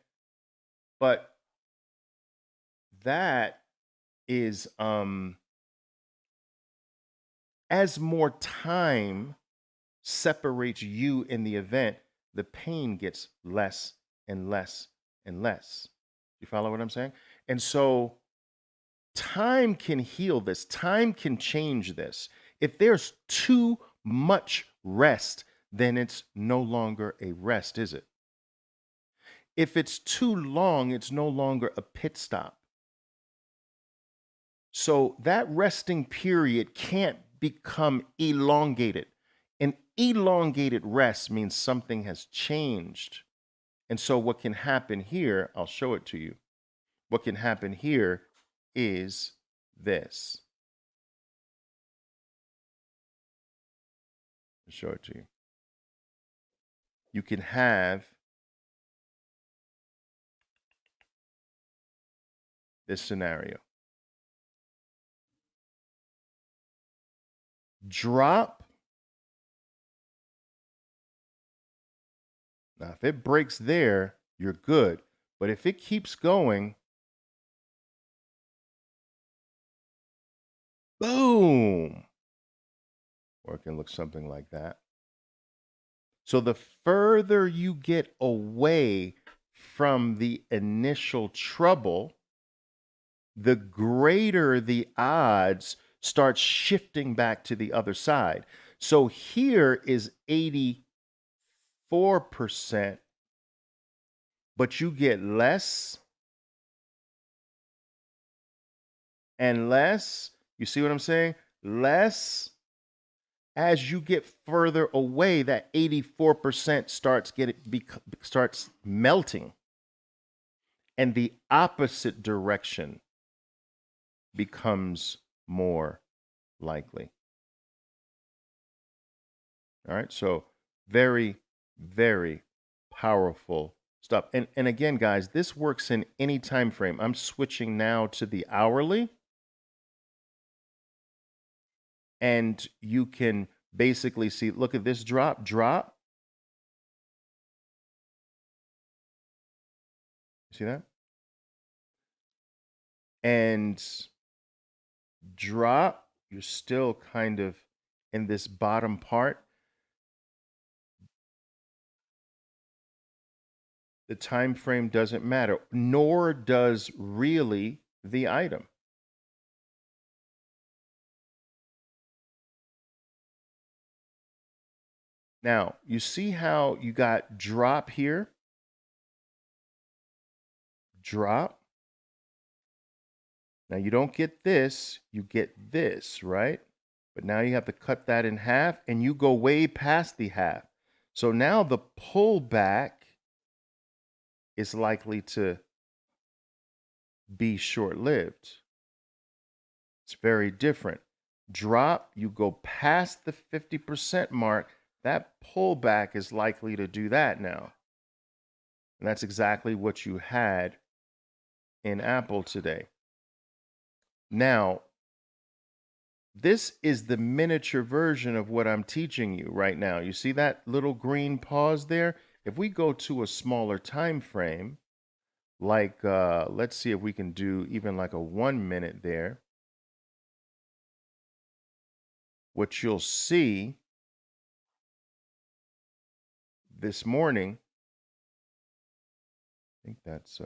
But that is as more time separates you in the event, the pain gets less and less and less. You follow what I'm saying? And so time can heal this, time can change this. If there's too much rest, then it's no longer a rest, is it? If it's too long, it's no longer a pit stop. So that resting period can't become elongated. An elongated rest means something has changed. And so what can happen here, I'll show it to you. What can happen here is this. I'll show it to you. You can have this scenario. Drop. Now, if it breaks there, you're good. But if it keeps going, boom. Or it can look something like that. So the further you get away from the initial trouble, the greater the odds start shifting back to the other side. So here is 84%, but you get less and less. You see what I'm saying? Less. As you get further away, that 84% starts melting, and the opposite direction becomes more likely. All right, so very, very powerful stuff. And again, guys, this works in any time frame. I'm switching now to the hourly, and you can basically see, look at this drop. See that? And drop, you're still kind of in this bottom part. The time frame doesn't matter, nor does really the item. Now, you see how you got drop here? Drop. Now, you don't get this, you get this, right? But now you have to cut that in half, and you go way past the half. So now the pullback is likely to be short-lived. It's very different. Drop, you go past the 50% mark, that pullback is likely to do that now. And that's exactly what you had in Apple today. Now, this is the miniature version of what I'm teaching you right now. You see that little green pause there? If we go to a smaller time frame, like let's see if we can do even like a 1 minute there. What you'll see this morning, I think that's